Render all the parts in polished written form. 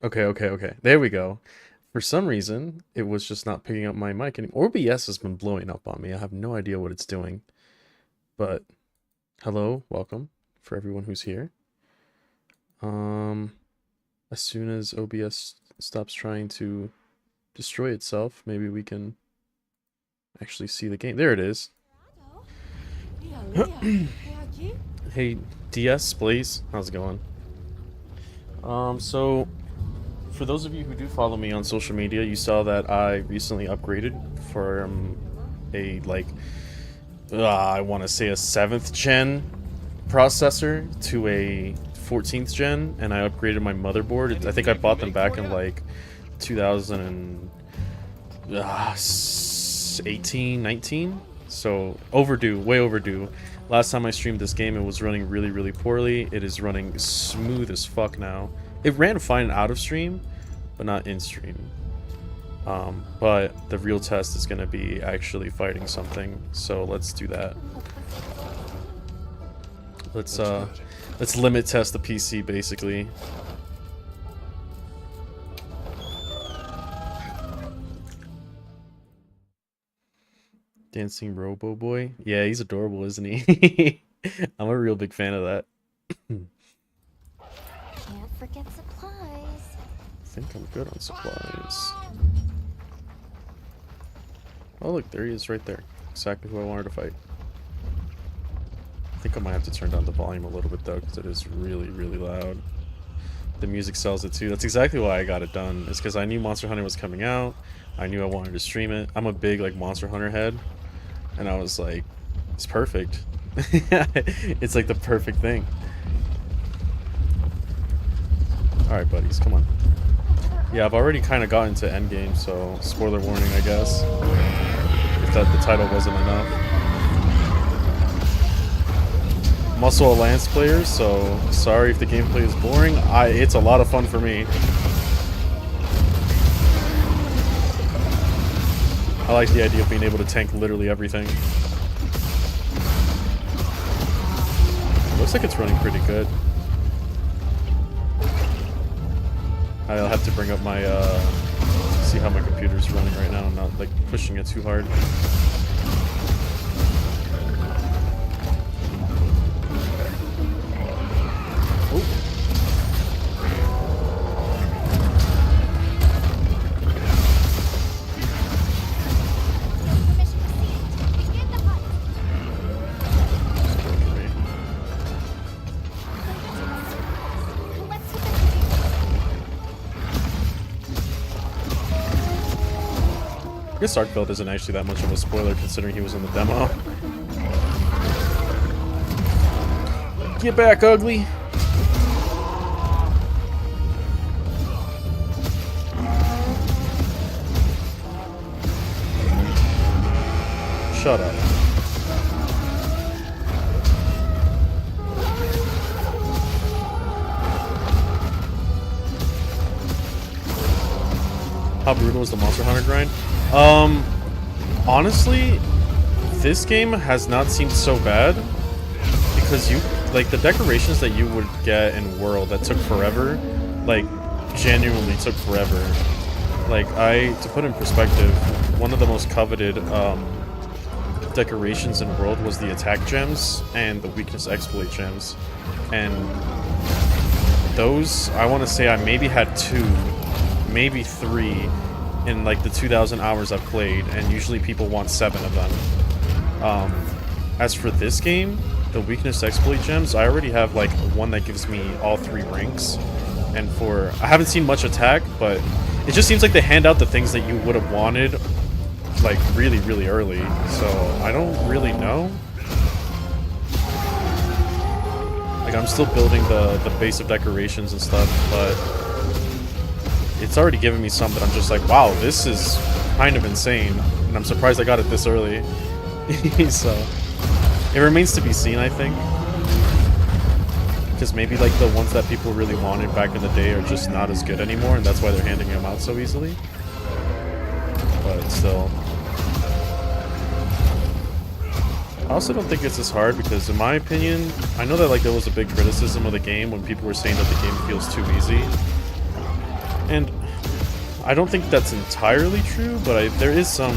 Okay. There we go. For some reason, it was just not picking up my mic anymore. OBS has been blowing up on me. I have no idea what it's doing. But hello, welcome for everyone who's here. As soon as OBS stops trying to destroy itself, maybe we can actually see the game. There it is. Hey, DS, please. How's it going? So for those of you who do follow me on social media, you saw that I recently upgraded from a I want to say a 7th gen processor to a 14th gen, and I upgraded my motherboard. I think I bought them back in like 2018, 19. So overdue, way overdue. Last time I streamed this game, it was running really poorly. It is running smooth as fuck now. It ran fine out of stream, but not in stream. But the real test is going to be actually fighting something, so let's do that. Let's limit test the PC, basically. Dancing Robo Boy? Yeah, he's adorable, isn't he? I'm a real big fan of that. Can't forget supplies. I think I'm good on supplies. Oh look, there he is right there. Exactly who I wanted to fight. I think I might have to turn down the volume a little bit though, because it is really loud. The music sells it too. That's exactly why I got it done. It's because I knew Monster Hunter was coming out. I knew I wanted to stream it. I'm a big like Monster Hunter head. And I was like, it's perfect. It's like the perfect thing. Alright buddies, come on. Yeah, I've already kind of gotten to endgame, so spoiler warning, I guess. If the title wasn't enough. I'm also a Lance player, so sorry if the gameplay is boring. It's a lot of fun for me. I like the idea of being able to tank literally everything. Looks like it's running pretty good. I'll have to bring up my, see how my computer's running right now. I'm not, like, pushing it too hard. Oh. I guess Arkfeld isn't actually that much of a spoiler considering he was in the demo. Get back, ugly! Shut up. How brutal is the Monster Hunter grind? Honestly, this game has not seemed so bad. because you like the decorations that you would get in World that took forever, like genuinely took forever. Like to put in perspective, one of the most coveted decorations in World was the attack gems and the weakness exploit gems, and those I want to say I maybe had 2, maybe 3 in like the 2,000 hours I've played, and usually people want 7 of them. As for this game, the weakness exploit gems, I already have like one that gives me all 3 ranks, and I haven't seen much attack, but it just seems like they hand out the things that you would have wanted like really, really early, so I don't really know. Like I'm still building the base of decorations and stuff, but it's already given me some that I'm just like, wow, this is kind of insane, and I'm surprised I got it this early. So it remains to be seen, I think, because maybe like the ones that people really wanted back in the day are just not as good anymore, and that's why they're handing them out so easily. But still, I also don't think it's as hard because, in my opinion, I know that like there was a big criticism of the game when people were saying that the game feels too easy, and I don't think that's entirely true, but there is some,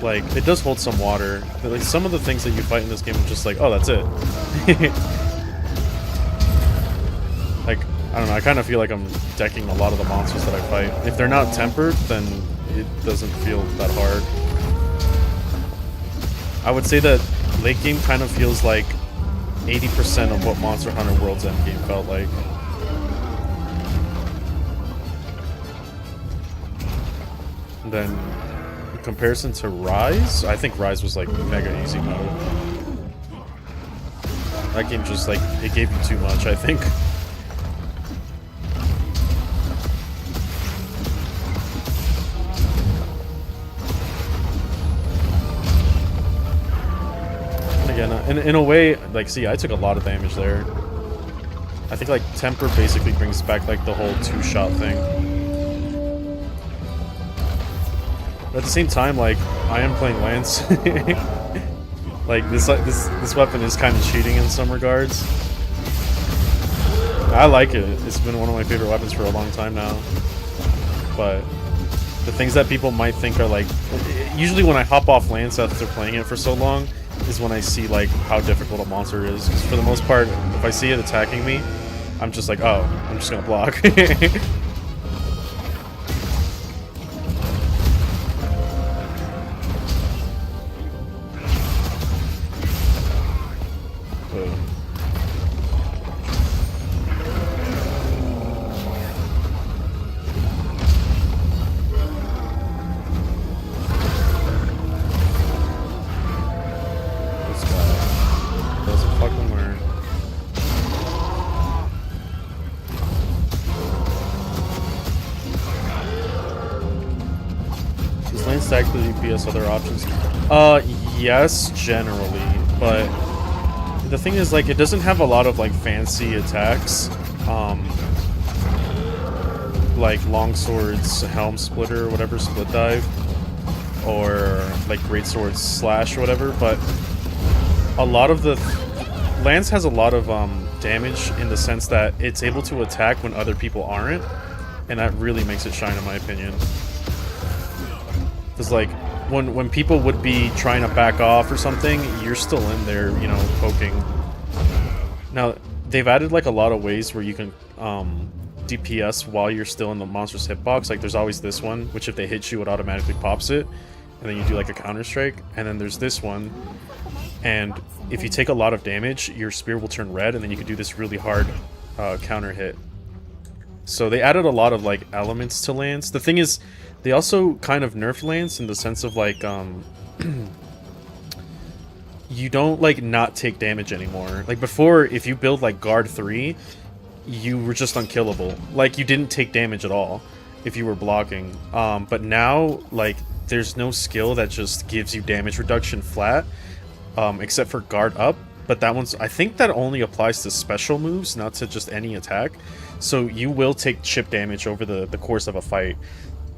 like, it does hold some water. Like some of the things that you fight in this game are just like, oh, that's it. Like, I don't know, I kind of feel like I'm decking a lot of the monsters that I fight. If they're not tempered, then it doesn't feel that hard. I would say that late game kind of feels like 80% of what Monster Hunter World's endgame felt like. And then, in comparison to Rise, I think Rise was like mega easy mode. That game just like, it gave you too much, I think. Again, in a way, like, see, I took a lot of damage there. I think, like, Temper basically brings back, like, the whole 2-shot thing. But at the same time, like, I am playing Lance. Like, this weapon is kind of cheating in some regards. I like it. It's been one of my favorite weapons for a long time now. But the things that people might think are, like... Usually when I hop off Lance after playing it for so long, is when I see like how difficult a monster is. Because for the most part, if I see it attacking me, I'm just like, oh, I'm just gonna block. Stack the DPS, other options? Yes, generally, but the thing is, like, it doesn't have a lot of, like, fancy attacks, like longswords, helm splitter, or whatever, split dive, or, like, greatswords slash, or whatever, but a lot of the... Lance has a lot of, damage in the sense that it's able to attack when other people aren't, and that really makes it shine, in my opinion. Because, like, when people would be trying to back off or something, you're still in there, you know, poking. Now, they've added, like, a lot of ways where you can DPS while you're still in the monster's hitbox. Like, there's always this one, which if they hit you, it automatically pops it. And then you do, like, a counter-strike. And then there's this one. And if you take a lot of damage, your spear will turn red, and then you can do this really hard counter hit. So they added a lot of, like, elements to Lance. The thing is... They also kind of nerfed Lance in the sense of, like, you don't, like, not take damage anymore. Like, before, if you build, like, Guard 3, you were just unkillable. Like, you didn't take damage at all if you were blocking. But now, like, there's no skill that just gives you damage reduction flat, except for Guard Up. But that one's... I think that only applies to special moves, not to just any attack. So you will take chip damage over the course of a fight.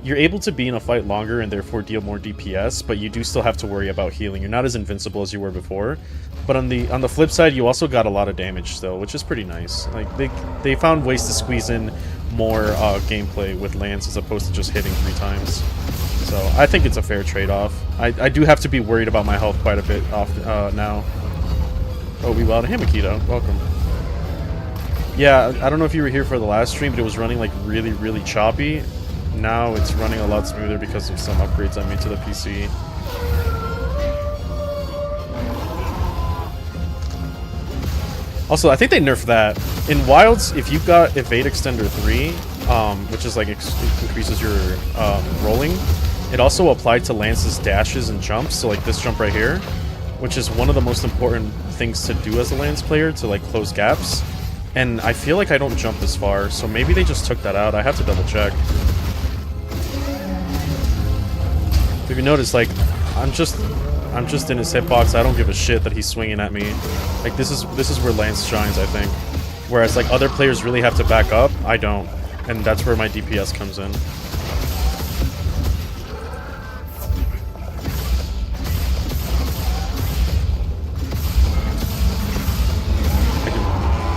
you're able to be in a fight longer and therefore deal more DPS, but you do still have to worry about healing. You're not as invincible as you were before. But on the flip side, you also got a lot of damage still, which is pretty nice. Like they found ways to squeeze in more gameplay with Lance as opposed to just hitting 3 times. So I think it's a fair trade-off. I do have to be worried about my health quite a bit off now. Oh, we allowed a Hamakito. Welcome. Yeah, I don't know if you were here for the last stream, but it was running like really, really choppy. Now it's running a lot smoother because of some upgrades I made to the PC. Also, I think they nerfed that. In Wilds, if you got Evade Extender 3, which is like increases your rolling, it also applied to Lance's dashes and jumps, so like this jump right here, which is one of the most important things to do as a Lance player, to like close gaps. And I feel like I don't jump this far, so maybe they just took that out. I have to double check. If you notice, like, I'm just in his hitbox. I don't give a shit that he's swinging at me. Like, this is where Lance shines, I think. Whereas, like, other players really have to back up. I don't. And that's where my DPS comes in.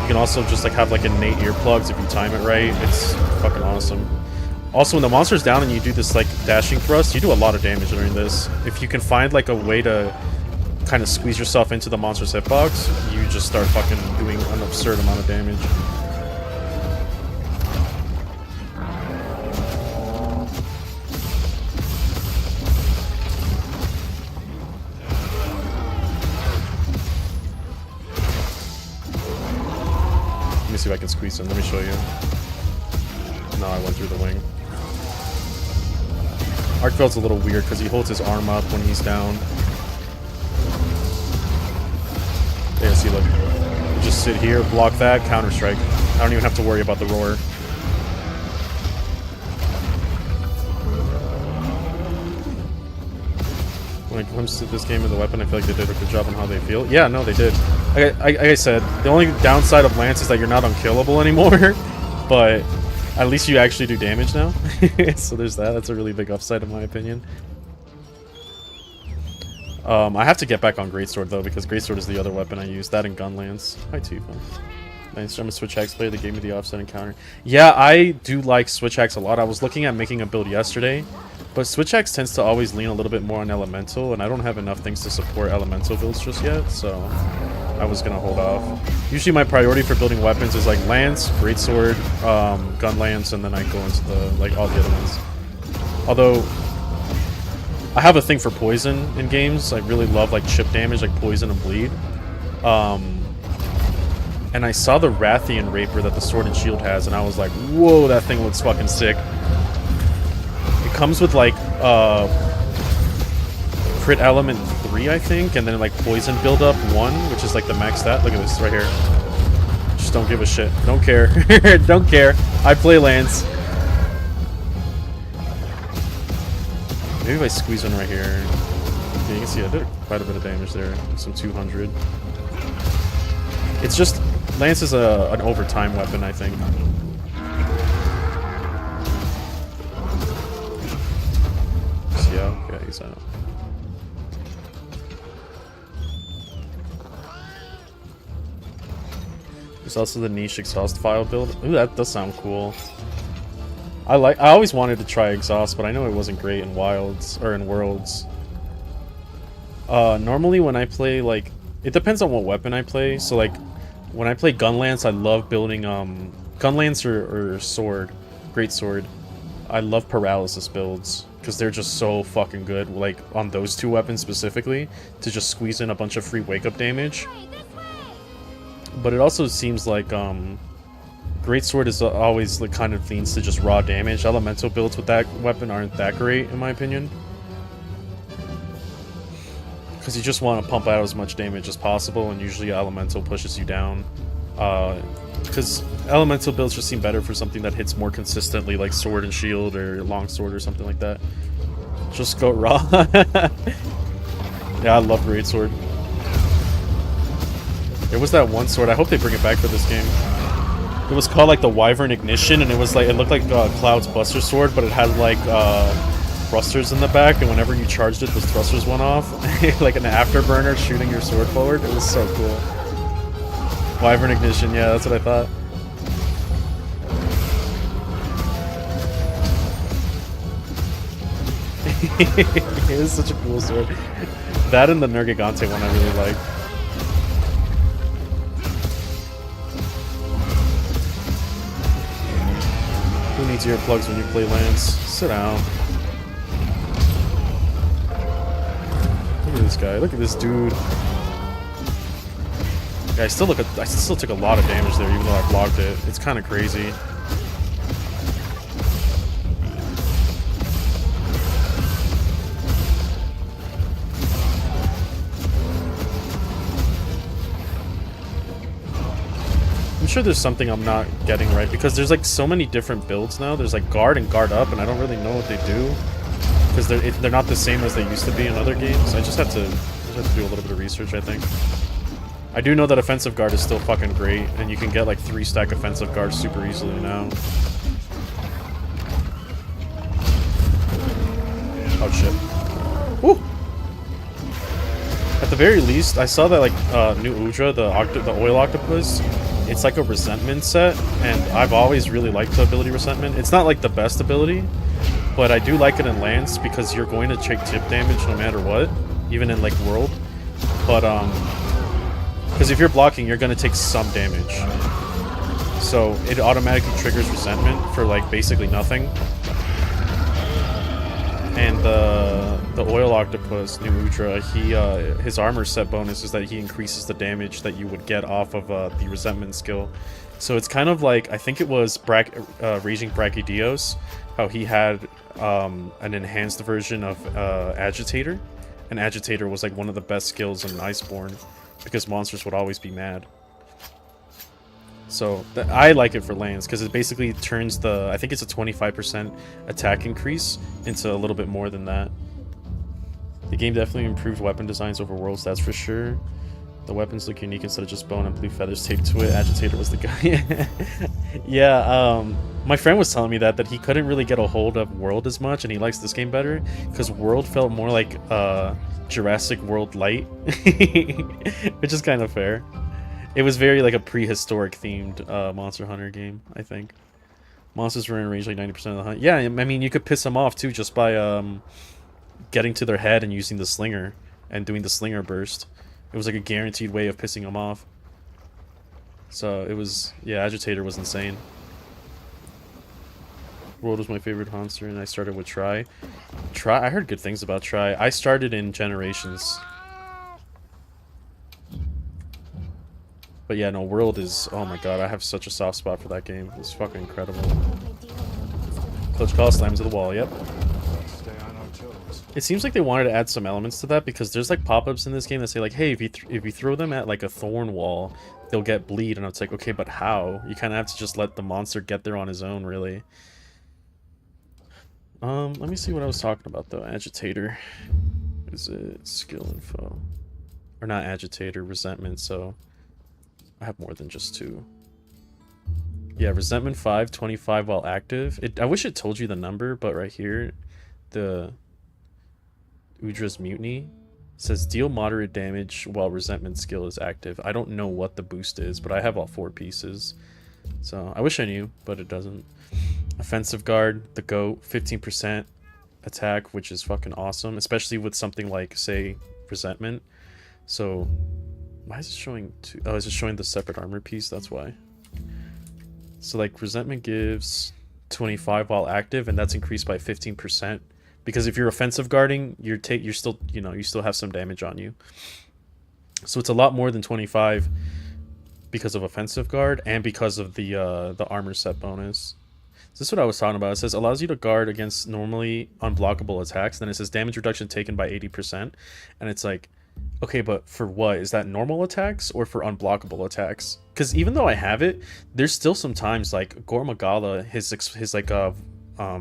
You can also just, like, have, like, innate earplugs if you time it right. It's fucking awesome. Also, when the monster's down and you do this, like, dashing thrust, you do a lot of damage during this. If you can find, like, a way to kind of squeeze yourself into the monster's hitbox, you just start fucking doing an absurd amount of damage. Let me see if I can squeeze in. Let me show you. No, I went through the wing. Arkfeld's a little weird because he holds his arm up when he's down. Yeah, see, look. You just sit here, block that, counter-strike. I don't even have to worry about the roar. When it comes to this game and the weapon, I feel like they did a good job on how they feel. Yeah, no, they did. Like I said, the only downside of Lance is that you're not unkillable anymore, but at least you actually do damage now. So there's that. That's a really big upside in my opinion. I have to get back on Greatsword though, because Greatsword is the other weapon I use. That and Gun Lance. Hi Tifa. Nice. I'm a Switch Axe player that gave me the offset and counter. Yeah, I do like Switch Axe a lot. I was looking at making a build yesterday, but Switch Axe tends to always lean a little bit more on Elemental, and I don't have enough things to support Elemental builds just yet, so I was gonna hold off. Usually my priority for building weapons is like Lance, Greatsword, Gun Lance, and then I go into the like all the other ones. Although I have a thing for poison in games. I really love like chip damage, like poison and bleed. And I saw the Rathian Rapier that the Sword and Shield has, and I was like, whoa, that thing looks fucking sick. It comes with like crit element 3, I think, and then like poison buildup 1, which is like the max stat. Look at this right here. Just don't give a shit. Don't care. Don't care. I play Lance. Maybe if I squeeze one right here. Yeah, you can see I did quite a bit of damage there. Some 200. It's just Lance is an overtime weapon, I think. Yeah, he's out. There's also the niche exhaust file build. Ooh, that does sound cool. I always wanted to try exhaust, but I know it wasn't great in Wilds or in Worlds. Normally when I play, like, it depends on what weapon I play. So like when I play Gun Lance, I love building Gun Lance or Sword, Great Sword. I love paralysis builds because they're just so fucking good, like on those two weapons specifically, to just squeeze in a bunch of free wake up damage. But it also seems like Greatsword is always the kind of leans to just raw damage. Elemental builds with that weapon aren't that great, in my opinion. Because you just want to pump out as much damage as possible, and usually Elemental pushes you down. Because Elemental builds just seem better for something that hits more consistently, like Sword and Shield or Longsword or something like that. Just go raw. Yeah, I love Greatsword. There was that one sword. I hope they bring it back for this game. It was called like the Wyvern Ignition, and it was like, it looked like Cloud's Buster Sword, but it had like thrusters in the back, and whenever you charged it, those thrusters went off. Like an afterburner shooting your sword forward. It was so cool. Wyvern Ignition, yeah, that's what I thought. It was such a cool sword. That and the Nergigante one I really like. Who needs earplugs when you play Lance? Sit down. Look at this guy. Look at this dude. Yeah, I still took a lot of damage there, even though I blocked it. It's kind of crazy. I'm sure there's something I'm not getting right, because there's like so many different builds now. There's like guard and guard up, and I don't really know what they do, because they're not the same as they used to be in other games. I just have to do a little bit of research, I think. I do know that offensive guard is still fucking great, and you can get like 3-stack offensive guard super easily now. Oh shit. Woo! At the very least, I saw that like new Udra, the oil octopus, it's like a resentment set, and I've always really liked the ability resentment. It's not like the best ability, but I do like it in Lance because you're going to take tip damage no matter what, even in like World. But because if you're blocking, you're going to take some damage. So it automatically triggers resentment for like basically nothing. And the oil octopus, new Udra, his armor set bonus is that he increases the damage that you would get off of the resentment skill. So it's kind of like, I think it was Raging Brachydios, how he had an enhanced version of Agitator. And Agitator was like one of the best skills in Iceborne, because monsters would always be mad. So I like it for Lance because it basically turns I think it's a 25% attack increase into a little bit more than that. The game definitely improved weapon designs over Worlds, that's for sure. The weapons look unique instead of just bone and blue feathers taped to it. Agitator was the guy. Yeah, my friend was telling me that he couldn't really get a hold of World as much, and he likes this game better because World felt more like Jurassic World Light, which is kind of fair. It was very like a prehistoric themed Monster Hunter game, I think. Monsters were in range like 90% of the hunt. Yeah, I mean, you could piss them off too just by getting to their head and using the slinger and doing the slinger burst. It was like a guaranteed way of pissing them off. So it was, yeah, Agitator was insane. World was my favorite monster, and I started with Try. I heard good things about Try. I started in Generations. But yeah, no, World is... Oh my god, I have such a soft spot for that game. It's fucking incredible. Clutch Call slams to the wall, yep. It seems like they wanted to add some elements to that, because there's like pop-ups in this game that say like, hey, if you throw them at like a thorn wall, they'll get bleed. And it's like, okay, but how? You kind of have to just let the monster get there on his own, really. Let me see what I was talking about though. Agitator. Is it skill info? Or not Agitator, Resentment, so... I have more than just 2. Yeah, Resentment 5, 25 while active. I wish it told you the number, but right here, the Udra's Mutiny says deal moderate damage while Resentment skill is active. I don't know what the boost is, but I have all 4 pieces. So I wish I knew, but it doesn't. Offensive Guard, the GOAT, 15% attack, which is fucking awesome, especially with something like, say, Resentment. So... Why is it showing 2? Oh, is it showing the separate armor piece? That's why. So like Resentment gives 25 while active, and that's increased by 15%. Because if you're offensive guarding, you're still, you know, you still have some damage on you. So it's a lot more than 25 because of offensive guard and because of the armor set bonus. So this is what I was talking about. It says allows you to guard against normally unblockable attacks. Then it says damage reduction taken by 80%, and it's like, okay, but for what? Is that normal attacks or for unblockable attacks? Because even though I have it, there's still some times like Gormagala, his like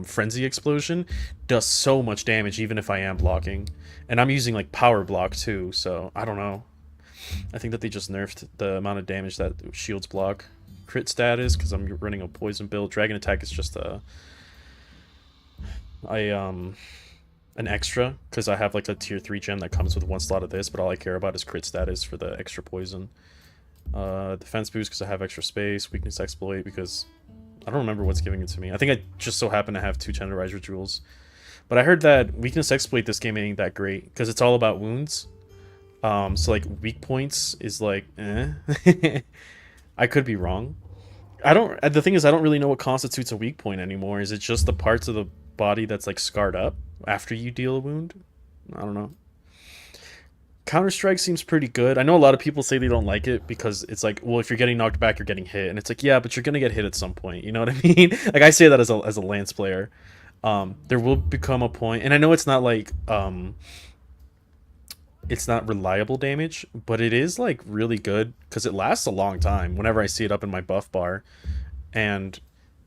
frenzy explosion does so much damage even if I am blocking, and I'm using like power block too. So I don't know. I think that they just nerfed the amount of damage that shields block. crit status because I'm running a poison build. Dragon attack is just an extra because I have like a tier 3 gem that comes with one slot of this, but all I care about is crit status for the extra poison. Defense boost because I have extra space. Weakness exploit because I don't remember what's giving it to me. I think I just so happen to have 2 tenderizer jewels. But I heard that weakness exploit this game ain't that great because it's all about wounds. So like weak points is like I could be wrong. The thing is I don't really know what constitutes a weak point anymore. Is it just the parts of the body that's like scarred up after you deal a wound? I don't know. Counter-Strike seems pretty good. I know a lot of people say they don't like it because it's like, well, if you're getting knocked back, you're getting hit. And it's like, yeah, but you're going to get hit at some point. You know what I mean? Like, I say that as a Lance player. There will become a point, and I know it's not like, it's not reliable damage, but it is, like, really good because it lasts a long time whenever I see it up in my buff bar. And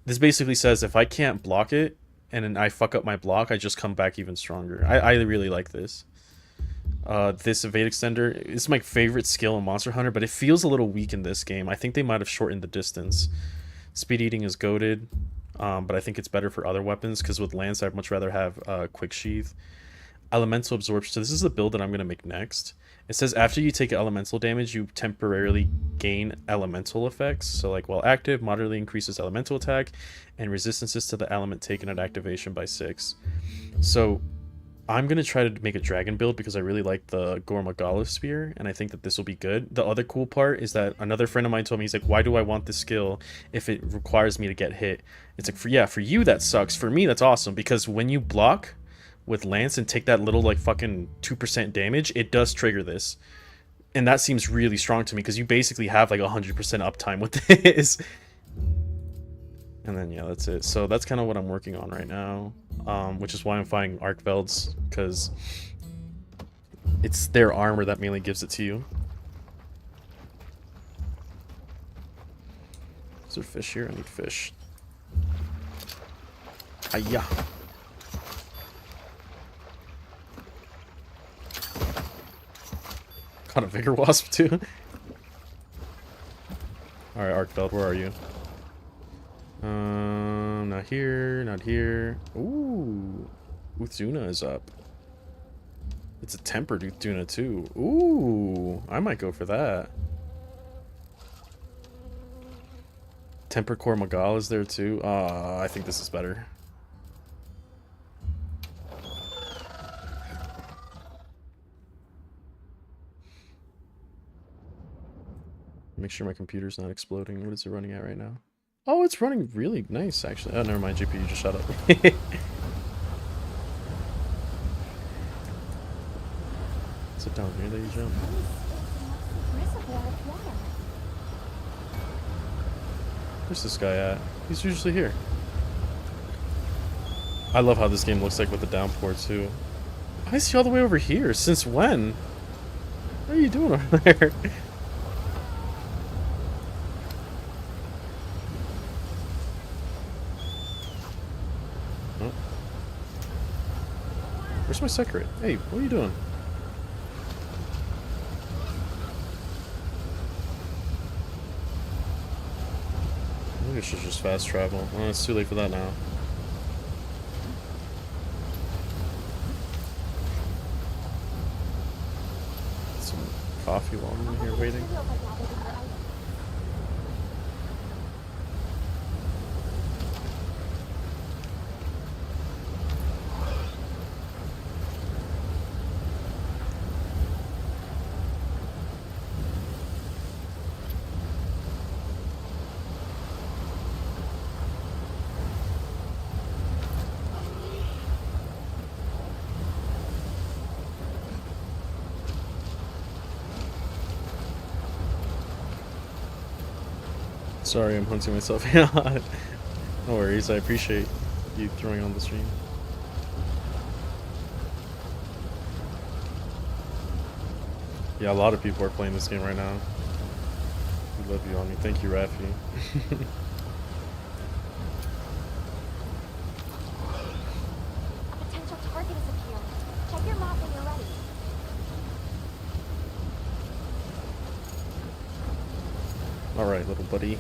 this basically says if I can't block it and then I fuck up my block, I just come back even stronger. I really like this. This evade extender is my favorite skill in Monster Hunter, but it feels a little weak in this game. I think they might have shortened the distance. Speed eating is goated, but I think it's better for other weapons because with Lance I'd much rather have quick sheath. Elemental absorption. So this is the build that I'm going to make next. It says after you take elemental damage, you temporarily gain elemental effects. So like while active, moderately increases elemental attack and resistances to the element taken at activation by 6. So I'm going to try to make a dragon build because I really like the Gormagala spear, and I think that this will be good. The other cool part is that another friend of mine told me, he's like, why do I want this skill if it requires me to get hit? It's like, for you that sucks. For me, that's awesome, because when you block with Lance and take that little, like, fucking 2% damage, it does trigger this. And that seems really strong to me, because you basically have, like, 100% uptime with this. And then, yeah, that's it. So that's kind of what I'm working on right now. Which is why I'm fighting Arcvelds, because it's their armor that mainly gives it to you. Is there fish here? I need fish. Hiya. Caught a Vigor Wasp too. Alright, Arcveld, where are you? Not here, not here. Ooh, Uthuna is up. It's a tempered Uthuna too. Ooh, I might go for that. Tempered Core Magal is there too. I think this is better. Make sure my computer's not exploding. What is it running at right now? Oh, it's running really nice, actually. Oh, never mind. GPU just shut up. Sit down here, there you jump. Where's this guy at? He's usually here. I love how this game looks like with the downpour, too. Why is he all the way over here? Since when? What are you doing over there? Where's my secret? Hey, what are you doing? I think I should just fast travel. Well, it's too late for that now. Some coffee while I'm in here waiting. Sorry, I'm hunting myself. No worries, I appreciate you throwing on the stream. Yeah, a lot of people are playing this game right now. I love you, Ani. Thank you, Rafi. Potential target has appeared. Check your map when you're ready. Alright, little buddy.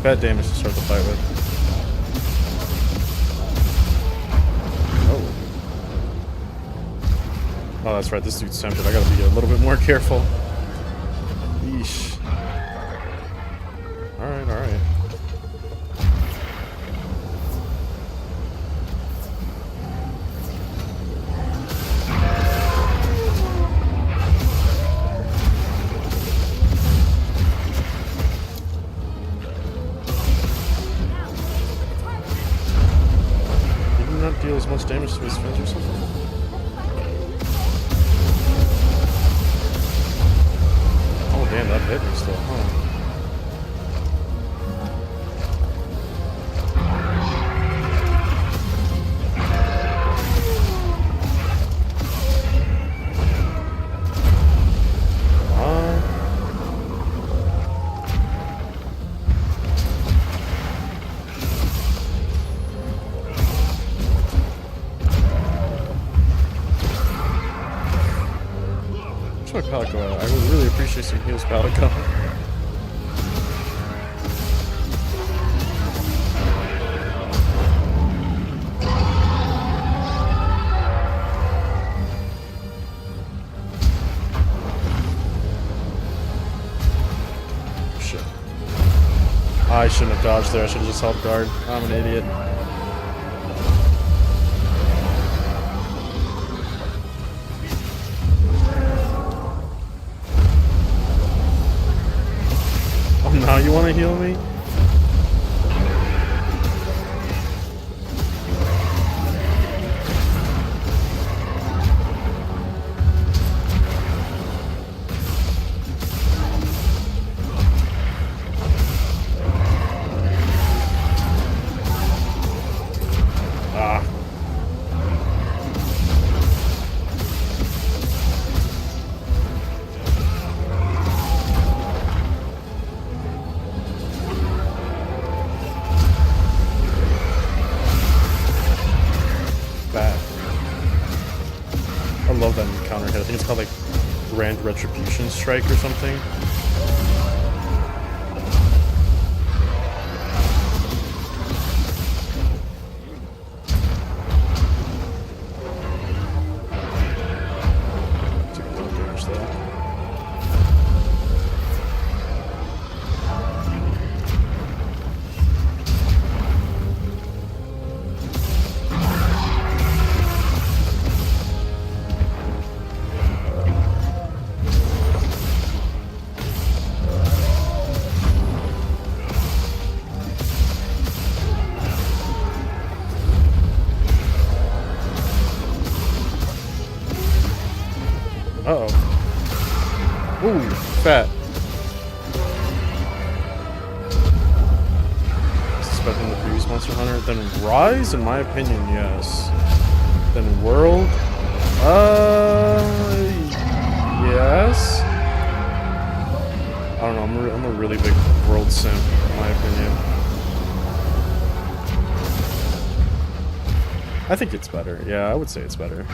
Bad damage to start the fight with. Oh. Oh, that's right. This dude's tempted. I gotta be a little bit more careful. Yeesh. Alright, alright. Did he not deal as much damage to his friends or something? Oh damn, that hit me still, huh? Where's my pallet go at? I would really appreciate some heals pallet go. Shit. I shouldn't have dodged there. I should have just held guard. I'm an idiot. Now you want to heal me? Ah. Bad. I love that encounter hit. I think it's called like Grand Retribution Strike or something. Took a little damage though. Uh-oh. Ooh, fat. Suspecting the previous Monster Hunter. Then Rise, in my opinion, yes. Then World. Yes. I don't know, I'm a really big World simp, in my opinion. I think it's better. Yeah, I would say it's better.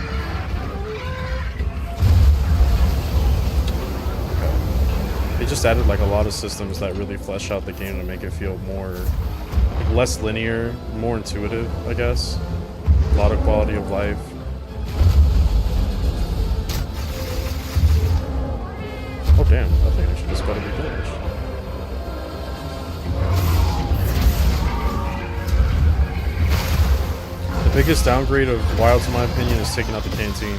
They just added like a lot of systems that really flesh out the game to make it feel more, like, less linear, more intuitive, I guess. A lot of quality of life. Oh damn, I think I should just gotta be finished. The biggest downgrade of Wilds, in my opinion, is taking out the canteen.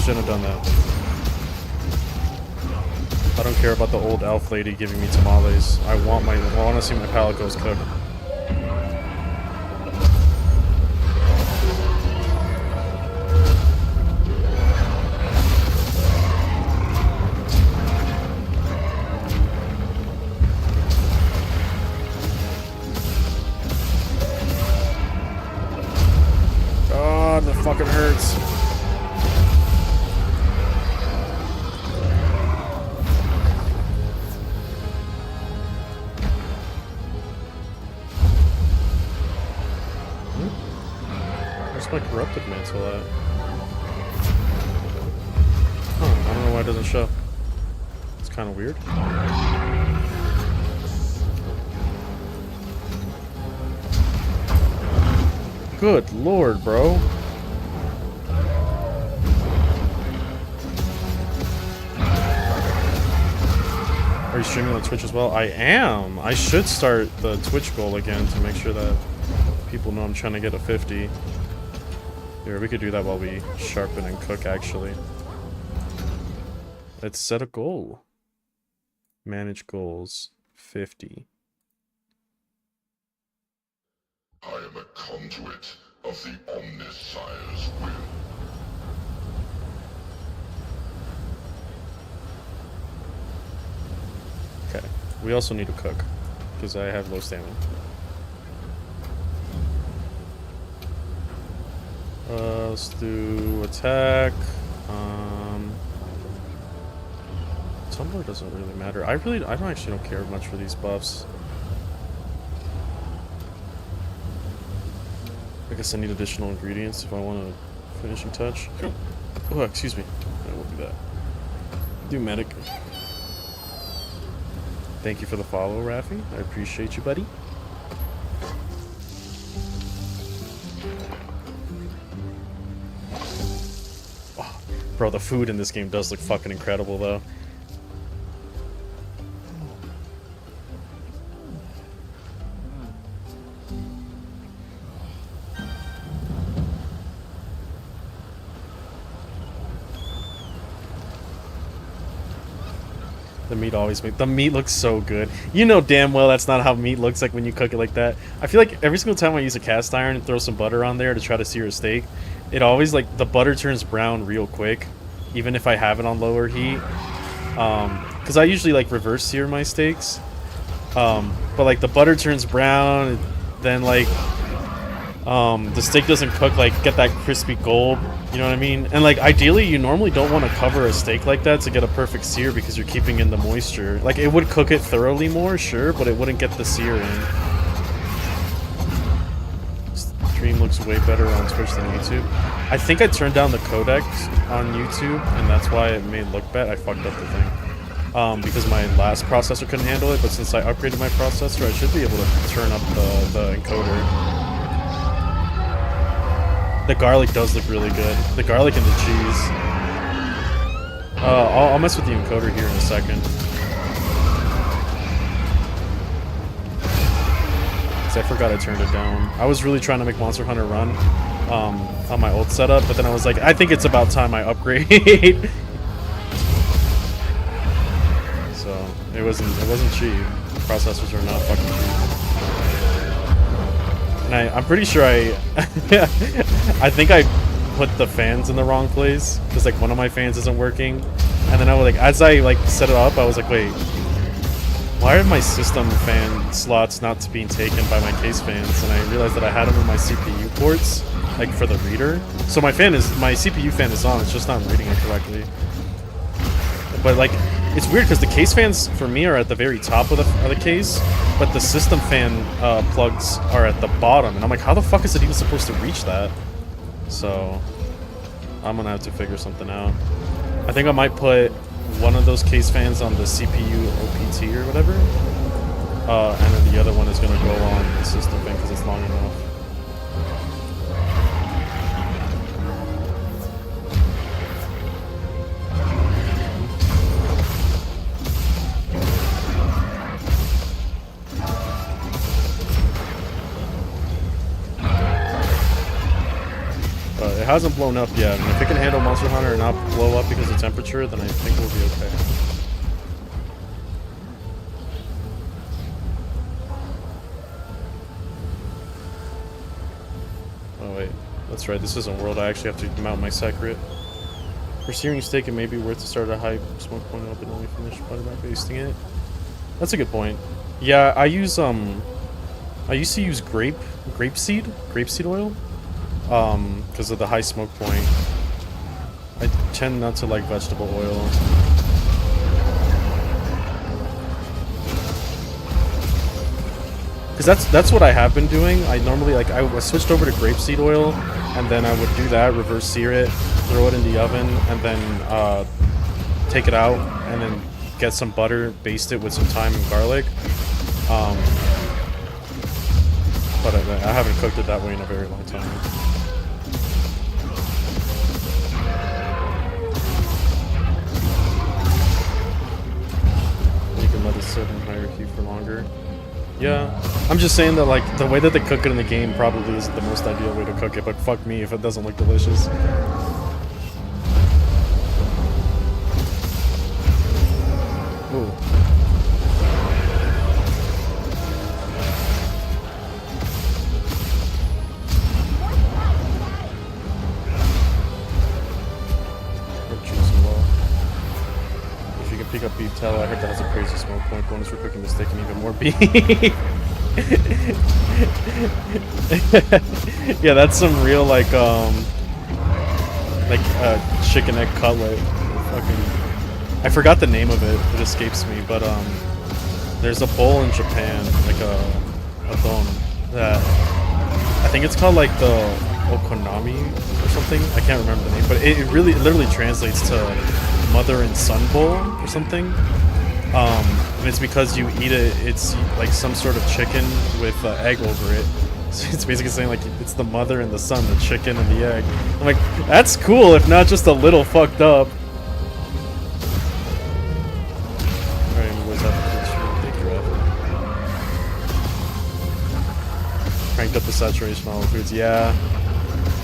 Shouldn't have done that. I don't care about the old elf lady giving me tamales. I want to see my palicos cooked. God, that fucking hurts. Where's my corrupted mantle at? Huh, I don't know why it doesn't show. It's kind of weird. Good lord, bro. Are you streaming on Twitch as well? I am. I should start the Twitch goal again to make sure that people know I'm trying to get a 50. Here, we could do that while we sharpen and cook, actually. Let's set a goal. Manage goals. 50. I am a conduit of the Omnissire's will. Okay. We also need to cook, because I have low stamina. Let's do attack. Tumblr doesn't really matter. I don't care much for these buffs. I guess I need additional ingredients if I want a finishing touch. Oh, excuse me. I will do that. Do medic. Thank you for the follow, Rafi. I appreciate you, buddy. Oh, bro, the food in this game does look fucking incredible, though. The meat always makes... The meat looks so good. You know damn well that's not how meat looks like when you cook it like that. I feel like every single time I use a cast iron and throw some butter on there to try to sear a steak, it always, like, the butter turns brown real quick, even if I have it on lower heat. Because I usually, like, reverse sear my steaks. But, like, the butter turns brown, then, like, the steak doesn't cook, like, get that crispy gold. You know what I mean? And, like, ideally, you normally don't want to cover a steak like that to get a perfect sear because you're keeping in the moisture. Like, it would cook it thoroughly more, sure, but it wouldn't get the sear in. Stream looks way better on Twitch than YouTube. I think I turned down the codec on YouTube, and that's why it made look bad. I fucked up the thing. Because my last processor couldn't handle it, but since I upgraded my processor, I should be able to turn up the encoder. The garlic does look really good. The garlic and the cheese. I'll mess with the encoder here in a second. Because I forgot I turned it down. I was really trying to make Monster Hunter run on my old setup, but then I was like, I think it's about time I upgrade. So it wasn't cheap. Processors are not fucking cheap. And I'm pretty sure I think I put the fans in the wrong place because like one of my fans isn't working, and then I was like, as I like set it up, I was like, wait, why are my system fan slots not being taken by my case fans? And I realized that I had them in my CPU ports, like for the reader. So my CPU fan is on, it's just not reading it correctly. But like, it's weird because the case fans for me are at the very top of the case, but the system fan plugs are at the bottom, and I'm like, how the fuck is it even supposed to reach that? So I'm gonna have to figure something out. I think I might put one of those case fans on the CPU OPT or whatever, and then the other one is gonna go on the system fan because it's long enough. It hasn't blown up yet, and if it can handle Monster Hunter and not blow up because of temperature, then I think we'll be okay. Oh wait, that's right, this isn't World, I actually have to mount my secret. For searing steak, it may be worth to start at a high smoke point up and only finish by basting it. That's a good point. Yeah, I used to use grapeseed oil. Because of the high smoke point. I tend not to like vegetable oil. Because that's what I have been doing. I normally, like, I switched over to grapeseed oil, and then I would do that, reverse sear it, throw it in the oven, and then take it out, and then get some butter, baste it with some thyme and garlic. But I haven't cooked it that way in a very long time. You can let it sit in hierarchy for longer. Yeah, I'm just saying that like the way that they cook it in the game probably isn't the most ideal way to cook it, but fuck me if it doesn't look delicious. Ooh. If you can pick up beef tallow, I heard that has a crazy smoke point bonus for cooking the steak and even more beef. Yeah, that's some real like chicken egg cutlet. Fucking, I forgot the name of it. It escapes me, but there's a bowl in Japan, like a don that I think it's called like the okonami or something. I can't remember the name, but it literally translates to mother and son bowl or something. And it's because you eat it. It's like some sort of chicken with egg over it. So it's basically saying like it's the mother and the son, the chicken and the egg. I'm like, that's cool, if not just a little fucked up. Alright, anyways, thank you, Ralph. Cranked up the saturation on all the foods. Yeah.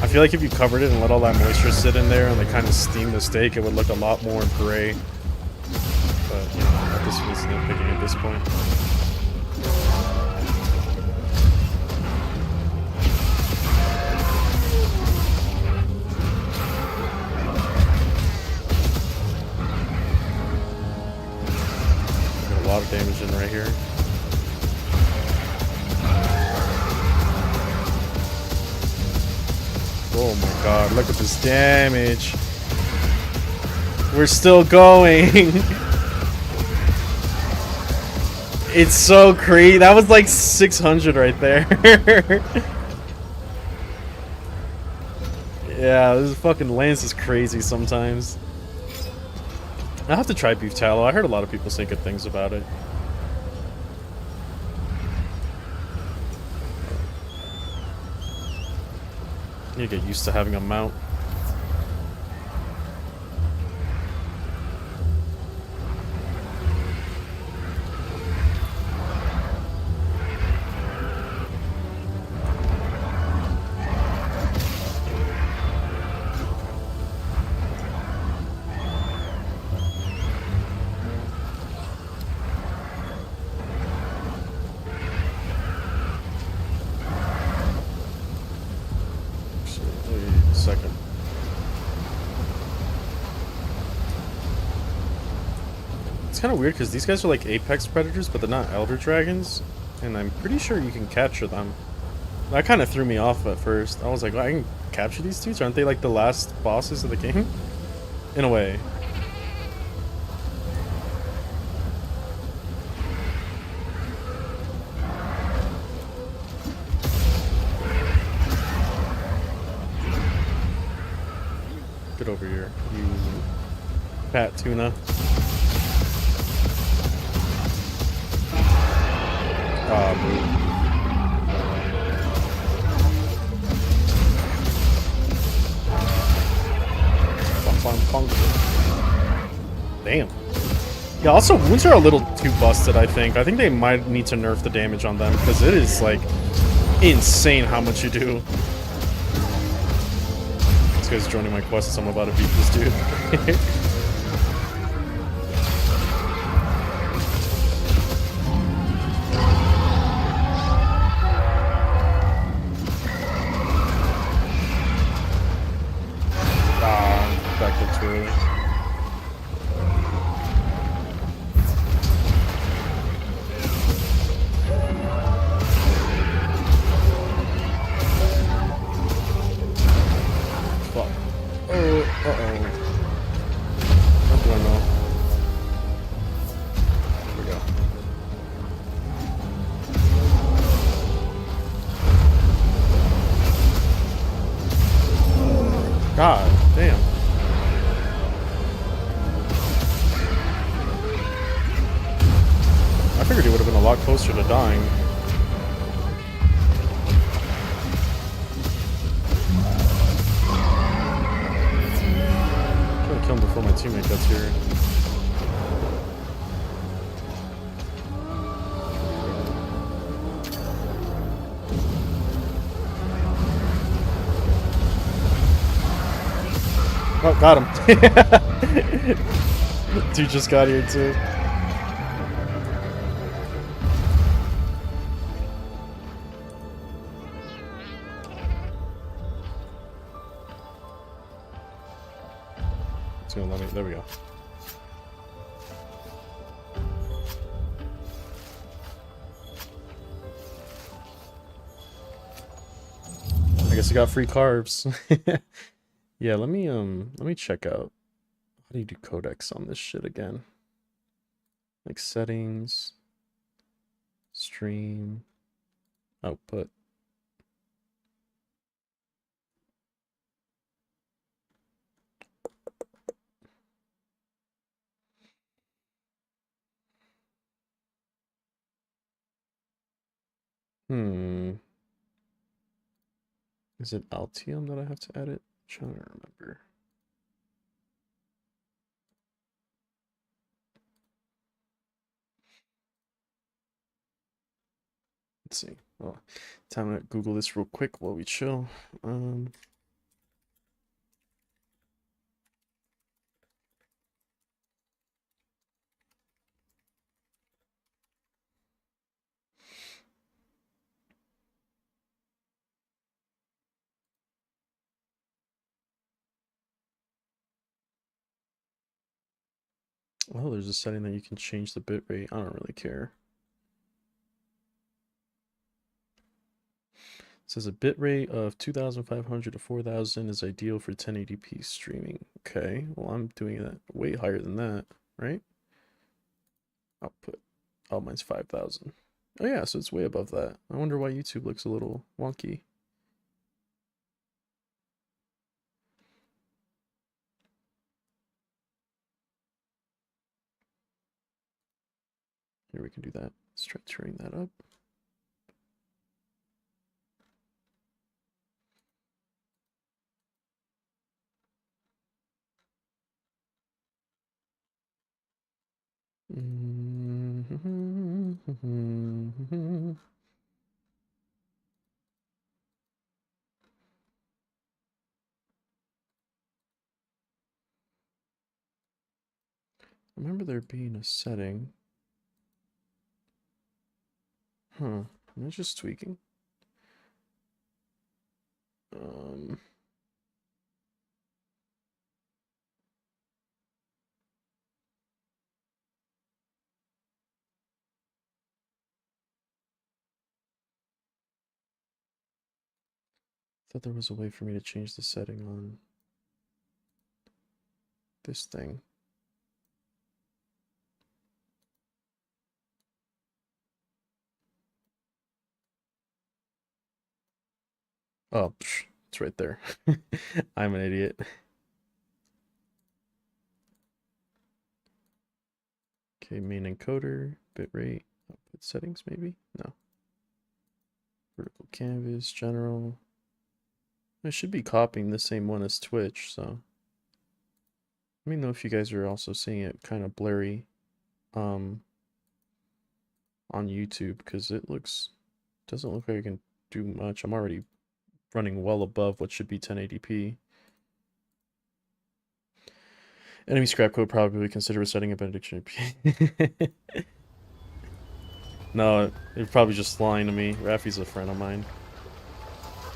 I feel like if you covered it and let all that moisture sit in there and they kind of steam the steak, it would look a lot more gray. But, you know, this was nitpicking at this point. Got a lot of damage in right here. Oh my god, look at this damage. We're still going. It's so crazy. That was like 600 right there. Yeah, this fucking lance is crazy sometimes. I have to try beef tallow. I heard a lot of people say good things about it. You get used to having a mount. Second. It's kind of weird because these guys are like apex predators, but they're not elder dragons, and I'm pretty sure you can capture them. That kind of threw me off at first. I was like, well, I can capture these dudes? Aren't they like the last bosses of the game? In a way. Get over here, you fat tuna. Ah, move. Damn. Yeah, also wounds are a little too busted, I think. I think they might need to nerf the damage on them, because it is, like, insane how much you do. This guy's joining my quest, so I'm about to beat this dude. Back to too early. Fuck. Oh, uh-oh. What do I know? Here we go. God damn. I figured he would have been a lot closer to dying. before my teammate gets here. Oh, got him. Dude just got here too. It's gonna let me. There we go. I guess I got free carbs. Yeah, let me check out. How do you do codecs on this shit again? Like settings, stream, output. Is it Altium that I have to edit? I'm trying to remember. Let's see. Oh, time to Google this real quick while we chill. Well, there's a setting that you can change the bitrate. I don't really care. It says a bitrate of 2500 to 4000 is ideal for 1080p streaming. Okay, well, I'm doing that way higher than that, right? Output. Oh, mine's 5000. Oh, yeah, so it's way above that. I wonder why YouTube looks a little wonky. Here, we can do that. Let's try turning that up. I remember there being a setting. Huh. Am I just tweaking? Thought there was a way for me to change the setting on this thing. Oh, psh, it's right there. I'm an idiot. Okay, main encoder, bitrate, output settings maybe? No. Vertical canvas, general. I should be copying the same one as Twitch, so. Let me know if you guys are also seeing it kind of blurry on YouTube, because doesn't look like I can do much. I'm already running well above what should be 1080p. Enemy scrap code probably consider setting a benediction. No, they're probably just lying to me. Rafi's a friend of mine.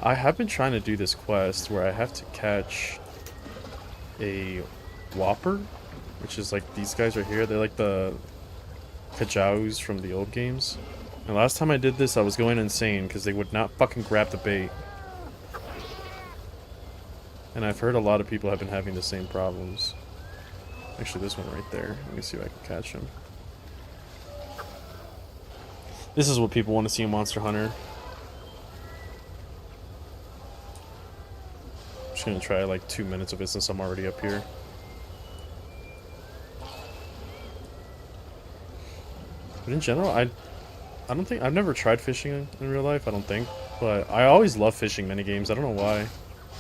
I have been trying to do this quest where I have to catch a Whopper, which is like these guys right here. They're like the Kajaus from the old games. And last time I did this, I was going insane because they would not fucking grab the bait. And I've heard a lot of people have been having the same problems. Actually, this one right there. Let me see if I can catch him. This is what people want to see in Monster Hunter. I'm just gonna try like 2 minutes of it since I'm already up here. But in general, I don't think I've never tried fishing in real life. I don't think, but I always love fishing minigames. I don't know why.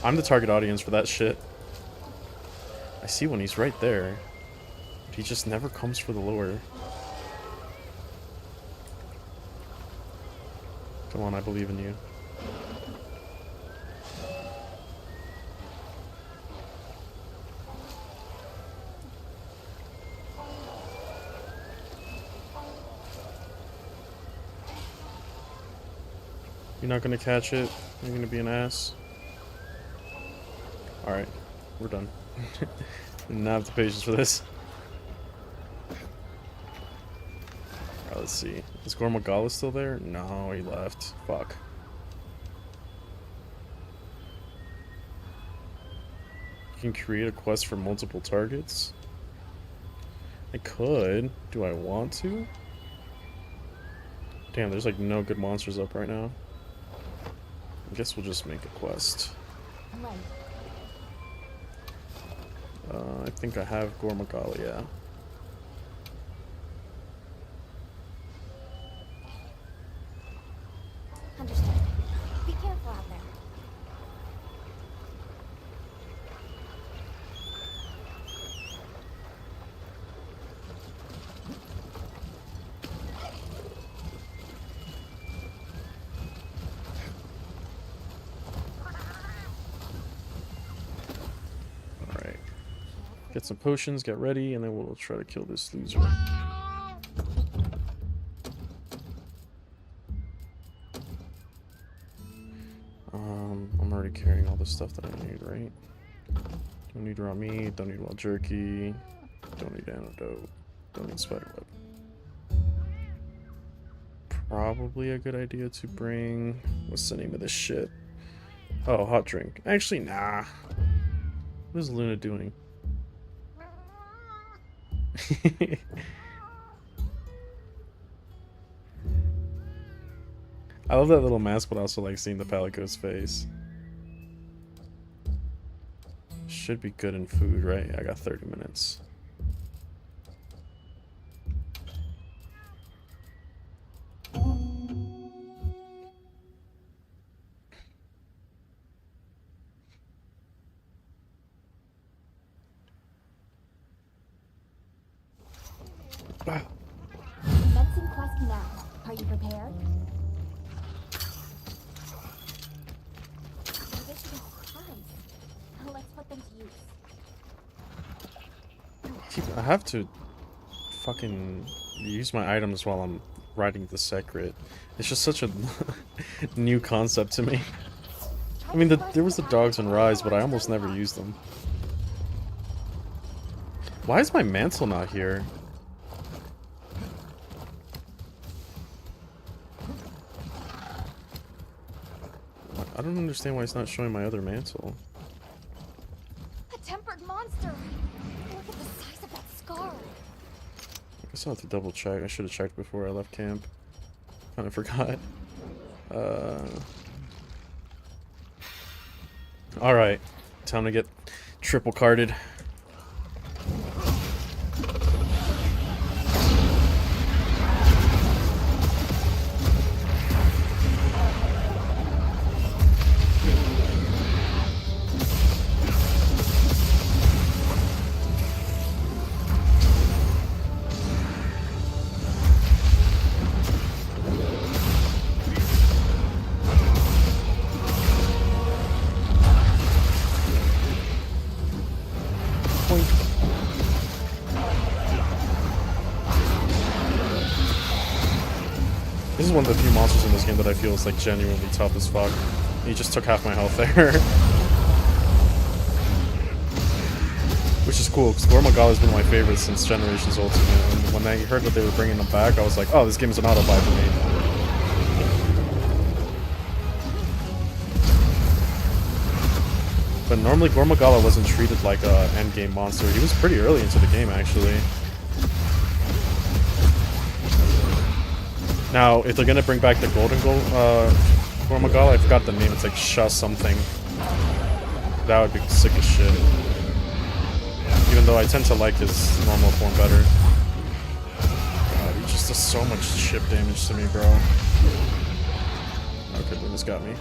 I'm the target audience for that shit. I see when he's right there. But he just never comes for the lure. Come on, I believe in you. You're not gonna catch it? You're gonna be an ass? Alright, we're done. Didn't have the patience for this. Alright, let's see. Is Gormagala still there? No, he left. Fuck. You can create a quest for multiple targets? I could. Do I want to? Damn, there's like no good monsters up right now. I guess we'll just make a quest. Right. I think I have Gormagala, yeah. Understood. Be careful out there. Alright. Get some potions, get ready, and then we'll try to kill this loser. I'm already carrying all the stuff that I need, right? Don't need raw meat, don't need wild jerky, don't need antidote, don't need spiderweb. Probably a good idea to bring... What's the name of this shit? Oh, hot drink. Actually, nah. What is Luna doing? I love that little mask, but I also like seeing the Palico's face. Should be good in food, right? I got 30 minutes. Commencing quest now. Are you prepared? Let's put them to use. I have to fucking use my items while I'm writing the secret. It's just such a new concept to me. I mean, there was the dogs and Rise, but I almost never used them. Why is my mantle not here? I don't understand why it's not showing my other mantle. A tempered monster! Look at the size of that scar! I guess I'll have to double check. I should have checked before I left camp. Kinda forgot. Alright. Time to get triple carded. This is one of the few monsters in this game that I feel is like genuinely tough as fuck. He just took half my health there. Which is cool, because Gormagala has been my favorite since Generations Ultimate, and when I heard that they were bringing him back, I was like, oh, this game is an auto-buy for me. But normally Gormagala wasn't treated like a endgame monster. He was pretty early into the game, actually. Now, if they're gonna bring back the Golden Gormagala, I forgot the name, it's like Sha something. That would be sick as shit. Even though I tend to like his normal form better. God, he just does so much chip damage to me, bro. Okay, Luna's got me.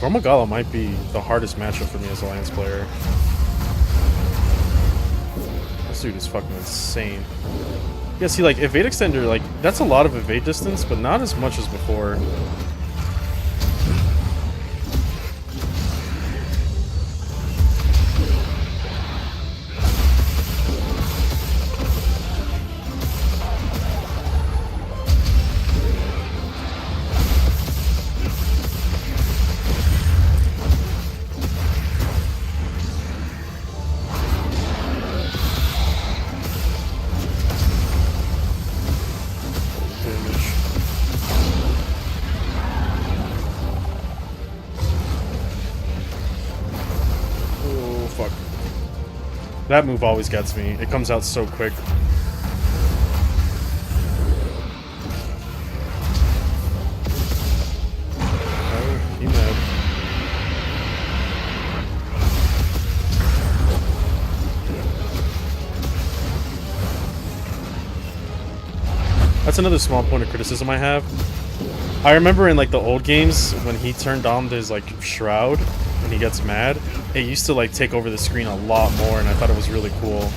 Gormagala might be the hardest matchup for me as a Lance player. This dude is fucking insane. Yeah, see, like, evade extender, like, that's a lot of evade distance, but not as much as before. That move always gets me. It comes out so quick. Oh, he mad. That's another small point of criticism I have. I remember in like the old games when he turned on his like shroud when he gets mad, it used to like take over the screen a lot more, and I thought it was really cool.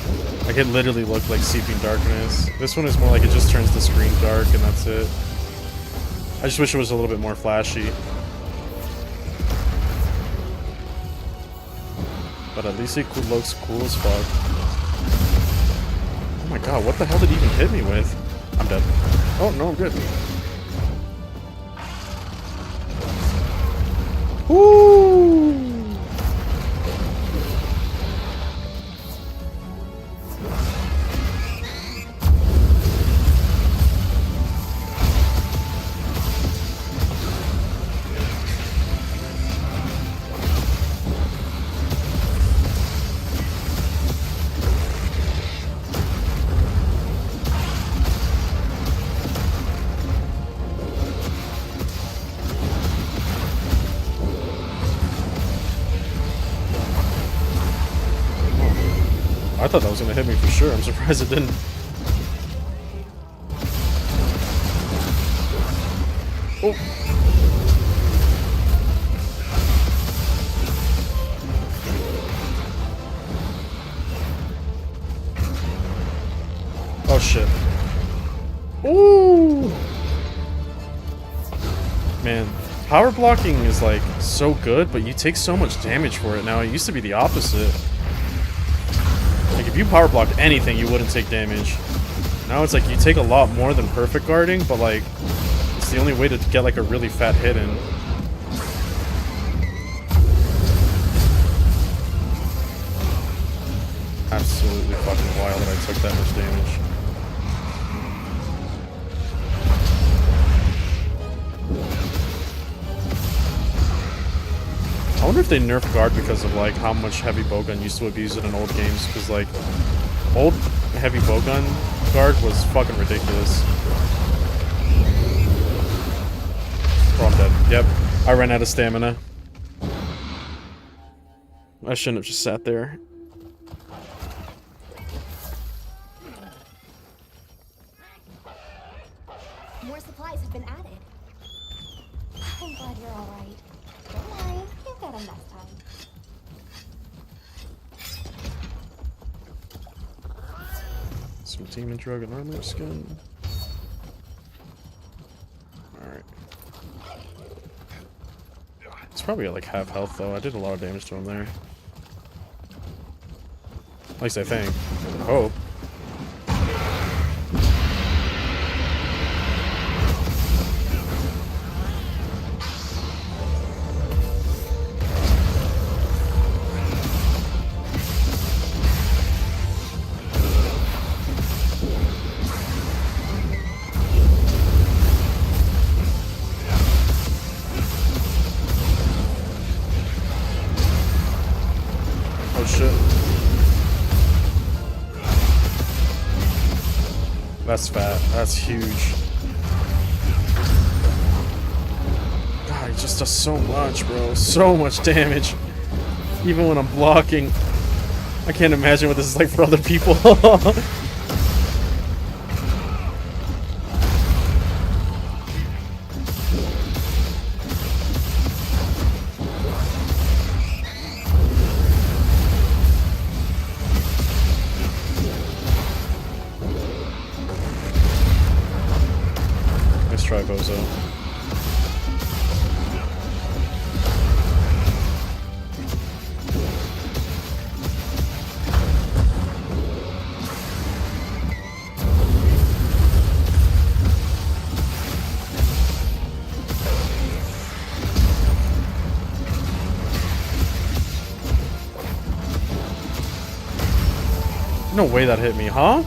Like it literally looked like seeping darkness. This one is more like it just turns the screen dark and that's it. I just wish it was a little bit more flashy. But at least it looks cool as fuck. Oh my god, what the hell did he even hit me with? I'm dead. Oh no, I'm good. Woo! I thought that was gonna hit me for sure. I'm surprised it didn't. Oh. Oh shit. Ooh. Man, power blocking is like so good, but you take so much damage for it now. It used to be the opposite. Like, if you power blocked anything, you wouldn't take damage. Now it's like you take a lot more than perfect guarding, but like, it's the only way to get like a really fat hit in. Absolutely fucking wild that I took that much damage. I wonder if they nerf guard because of like how much heavy bowgun used to abuse it in old games, because like old heavy bowgun guard was fucking ridiculous. Oh, I'm dead. Yep, I ran out of stamina. I shouldn't have just sat there. More supplies have been added. I'm glad you're all right. Don't worry, you've got enough time. Some demon drug and armor skin. Alright. It's probably at like half health though. I did a lot of damage to him there. At least I think. I hope. Oh shit. That's fat. That's huge. God, he just does so much, bro. So much damage. Even when I'm blocking. I can't imagine what this is like for other people. No way that hit me, huh?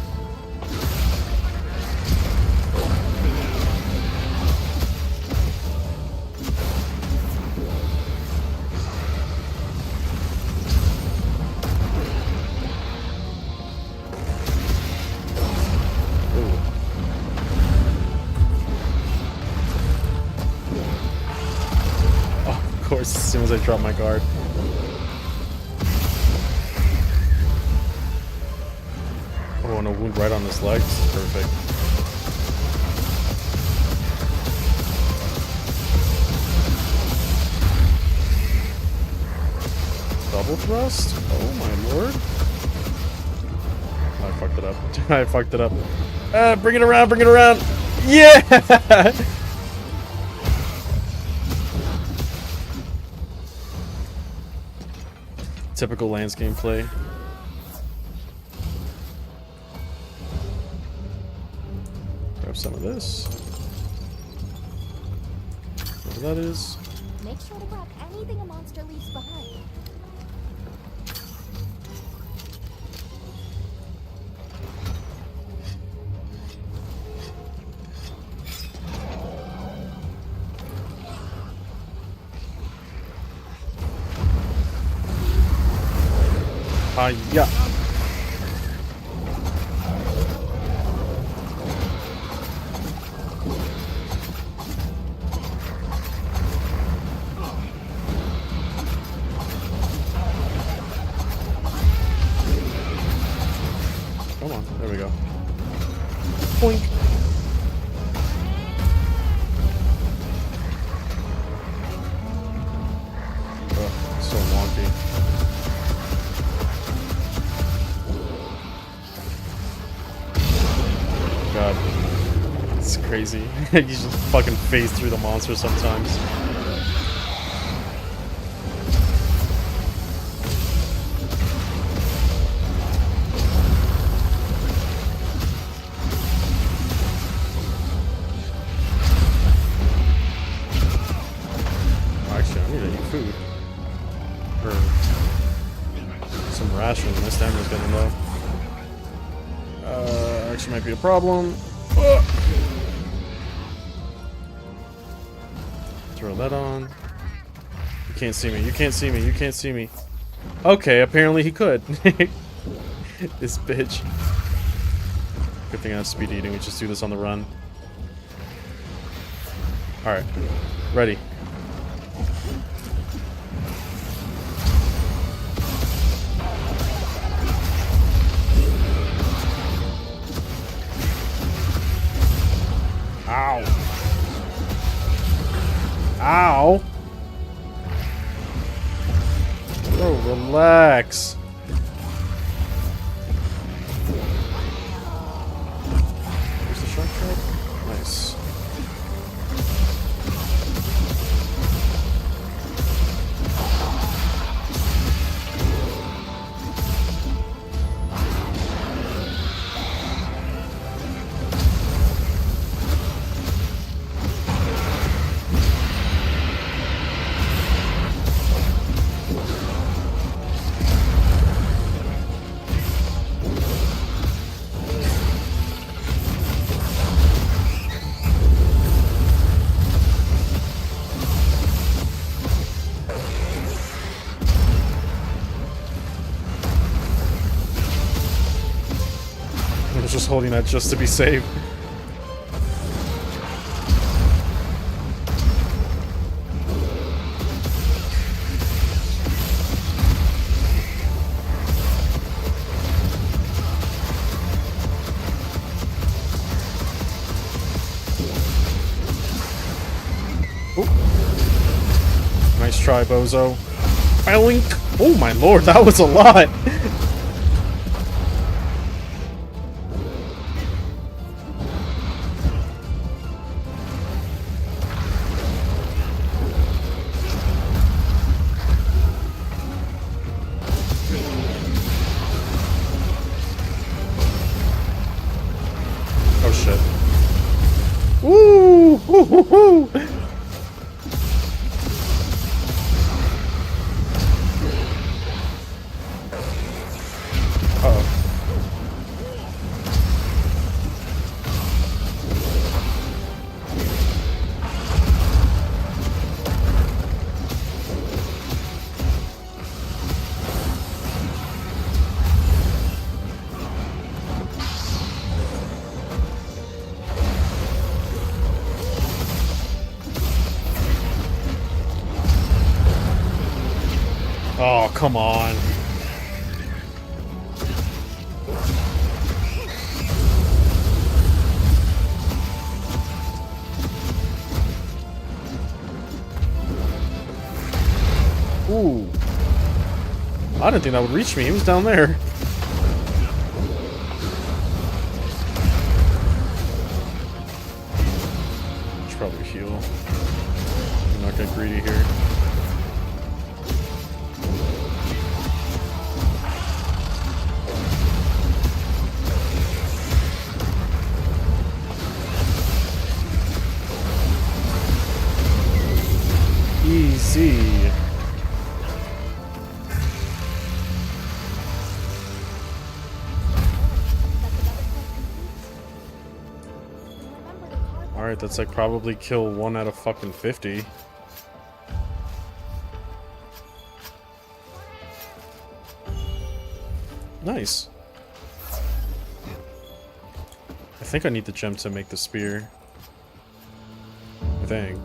Of course, as soon as I drop my guard. Oh, and a wound right on his legs. Perfect. Double thrust? Oh my lord. Oh, I fucked it up. I fucked it up. Bring it around, bring it around! Yeah! Typical Lance gameplay. Grab some of this. Whatever that is. Make sure to grab anything a monster leaves behind. Yeah. Come on, there we go. Boink. Oh, so wonky. God, it's crazy. You just fucking phase through the monster sometimes. Actually, I need to eat food. Or some rations. My stamina's getting low. Actually might be a problem. Throw that on. You can't see me, you can't see me, you can't see me. Okay, apparently he could. This bitch. Good thing I have speed eating, we just do this on the run. Alright, ready. Ow. Ow. Bro, relax. Here's the shark trap. Nice. I was just holding that just to be safe. Oop. Nice try, Bozo. Boink. Oh my lord, that was a lot. Oh shit. Woo! Woo, woo, woo. Uh-oh. Oh, come on. Ooh. I didn't think that would reach me. He was down there. Should probably heal. I'm not get greedy here. Easy. Alright, that's like probably kill 1 out of fucking 50. Nice. I think I need the gem to make the spear. I think.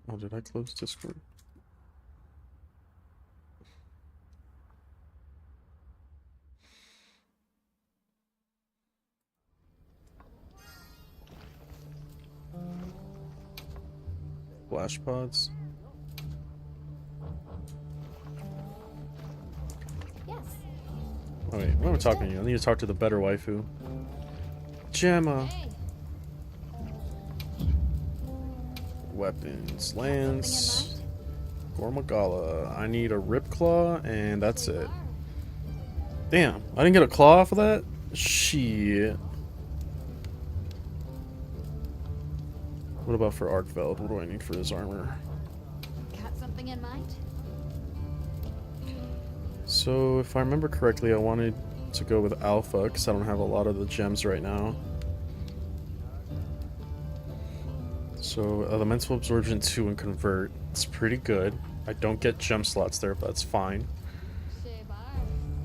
Oh, did I close Discord? Flash pods? Yes. Oh wait, what am I talking to you? I need to talk to the better waifu. Gemma. Hey. Weapons. Lance. Gormagala. I need a Rip Claw, and that's it. Damn, I didn't get a claw off of that? Shit. What about for Arkveld? What do I need for his armor? Got something in mind? So, if I remember correctly, I wanted to go with Alpha, because I don't have a lot of the gems right now. So, Elemental Absorption 2 and Convert. It's pretty good. I don't get gem slots there, but that's fine.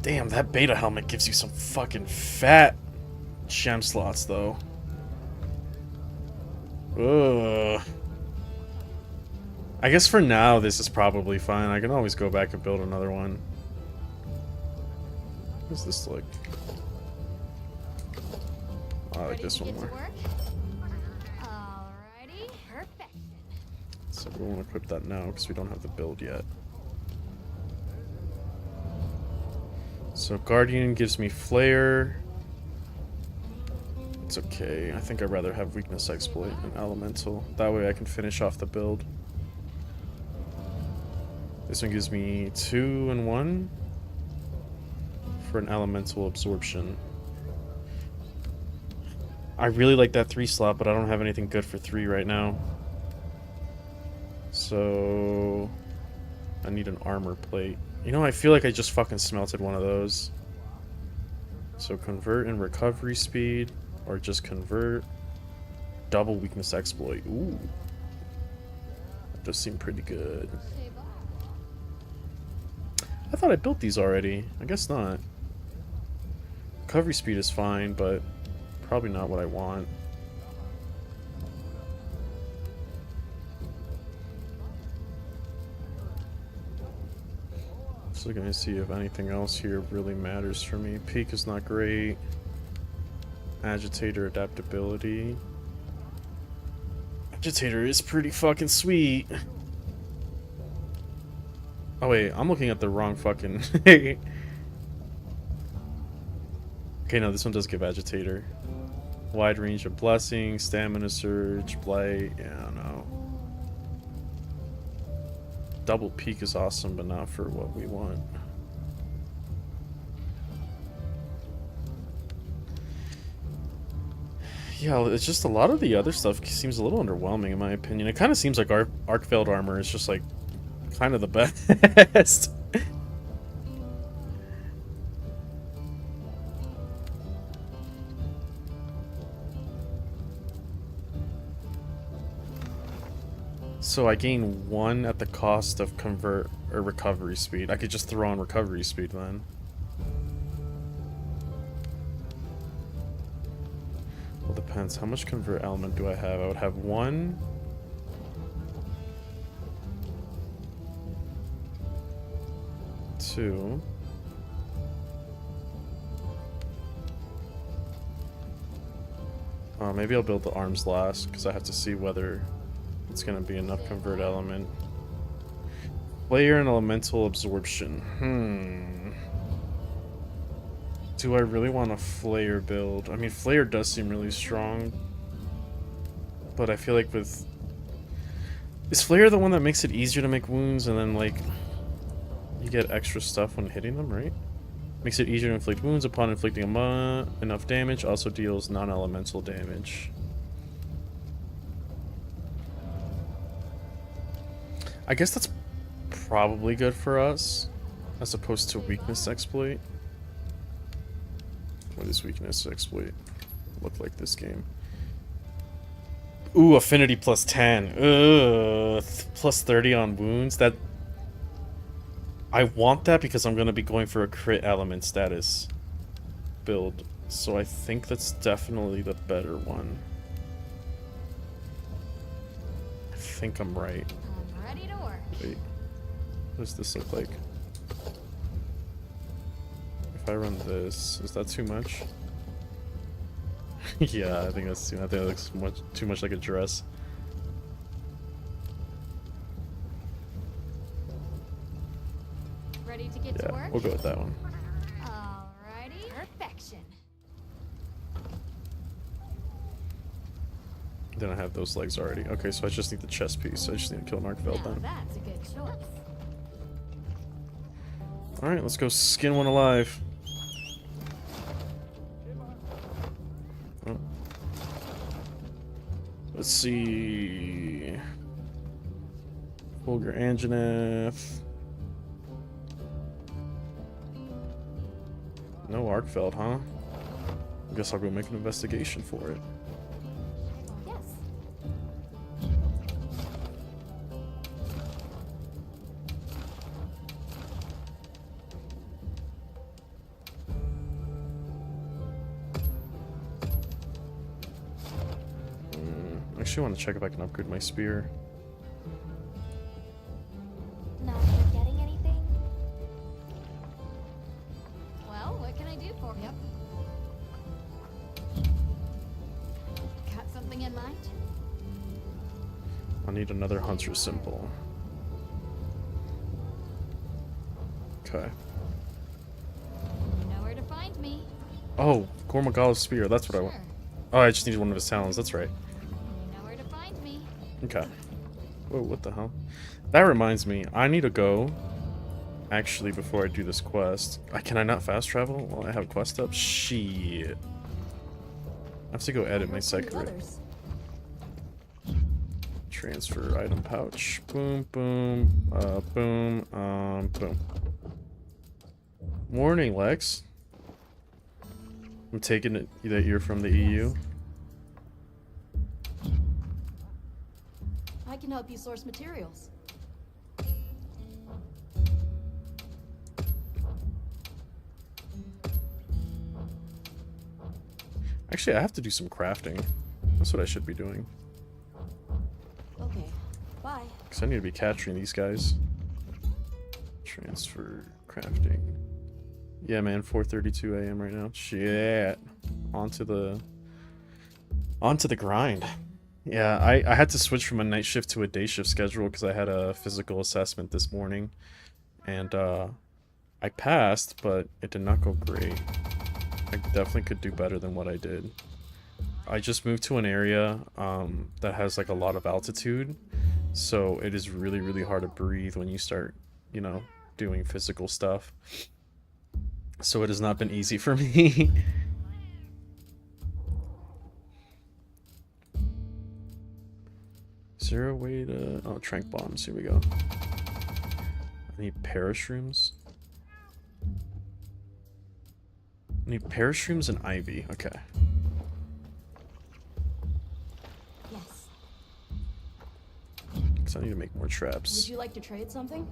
Damn, that beta helmet gives you some fucking fat gem slots, though. Ugh. I guess for now, this is probably fine. I can always go back and build another one. What does this look? I like this one more. Alrighty, perfection. So we won't equip that now because we don't have the build yet. So Guardian gives me Flare. It's okay. I think I'd rather have Weakness Exploit and Elemental. That way I can finish off the build. This one gives me 2 and 1 for an Elemental Absorption. I really like that 3 slot, but I don't have anything good for 3 right now. So I need an armor plate. You know, I feel like I just fucking smelted one of those. So convert and recovery speed, or just convert. Double weakness exploit. Ooh. That does seem pretty good. I thought I built these already. I guess not. Recovery speed is fine, but probably not what I want. Just looking to see if anything else here really matters for me. Peak is not great. Agitator adaptability. Agitator is pretty fucking sweet. Oh wait, I'm looking at the wrong fucking... Okay, no, this one does give Agitator. Wide range of blessings, stamina surge, blight, yeah, no. Double peak is awesome, but not for what we want. Yeah, it's just a lot of the other stuff seems a little underwhelming in my opinion. It kind of seems like Arkveld armor is just like kind of the best. So I gain 1 at the cost of convert or recovery speed. I could just throw on recovery speed then. Well, depends. How much convert element do I have? I would have 1. 2. Maybe I'll build the arms last, because I have to see whether it's going to be enough convert element. Player and elemental absorption. Do I really want a Flayer build? I mean, Flayer does seem really strong. But I feel like with... Is Flayer the one that makes it easier to make wounds and then, like, you get extra stuff when hitting them, right? Makes it easier to inflict wounds upon inflicting enough damage. Also deals non-elemental damage. I guess that's probably good for us, as opposed to weakness exploit. What does weakness exploit look like this game? Ooh, affinity plus 10. Ugh, plus 30 on wounds. That... I want that because I'm going to be going for a crit element status build. So I think that's definitely the better one. I think I'm right. I'm ready to work. Wait. What does this look like? If I run this, is that too much? Yeah, I think that's too much. I think that looks too much like a dress. Ready to get to Yeah, work? we'll go with that one. Alrighty. Perfection. Then I have those legs already. Okay, so I just need the chest piece. I just need to kill Markfeld Now then. that's a good choice. Alright, let's go skin one alive. Oh. Let's see. Vulgar Anjanath. No Arkfeld, huh? I guess I'll go make an investigation for it. Yes. I actually want to check if I can upgrade my spear. Not forgetting anything? Well, what can I do for you? Got something in mind? I'll need another hunter symbol. Okay. You know where to find me. Oh, Gormagala's spear. That's what I want. Sure. Oh, I just need one of his talons. That's right. You know where to find me. Okay. Whoa, what the hell? That reminds me. I need to go. Actually, before I do this quest. Can I not fast travel while I have quest up? Shit. I have to go edit my secret. Transfer item pouch. Boom, boom, boom, boom. Morning, Lex. I'm taking it that you're from the EU. I can help you source materials. Actually, I have to do some crafting. That's what I should be doing. Okay, bye. Because I need to be capturing these guys. Transfer crafting. Yeah, man, 4:32 a.m. right now. Shit. Onto the grind. Yeah, I had to switch from a night shift to a day shift schedule because I had a physical assessment this morning. And I passed, but it did not go great. I definitely could do better than what I did. I just moved to an area that has like a lot of altitude, so it is really, really hard to breathe when you start, you know, doing physical stuff. So it has not been easy for me. Is there a way to... Oh, trank bombs. Here we go. I need parashrooms. I need parashrooms and ivy. Okay. Yes. So I need to make more traps. Would you like to trade something?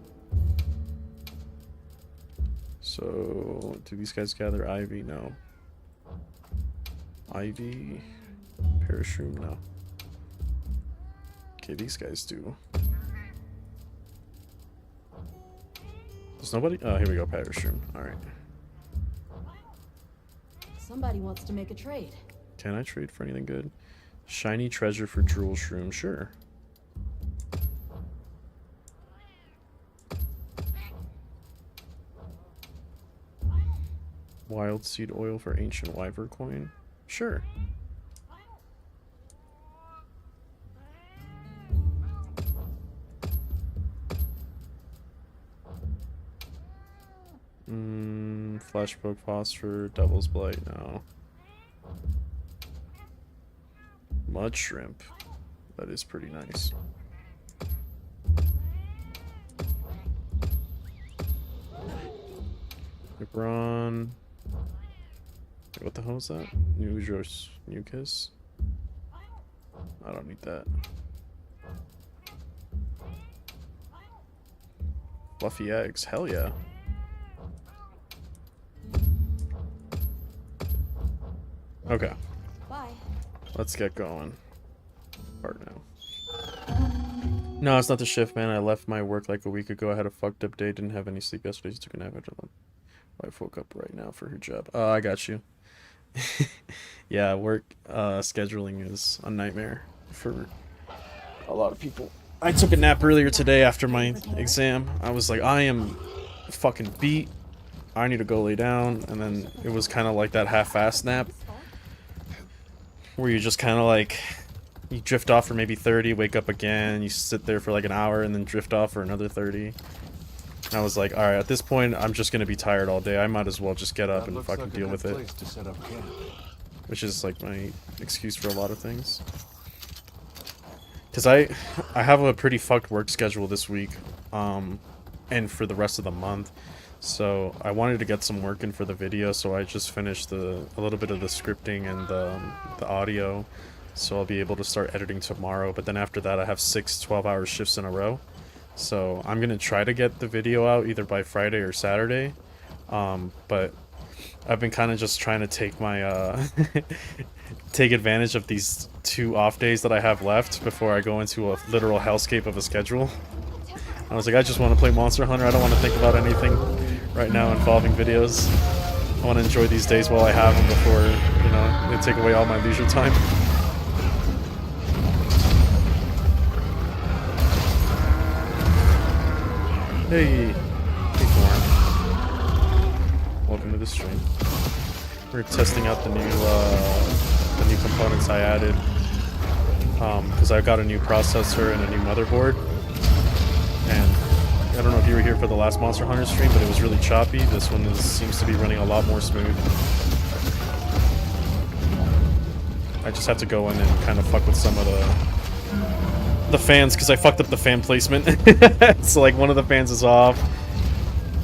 So, do these guys gather ivy? No. Ivy. Parashroom? No. Okay, these guys do. There's nobody? Oh, here we go, Parashroom. Alright. Somebody wants to make a trade. Can I trade for anything good? Shiny treasure for Drool Shroom. Sure. Wild seed oil for ancient wyvern coin. Sure. Flashpoke phosphor, devil's blight. No. Mud shrimp. That is pretty nice. LeBron. Wait, what the hell is that? New kiss? I don't need that. Fluffy eggs. Hell yeah. Okay. Bye. Let's get going. Start now. No, it's not the shift, man. I left my work like a week ago. I had a fucked up day. Didn't have any sleep yesterday. Just took a nap after lunch. Wife woke up right now for her job. Oh, I got you. Yeah, work scheduling is a nightmare for a lot of people. I took a nap earlier today after my exam. I was like, I am fucking beat. I need to go lay down. And then it was kind of like that half-assed nap where you just kind of like, you drift off for maybe 30, wake up again, you sit there for like an hour, and then drift off for another 30. And I was like, alright, at this point, I'm just going to be tired all day. I might as well just get up and fucking deal with it. Which is like my excuse for a lot of things. Because I have a pretty fucked work schedule this week, and for the rest of the month. So I wanted to get some work in for the video, so I just finished a little bit of the scripting and the audio. So I'll be able to start editing tomorrow, but then after that I have 6 12-hour shifts in a row. So I'm going to try to get the video out either by Friday or Saturday. But I've been kind of just trying to take my take advantage of these 2 off days that I have left before I go into a literal hellscape of a schedule. I was like, I just want to play Monster Hunter. I don't want to think about anything right now involving videos. I want to enjoy these days while I have them before, you know, they take away all my leisure time. Hey, welcome to the stream. We're testing out the new components I added, because I got a new processor and a new motherboard. And I don't know if you were here for the last Monster Hunter stream, but it was really choppy. This one seems to be running a lot more smooth. I just had to go in and kind of fuck with some of the fans, because I fucked up the fan placement. So like one of the fans is off.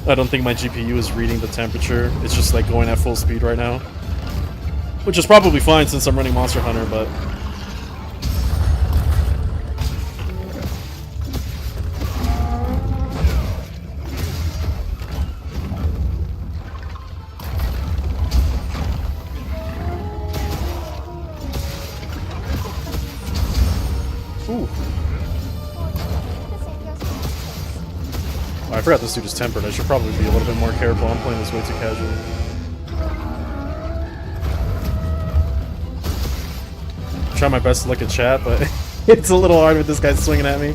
I don't think my GPU is reading the temperature. It's just like going at full speed right now. Which is probably fine since I'm running Monster Hunter, but... Ooh. I forgot this dude is tempered. I should probably be a little bit more careful. I'm playing this way too casual. Try my best to look at chat, but it's a little hard with this guy swinging at me.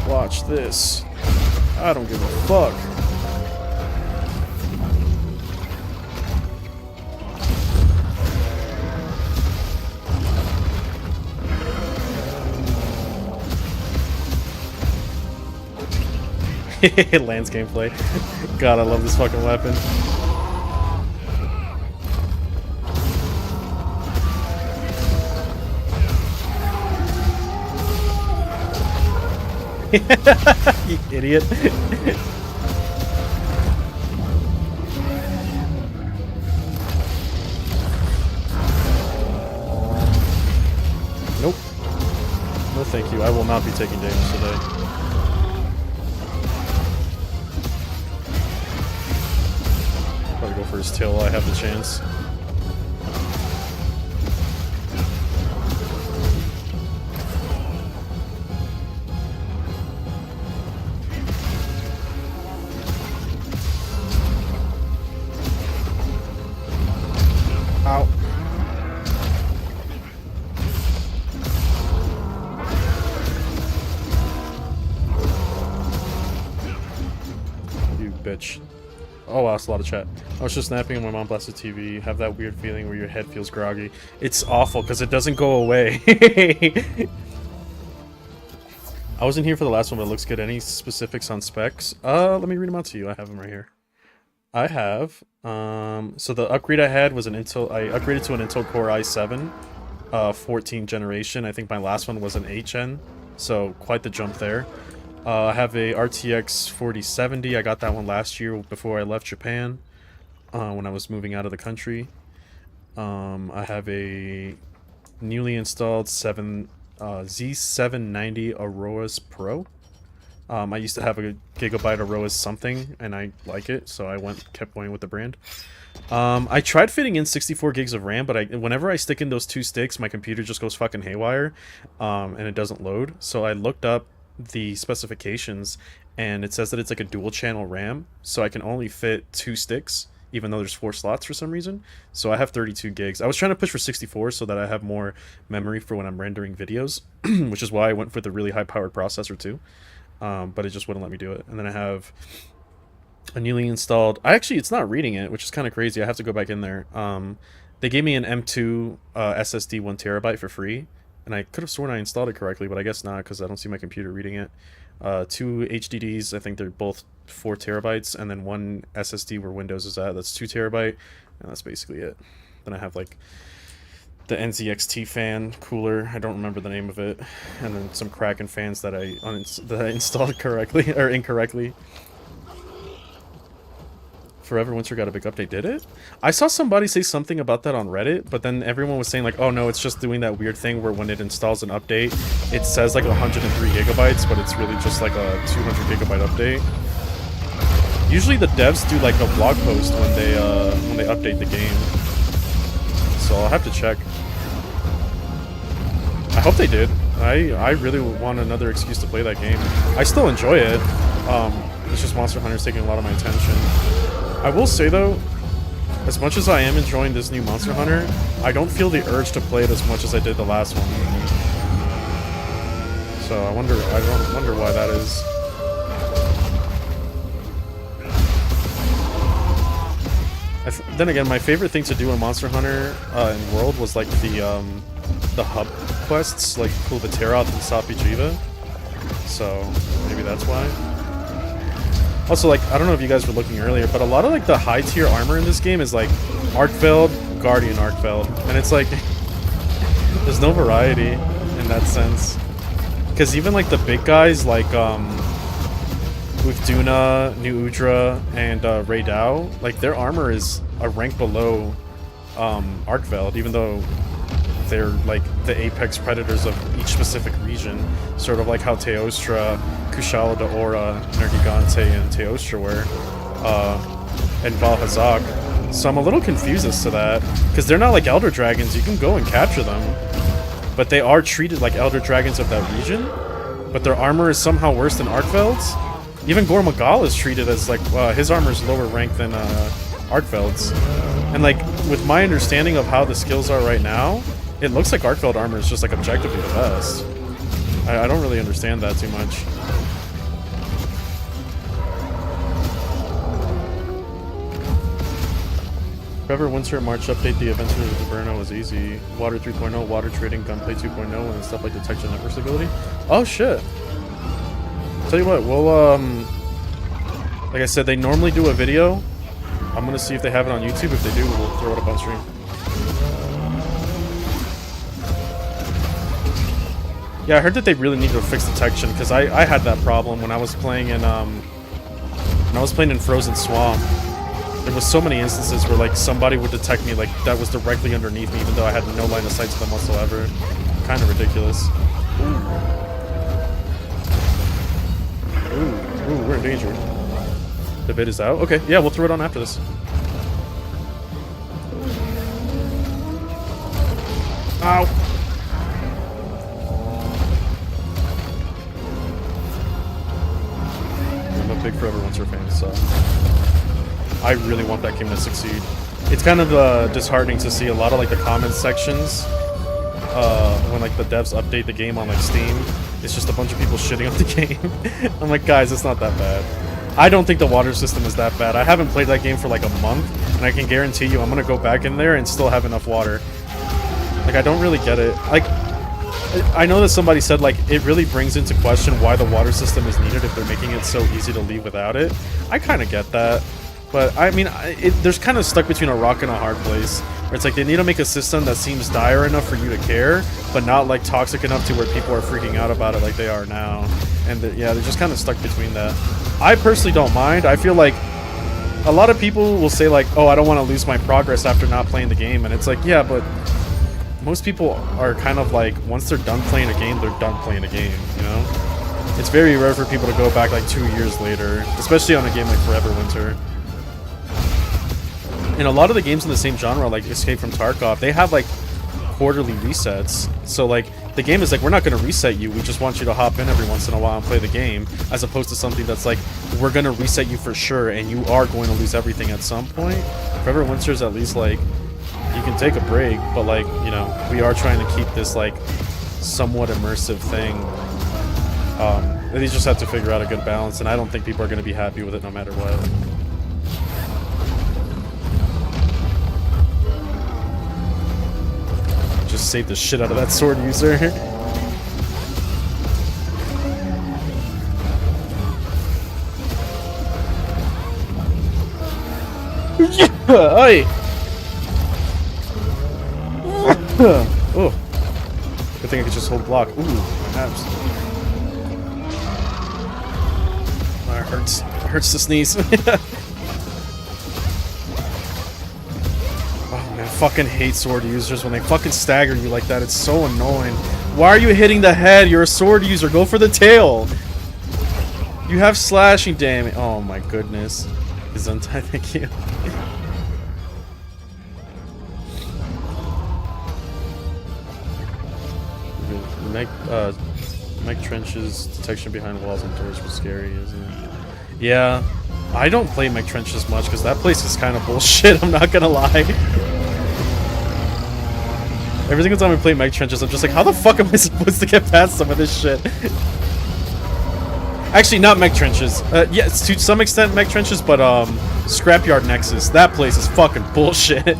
Watch this. I don't give a fuck. Lance gameplay. God, I love this fucking weapon. You idiot. thank you. I will not be taking damage today. Probably go for his tail while I have the chance. Ow. You bitch. Oh wow, that's a lot of chat. I was just napping and my mom blasted TV. Have that weird feeling where your head feels groggy. It's awful because it doesn't go away. I wasn't here for the last one, but it looks good. Any specifics on specs? Let me read them out to you. I have them right here. I have, so the upgrade I had was an Intel, I upgraded to an Intel Core i7, 14th generation. I think my last one was an 8th gen, so quite the jump there. I have a RTX 4070. I got that one last year before I left Japan, when I was moving out of the country. I have a newly installed Z790 Auroras Pro. I used to have a Gigabyte Auroras something, and I like it, so I kept going with the brand. I tried fitting in 64 gigs of RAM, but whenever I stick in those two sticks, my computer just goes fucking haywire, and it doesn't load. So I looked up the specifications, and it says that it's like a dual channel RAM, so I can only fit 2 sticks, even though there's 4 slots for some reason. So I have 32 gigs. I was trying to push for 64 so that I have more memory for when I'm rendering videos, which is why I went for the really high-powered processor too. But it just wouldn't let me do it. And then I have a newly installed... Actually, it's not reading it, which is kind of crazy. I have to go back in there. They gave me an M2 SSD 1TB for free, and I could have sworn I installed it correctly, but I guess not because I don't see my computer reading it. 2 HDDs, I think they're both 4 terabytes, and then 1 SSD where Windows is at. That's 2 terabyte, and that's basically it. Then I have like the NZXT fan cooler. I don't remember the name of it, and then some Kraken fans that I installed correctly or incorrectly. Forever Winter got a big update, did it? I saw somebody say something about that on Reddit, but then everyone was saying like, oh no, it's just doing that weird thing where when it installs an update, it says like 103 gigabytes, but it's really just like a 200 gigabyte update. Usually the devs do like a blog post when they update the game, so I'll have to check. I hope they did. I really want another excuse to play that game. I still enjoy it. It's just Monster Hunter's taking a lot of my attention. I will say though, as much as I am enjoying this new Monster Hunter, I don't feel the urge to play it as much as I did the last one. So I wonder why that is. Then again, my favorite thing to do in Monster Hunter in World was like the hub quests, like pull the Terrat and Sapi Jiva. So maybe that's why. Also, like, I don't know if you guys were looking earlier, but a lot of like the high tier armor in this game is like Arkfeld, Guardian Arkfeld, and it's like there's no variety in that sense. Because even like the big guys like Uthduna, New Udra, and Raydao, like their armor is a rank below Arkfeld, even though they're like the apex predators of each specific region, sort of like how Teostra, Kushala Daora, Nergigante, and Teostra were, and Valhazak. So I'm a little confused as to that, because they're not like Elder Dragons. You can go and capture them, but they are treated like Elder Dragons of that region, but their armor is somehow worse than Arkfeld's. Even Gormagal is treated as like, his armor is lower rank than Arkfeld's. And like, with my understanding of how the skills are right now, it looks like Arkfeld armor is just like objectively the best. I don't really understand that too much. Forever Winter March update, the Adventures of the Burno was easy. Water 3.0, water trading, gunplay 2.0, and stuff like detection network stability. Oh shit! Tell you what, we'll like I said, they normally do a video. I'm gonna see if they have it on YouTube. If they do, we'll throw it up on stream. Yeah, I heard that they really need to fix detection, because I had that problem when I was playing in Frozen Swamp. There was so many instances where like somebody would detect me like that was directly underneath me, even though I had no line of sight to them whatsoever. Kind of ridiculous. Ooh. Ooh, we're in danger. The bid is out? Okay, yeah, we'll throw it on after this. Ow! I'm a big Forever Winter fan, so I really want that game to succeed. It's kind of disheartening to see a lot of like the comments sections when like the devs update the game on like Steam. It's just a bunch of people shitting on the game. I'm like, guys, it's not that bad. I don't think the water system is that bad. I haven't played that game for like a month, and I can guarantee you I'm gonna go back in there and still have enough water. Like, I don't really get it. Like, I know that somebody said, like, it really brings into question why the water system is needed if they're making it so easy to leave without it. I kind of get that. But, I mean, there's kind of stuck between a rock and a hard place. Where it's like, they need to make a system that seems dire enough for you to care, but not, like, toxic enough to where people are freaking out about it like they are now. And, yeah, they're just kind of stuck between that. I personally don't mind. I feel like a lot of people will say, like, oh, I don't want to lose my progress after not playing the game. And it's like, yeah, but most people are kind of like, once they're done playing a game, they're done playing a game, you know? It's very rare for people to go back like 2 years later, especially on a game like Forever Winter. And a lot of the games in the same genre, like Escape from Tarkov, they have like quarterly resets. So like, the game is like, we're not going to reset you, we just want you to hop in every once in a while and play the game, as opposed to something that's like, we're going to reset you for sure, and you are going to lose everything at some point. Forever Winter is at least like, you can take a break, but like, you know, we are trying to keep this like somewhat immersive thing. They just have to figure out a good balance, and I don't think people are going to be happy with it no matter what. Just save the shit out of that sword user. Oi! Oh, good thing I could just hold block. Ooh, my abs. Oh, it hurts. It hurts to sneeze. Oh man, I fucking hate sword users when they fucking stagger you like that. It's so annoying. Why are you hitting the head? You're a sword user. Go for the tail. You have slashing damage. Oh my goodness. Gesundheit, thank you. Mike Trench's detection behind walls and doors was scary, isn't it? Yeah, I don't play Mike Trench as much because that place is kind of bullshit, I'm not gonna lie. Every single time I play Mike Trenches, I'm just like, how the fuck am I supposed to get past some of this shit? Actually, not Mech Trenches. Yes, to some extent Mech Trenches, but Scrapyard Nexus. That place is fucking bullshit.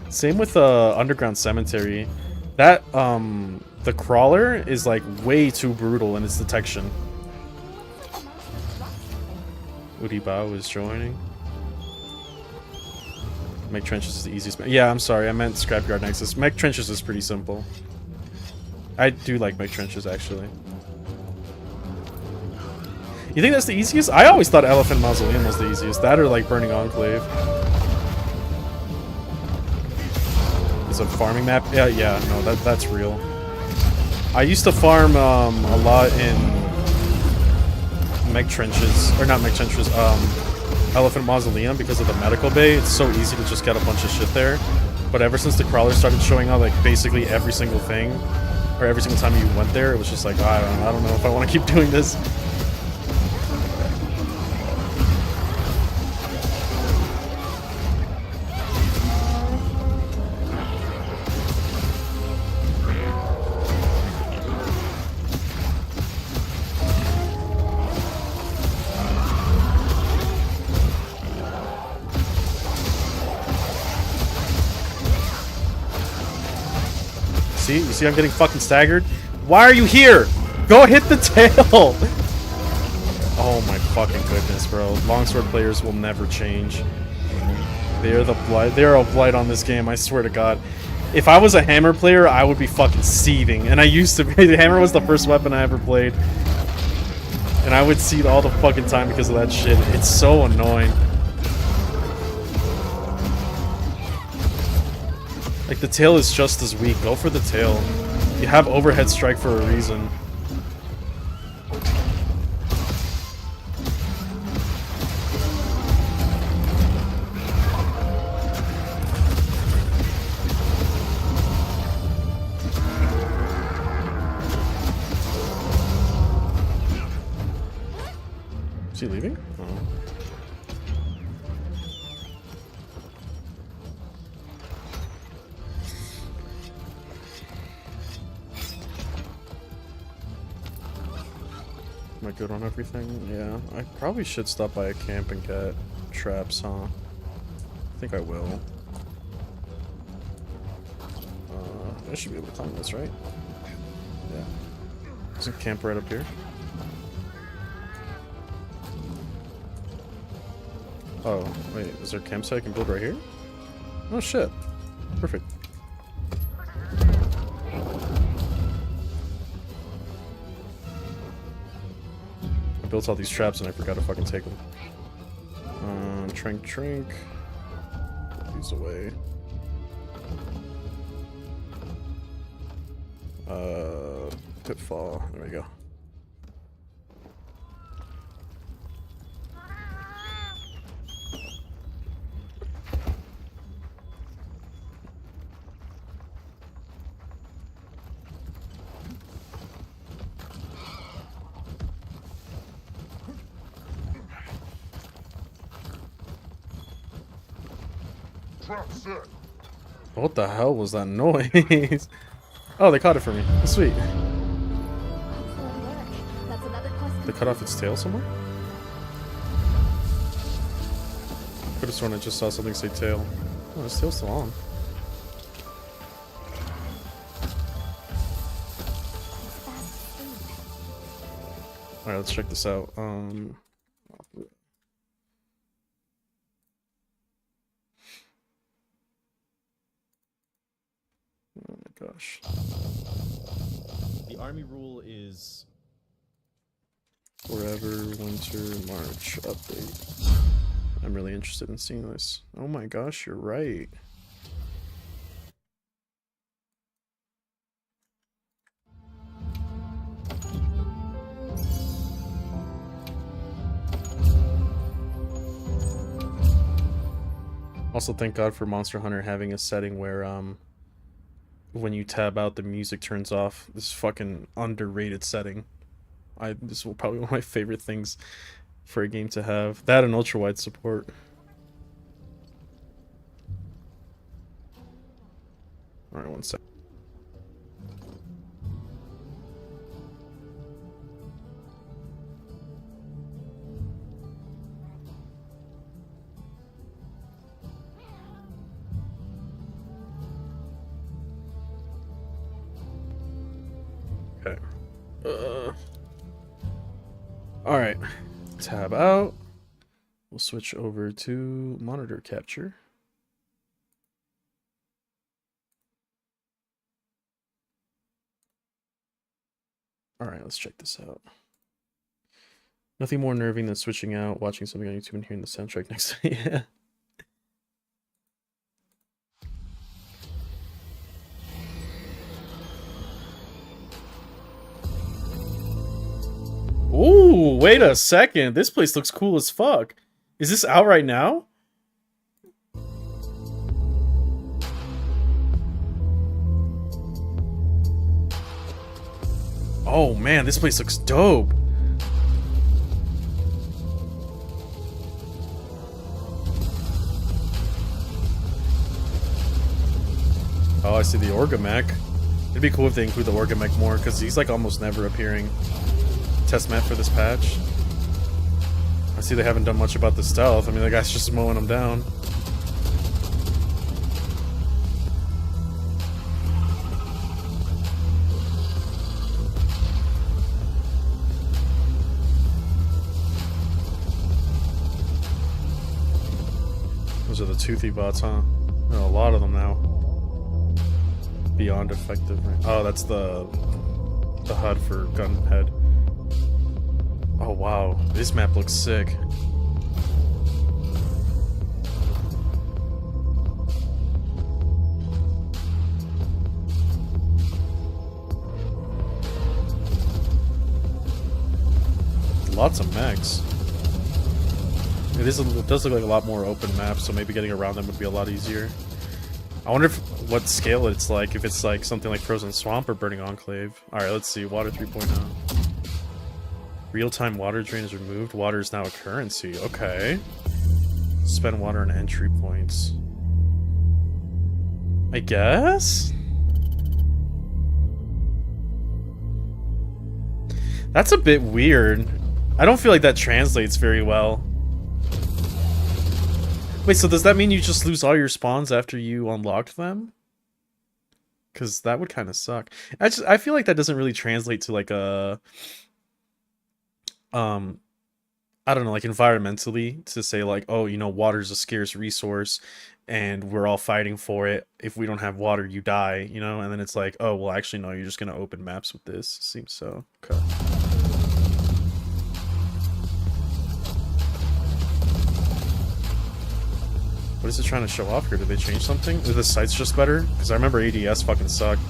Same with Underground Cemetery. That the crawler is like way too brutal in its detection. Udibao is joining. Mech Trenches is the easiest. Yeah, I'm sorry, I meant Scrapyard Nexus. Mech Trenches is pretty simple. I do like Mech Trenches, actually. You think that's the easiest? I always thought Elephant Mausoleum was the easiest. That or like Burning Enclave. It's a farming map? Yeah, no, that's real. I used to farm a lot in Mech Trenches, or not Mech Trenches, Elephant Mausoleum because of the medical bay. It's so easy to just get a bunch of shit there. But ever since the crawlers started showing out like basically every single thing, or every single time you went there, it was just like, I don't know if I want to keep doing this. See? You see I'm getting fucking staggered? Why are you here? Go hit the tail! Oh my fucking goodness, bro. Longsword players will never change. They're the blight. They're a blight on this game, I swear to God. If I was a hammer player, I would be fucking seething. And I used to be. The hammer was the first weapon I ever played. And I would seethe all the fucking time because of that shit. It's so annoying. Like, the tail is just as weak. Go for the tail. You have overhead strike for a reason. Is he leaving? Oh. Am I good on everything? Yeah, I probably should stop by a camp and get traps, huh? I think I will. I should be able to climb this, right? Yeah. There's a camp right up here. Oh, wait, is there a campsite I can build right here? Oh shit. Perfect. I built all these traps and I forgot to fucking take them. Trink. Put these away. Pitfall. There we go. Trap set. What the hell was that noise? Oh, they caught it for me. Sweet. Excellent work. That's another quest. They cut off its tail somewhere? Could have sworn I just saw something say tail. Oh, its tail's still on. Fast food. Alright, let's check this out. Oh my gosh. The army rule is Forever Winter March update. I'm really interested in seeing this. Oh my gosh, you're right. Also, thank God for Monster Hunter having a setting where when you tab out, the music turns off. This fucking underrated setting. This is probably one of my favorite things for a game to have. That and ultra wide support. Alright, one sec. Okay. Alright. Tab out. We'll switch over to monitor capture. Alright, let's check this out. Nothing more nerving than switching out, watching something on YouTube and hearing the soundtrack next to it. Yeah. Ooh, wait a second. This place looks cool as fuck. Is this out right now? Oh man, this place looks dope. Oh, I see the Orgamech. It'd be cool if they include the Orgamech more, because he's like almost never appearing. Test map for this patch. I see they haven't done much about the stealth. I mean, the guy's just mowing them down. Those are the toothy bots, huh? There are a lot of them now. Beyond effective. Oh, that's the HUD for Gunhead. Oh wow, this map looks sick. lots of mechs. It does look like a lot more open maps, so maybe getting around them would be a lot easier. I wonder what scale it's like, if it's like something like Frozen Swamp or Burning Enclave. Alright, let's see. Water 3.0. Real-time water drain is removed. Water is now a currency. Okay. Spend water on entry points. I guess? That's a bit weird. I don't feel like that translates very well. Wait, so does that mean you just lose all your spawns after you unlocked them? Because that would kind of suck. I feel like that doesn't really translate to like a I don't know, like environmentally, to say like, oh, you know, water's a scarce resource and we're all fighting for it. If we don't have water, you die, you know? And then it's like, oh, well, actually, no, you're just gonna open maps with this. Seems so. Okay. What is it trying to show off here? Did they change something? Are the sights just better? Because I remember ADS fucking sucked.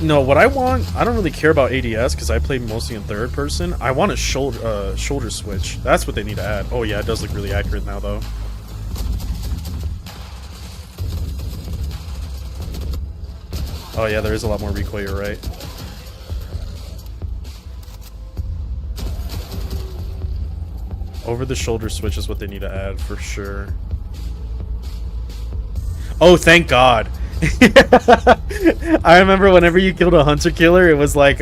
No, what I want, I don't really care about ADS because I play mostly in third person. I want a shoulder switch. That's what they need to add. Oh yeah, it does look really accurate now though. Oh yeah, there is a lot more recoil, you're right. Over the shoulder switch is what they need to add for sure. Oh, thank God. I remember whenever you killed a hunter killer, it was like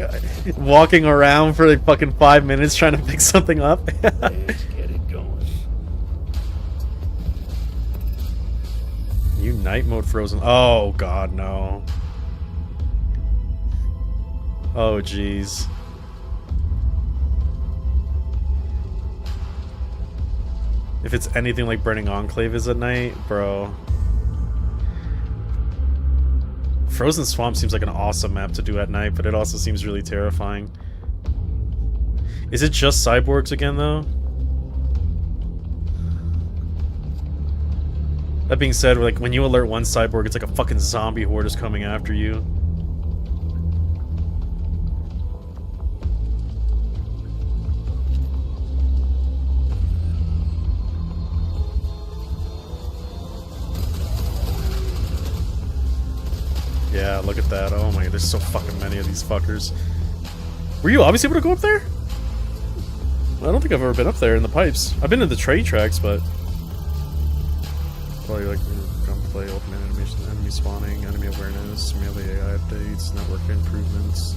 walking around for like fucking 5 minutes trying to pick something up. Let's get it going. New night mode frozen. Oh God, no. Oh jeez. If it's anything like Burning Enclave is at night, bro. Frozen Swamp seems like an awesome map to do at night, but it also seems really terrifying. Is it just cyborgs again, though? That being said, like, when you alert one cyborg, it's like a fucking zombie horde is coming after you. Yeah, look at that. Oh my, there's so fucking many of these fuckers. Were you obviously able to go up there? I don't think I've ever been up there in the pipes. I've been in the trade tracks, but... Probably like gunplay, ultimate animation, enemy spawning, enemy awareness, melee AI updates, network improvements,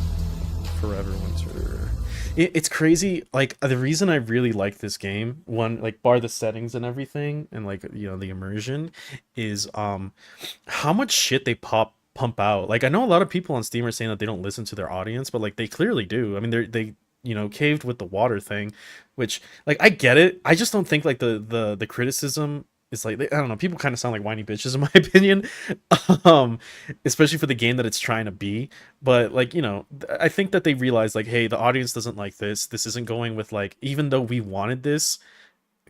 forever winter. It's crazy. Like, the reason I really like this game, one, like, bar the settings and everything, and like, you know, the immersion, is how much shit they pump out. Like, I know a lot of people on Steam are saying that they don't listen to their audience, but like they clearly do. I mean, they you know, caved with the water thing, which, like, I get it. I just don't think like the criticism is like, I don't know, people kind of sound like whiny bitches in my opinion, especially for the game that it's trying to be. But like, you know, I think that they realize like, hey, the audience doesn't like this isn't going with like, even though we wanted this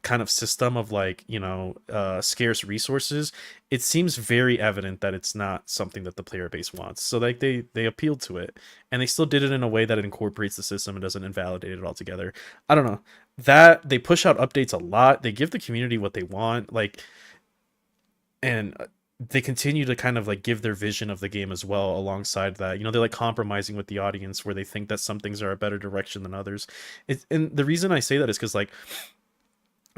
kind of system of like, you know, scarce resources, it seems very evident that it's not something that the player base wants. So like they appealed to it, and they still did it in a way that it incorporates the system and doesn't invalidate it altogether. I don't know, that they push out updates a lot, they give the community what they want, like, and they continue to kind of like give their vision of the game as well alongside that. You know, they're like compromising with the audience where they think that some things are a better direction than others. And the reason I say that is because like,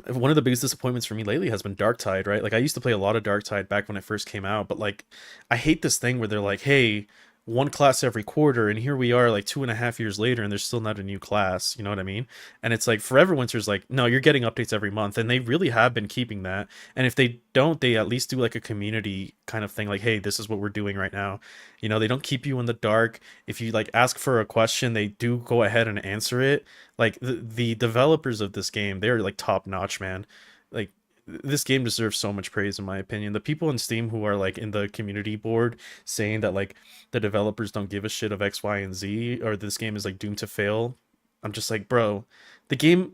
one of the biggest disappointments for me lately has been Darktide, right? Like, I used to play a lot of Darktide back when it first came out, but like, I hate this thing where they're like, hey, one class every quarter, and here we are like 2.5 years later and there's still not a new class. You know what I mean? And it's like, Forever Winter's like, no, you're getting updates every month, and they really have been keeping that. And if they don't, they at least do like a community kind of thing, like, hey, this is what we're doing right now. You know, they don't keep you in the dark. If you like ask for a question, they do go ahead and answer it. Like, the developers of this game, they're like top notch, man. Like, this game deserves so much praise in my opinion. The people in Steam who are like in the community board saying that like the developers don't give a shit of X, Y, and Z, or this game is like doomed to fail, I'm just like, bro, the game,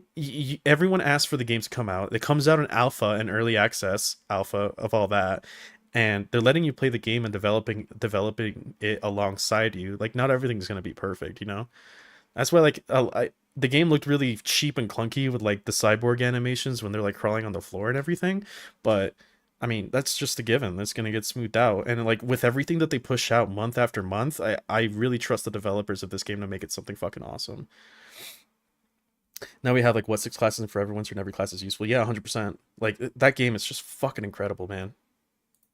everyone asked for the game to come out. It comes out in alpha and early access alpha of all that, and they're letting you play the game and developing it alongside you. Like, not everything's gonna be perfect, you know. That's why, like, the game looked really cheap and clunky with like the cyborg animations when they're like crawling on the floor and everything. But I mean, that's just a given. That's gonna get smoothed out. And like with everything that they push out month after month, I really trust the developers of this game to make it something fucking awesome. Now we have like what, 6 classes for everyone, so every class is useful. Yeah, 100%. Like that game is just fucking incredible, man.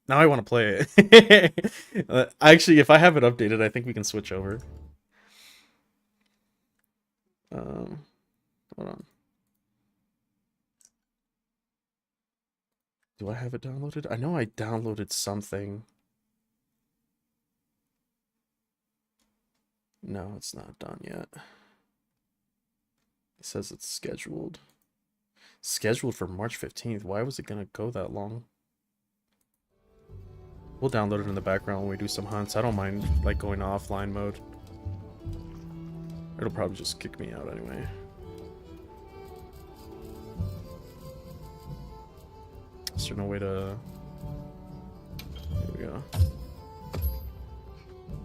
Now I want to play it. Actually, if I have it updated, I think we can switch over. Hold on. Do I have it downloaded? I know I downloaded something. No, it's not done yet. It says it's scheduled. Scheduled for March 15th. Why was it gonna go that long? We'll download it in the background when we do some hunts. I don't mind like going to offline mode. It'll probably just kick me out anyway. Is there no way to... There we go.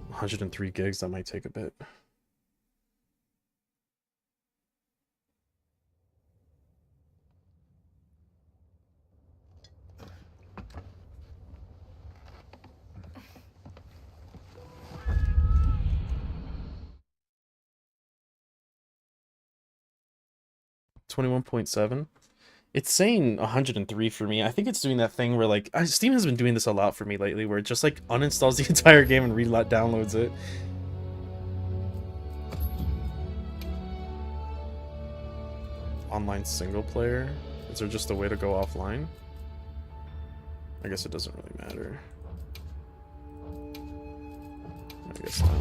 103 gigs, that might take a bit. $21.7. It's saying 103 for me. I think it's doing that thing where like Steam has been doing this a lot for me lately, where it just like uninstalls the entire game and downloads it. Online single player? Is there just a way to go offline? I guess it doesn't really matter. I guess not.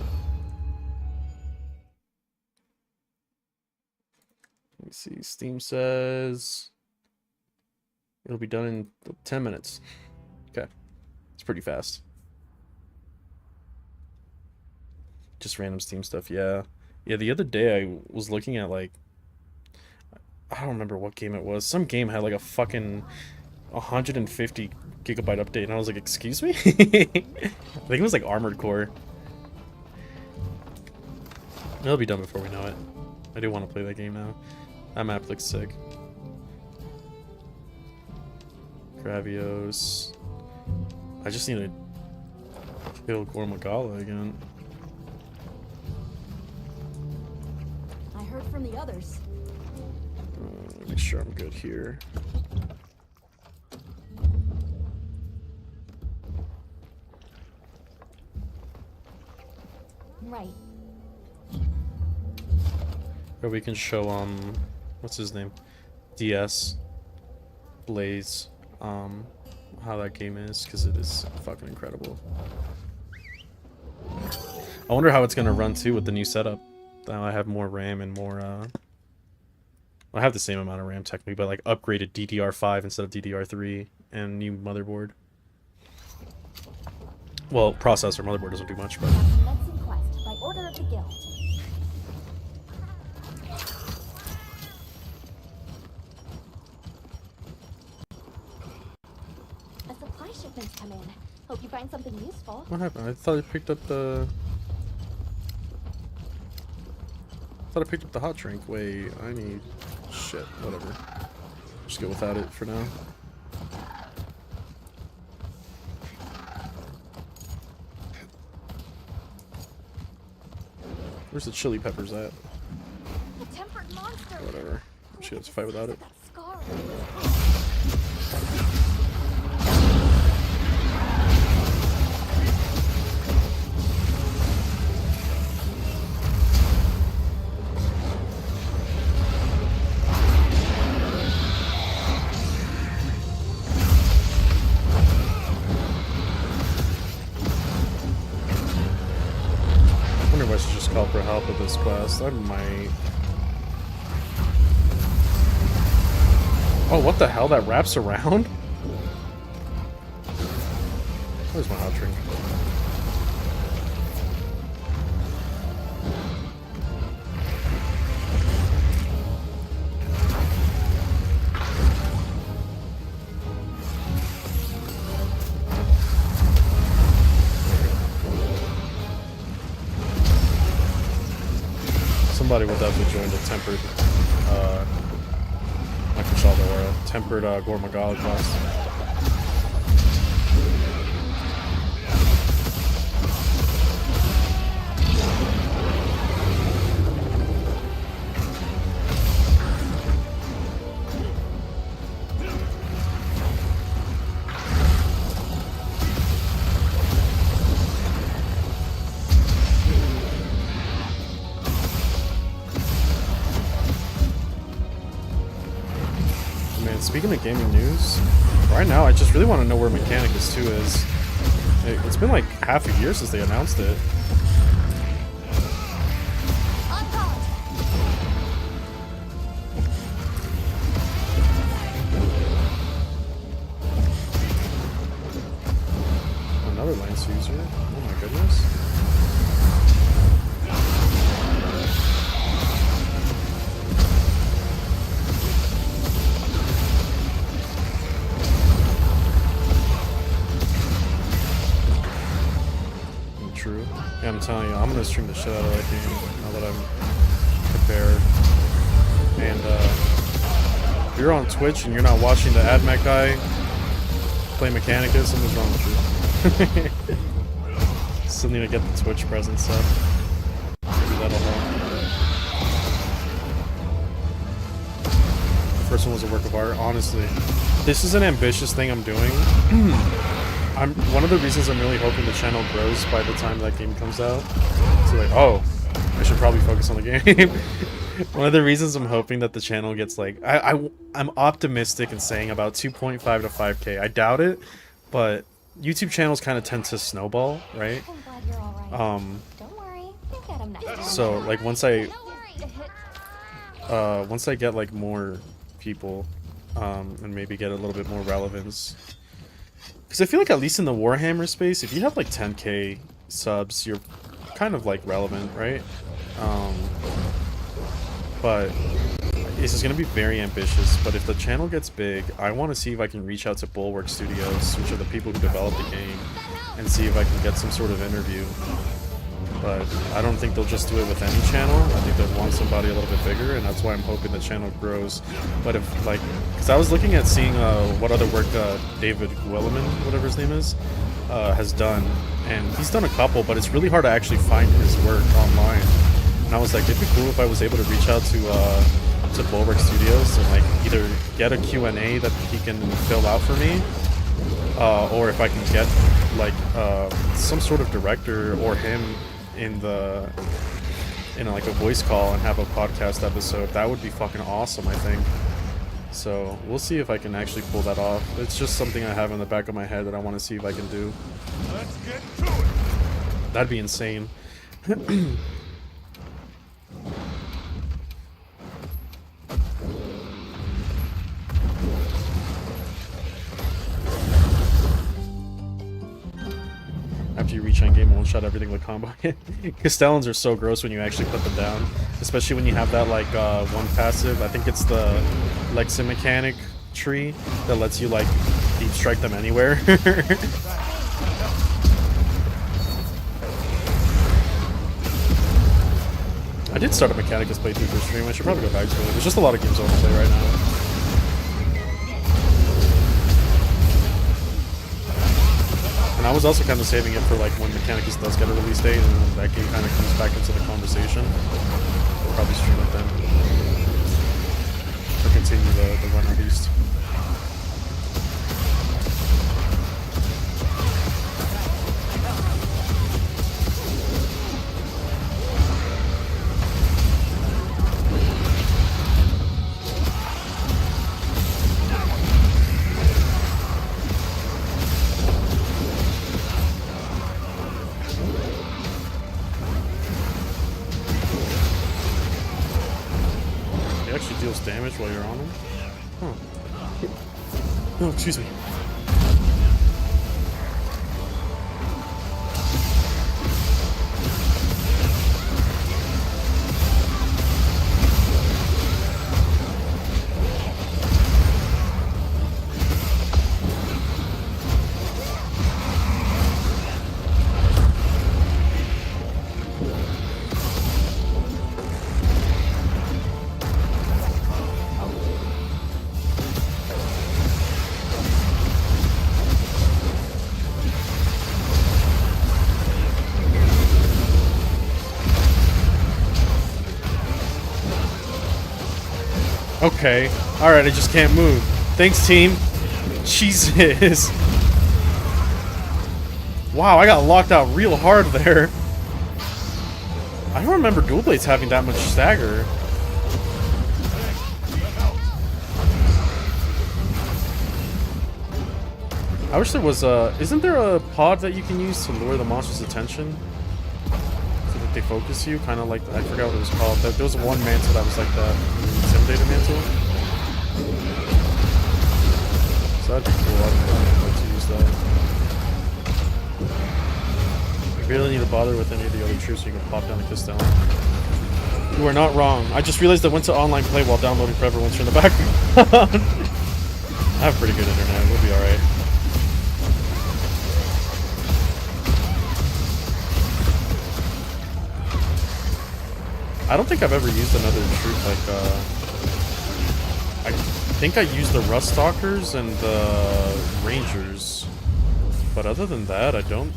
Let me see. Steam says it'll be done in 10 minutes. Okay. It's pretty fast. Just random Steam stuff, yeah. Yeah, the other day I was looking at like, I don't remember what game it was. Some game had like a fucking 150 gigabyte update, and I was like, excuse me? I think it was like Armored Core. It'll be done before we know it. I do want to play that game now. That map looks sick. Gravios. I just need to kill Gormagala again. I heard from the others. Make sure I'm good here. Right. Or we can show what's his name? DS Blaze how that game is, because it is fucking incredible. I wonder how it's gonna run too with the new setup. Now I have more RAM and more I have the same amount of RAM technically, but like upgraded DDR5 instead of DDR3 and new motherboard. Well, processor, motherboard doesn't do much, but Commencing quest by order of the guild. A supply shipment's come in. Hope you find something useful. what happened? I thought I picked up the hot drink. Wait, I need shit, whatever. Just go without it for now. Where's the chili peppers at? A tempered monster. Whatever. She has to fight without it. That scar. I wonder if I should just call for help with this quest. I might. Oh, what the hell? That wraps around? Where's my hot drink? tempered, not Caldera, tempered Gormagala class. Man, speaking of gaming news, right now I just really want to know where Mechanicus 2 is. It's been like half a year since they announced it. Another Lance user? Oh my goodness. True. Yeah, I'm telling you, I'm gonna stream the shit out of that game now that I'm prepared. And if you're on Twitch and you're not watching the AdMech guy play Mechanicus, something's wrong with you. Still need to get the Twitch presence up. Maybe that'll help. The first one was a work of art. Honestly, this is an ambitious thing I'm doing. One of the reasons I'm really hoping the channel grows by the time that game comes out. So like, oh, I should probably focus on the game. One of the reasons I'm hoping that the channel gets like, I'm optimistic in saying about 2.5 to 5K. I doubt it, but YouTube channels kind of tend to snowball, right? I'm glad you're all right. Don't worry, you'll get 'em next time. So like once I get like more people, and maybe get a little bit more relevance. Because I feel like at least in the Warhammer space, if you have like 10k subs, you're kind of like relevant, right? But this is going to be very ambitious. But if the channel gets big, I want to see if I can reach out to Bulwark Studios, which are the people who developed the game, and see if I can get some sort of interview. But I don't think they'll just do it with any channel. I think they'll want somebody a little bit bigger, and that's why I'm hoping the channel grows. But if, like, because I was looking at seeing what other work David Guillemin, whatever his name is, has done. And he's done a couple, but it's really hard to actually find his work online. And I was like, it'd be cool if I was able to reach out to Bulwark Studios and, like, either get a Q&A that he can fill out for me, or if I can get, like, some sort of director or him in like a voice call and have a podcast episode. That would be fucking awesome, I think. So we'll see if I can actually pull that off. It's just something I have in the back of my head that I want to see if I can do. Let's get to it. That'd be insane. After you reach endgame, one shot everything with combo. Castellans are so gross when you actually put them down, especially when you have that like one passive. I think it's the Lexi mechanic tree that lets you like deep strike them anywhere. I did start a Mechanicus playthrough for stream. I should probably go back to it. There's just a lot of games I want to play right now. And I was also kind of saving it for like when Mechanicus does get a release date and that game kind of comes back into the conversation. I'll probably stream it then. Or continue the run at least. Deals damage while you're on him? Huh. No, excuse me. Okay. Alright, I just can't move. Thanks, team. Jesus. Wow, I got locked out real hard there. I don't remember dual blades having that much stagger. I wish there was a... Isn't there a pod that you can use to lure the monster's attention? So that they focus you? Kind of like... I forgot what it was called. There was one mantle that was like the Intimidator mantle. So that'd be cool. I'd like to use that. You really need to bother with any of the other troops so you can pop down the Castellan. You are not wrong. I just realized I went to online play while downloading forever once you're in the background. I have pretty good internet. We'll be alright. I don't think I've ever used another troop like, I think I used the Rust Stalkers and the Rangers. But other than that, I don't...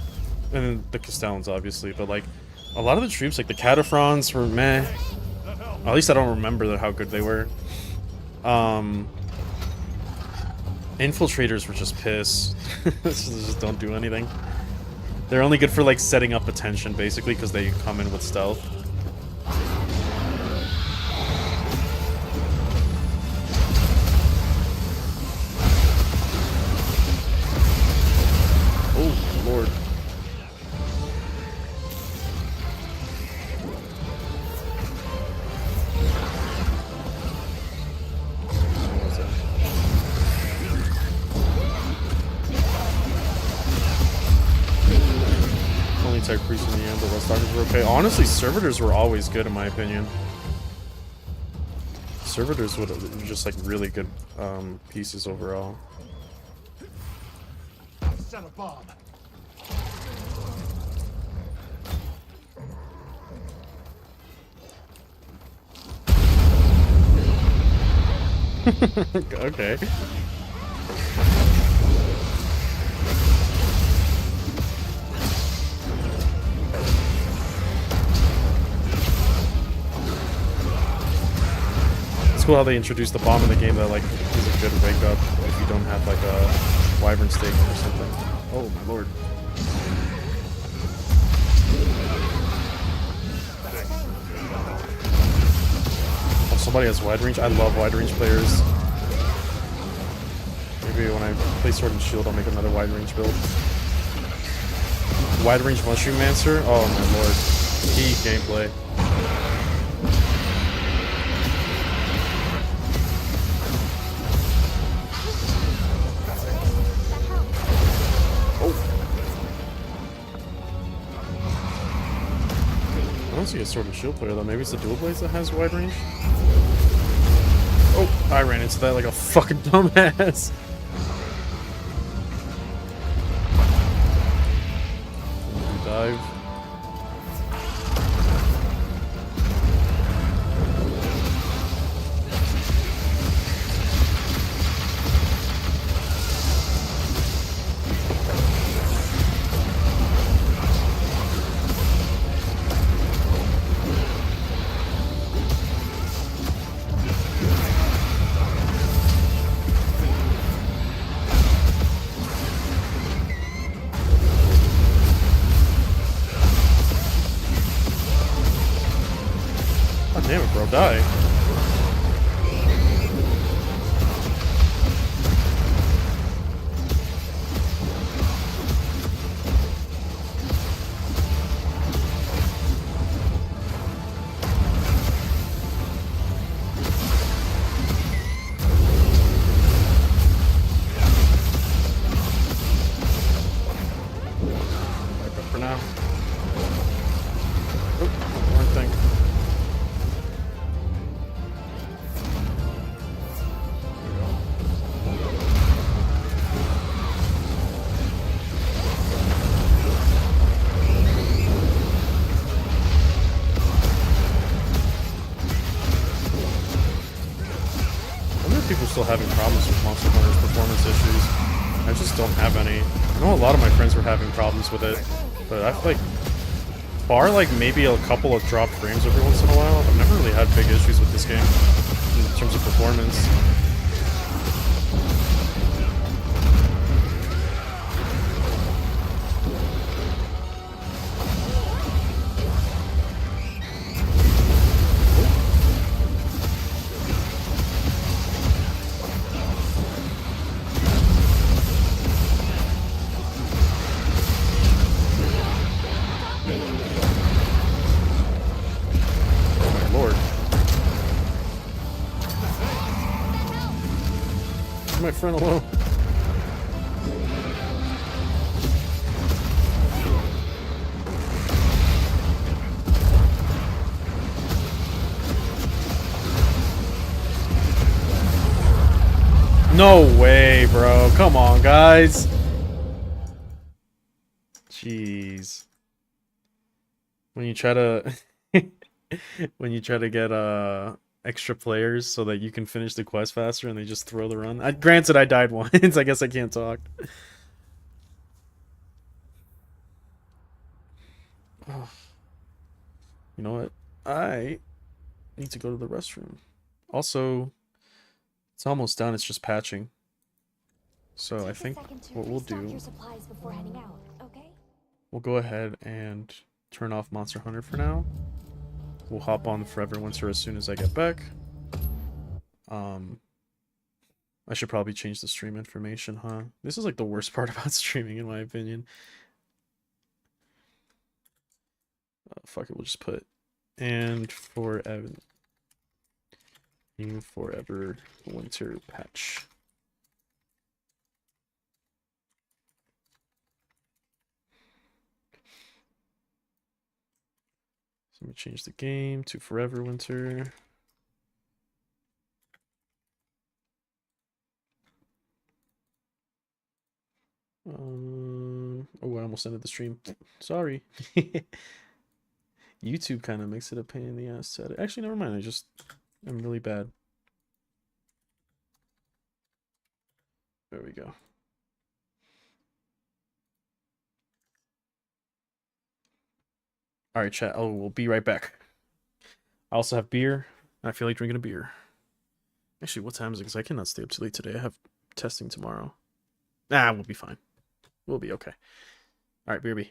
And then the Castellans, obviously, but like, a lot of the troops, like the Cataphrons were meh. At least I don't remember how good they were. Infiltrators were just piss. Just don't do anything. They're only good for like setting up attention, basically, because they come in with stealth. Oh, Lord. Only type priest in the end, but Rust Stalkers were okay. Honestly, Servitors were always good in my opinion. Servitors were just like really good pieces overall. Set a bomb. Okay. It's cool how they introduced the bomb in the game that like is a good wake up if you don't have like a wyvern stake or something. Oh my lord. Oh, somebody has wide range. I love wide range players. Maybe when I play Sword and Shield, I'll make another wide range build. Wide range Mushroom Mancer. Oh my lord. Key gameplay. I don't see a Sword and Shield player though. Maybe it's the Dual Blades that has wide range. Oh, I ran into that like a fucking dumbass. Dive. God damn it, bro, die. Back up for now. Oh, wrong thing. People still having problems with Monster Hunter's performance issues. I just don't have any. I know a lot of my friends were having problems with it, but I feel like, bar like maybe a couple of dropped frames every once in a while, I've never really had big issues with this game. terms of performance. Oh my lord. Leave my friend alone. No way, bro. Come on, guys. Jeez. When you try to when you try to get extra players so that you can finish the quest faster and they just throw the run. Granted, I died once. I guess I can't talk. Oh. You know what? I need to go to the restroom. Also, it's almost done. It's just patching. So I think what we'll do, Your supplies before heading out, okay? we'll go ahead and turn off Monster Hunter for now. We'll hop on Forever Winter as soon as I get back. I should probably change the stream information, huh? This is like the worst part about streaming, in my opinion. Fuck it, we'll just put and forever winter patch. So let me change the game to Forever Winter. Oh, I almost ended the stream. Sorry. YouTube kind of makes it a pain in the ass to edit. Actually, never mind. I'm really bad. There we go. All right, chat. Oh, we'll be right back. I also have beer. I feel like drinking a beer. Actually, what time is it? Because I cannot stay up too late today. I have testing tomorrow. Nah, we'll be fine. We'll be okay. All right, BRB.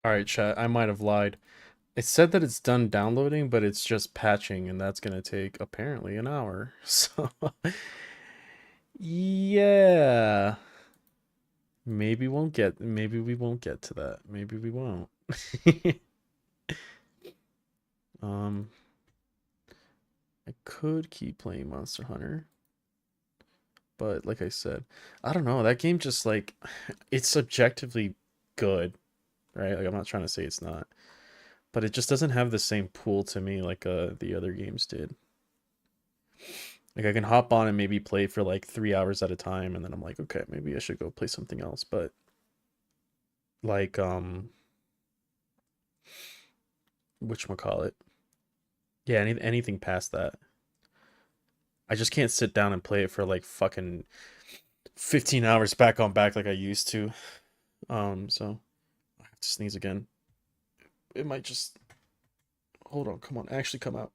Alright, chat, I might have lied. It said that it's done downloading, but it's just patching, and that's gonna take apparently an hour. So, yeah. Maybe we won't get to that. Maybe we won't. um, I could keep playing Monster Hunter, but like I said, I don't know. That game just like, it's subjectively good, right? Like I'm not trying to say it's not, but it just doesn't have the same pool to me like the other games did. Like I can hop on and maybe play for like 3 hours at a time, and then I'm like, okay, maybe I should go play something else. But like whatchamacallit? Yeah, anything past that. I just can't sit down and play it for like fucking 15 hours back on back like I used to. So I have to sneeze again. it might just... Hold on, come on, actually come out.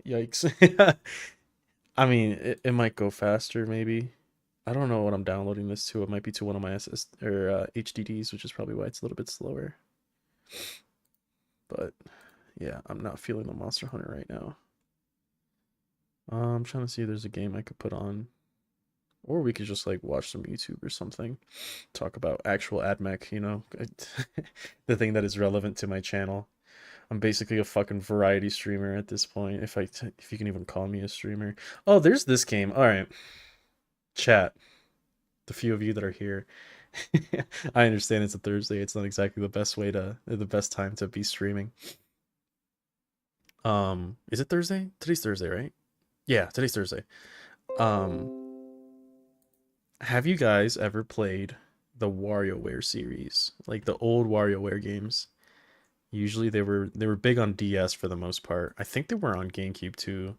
Yikes. I mean, it might go faster, maybe. I don't know what I'm downloading this to. It might be to one of my HDDs, which is probably why it's a little bit slower. But yeah, I'm not feeling the Monster Hunter right now. I'm trying to see if there's a game I could put on. Or we could just like watch some YouTube or something. Talk about actual AdMech, you know, the thing that is relevant to my channel. I'm basically a fucking variety streamer at this point, if you can even call me a streamer. Oh, there's this game. All right, chat. The few of you that are here, I understand it's a Thursday. It's not exactly the best time to be streaming. Is it Thursday? Today's Thursday, right? Yeah, today's Thursday. Have you guys ever played the WarioWare series, like the old WarioWare games? Usually they were big on DS for the most part. I think they were on GameCube too,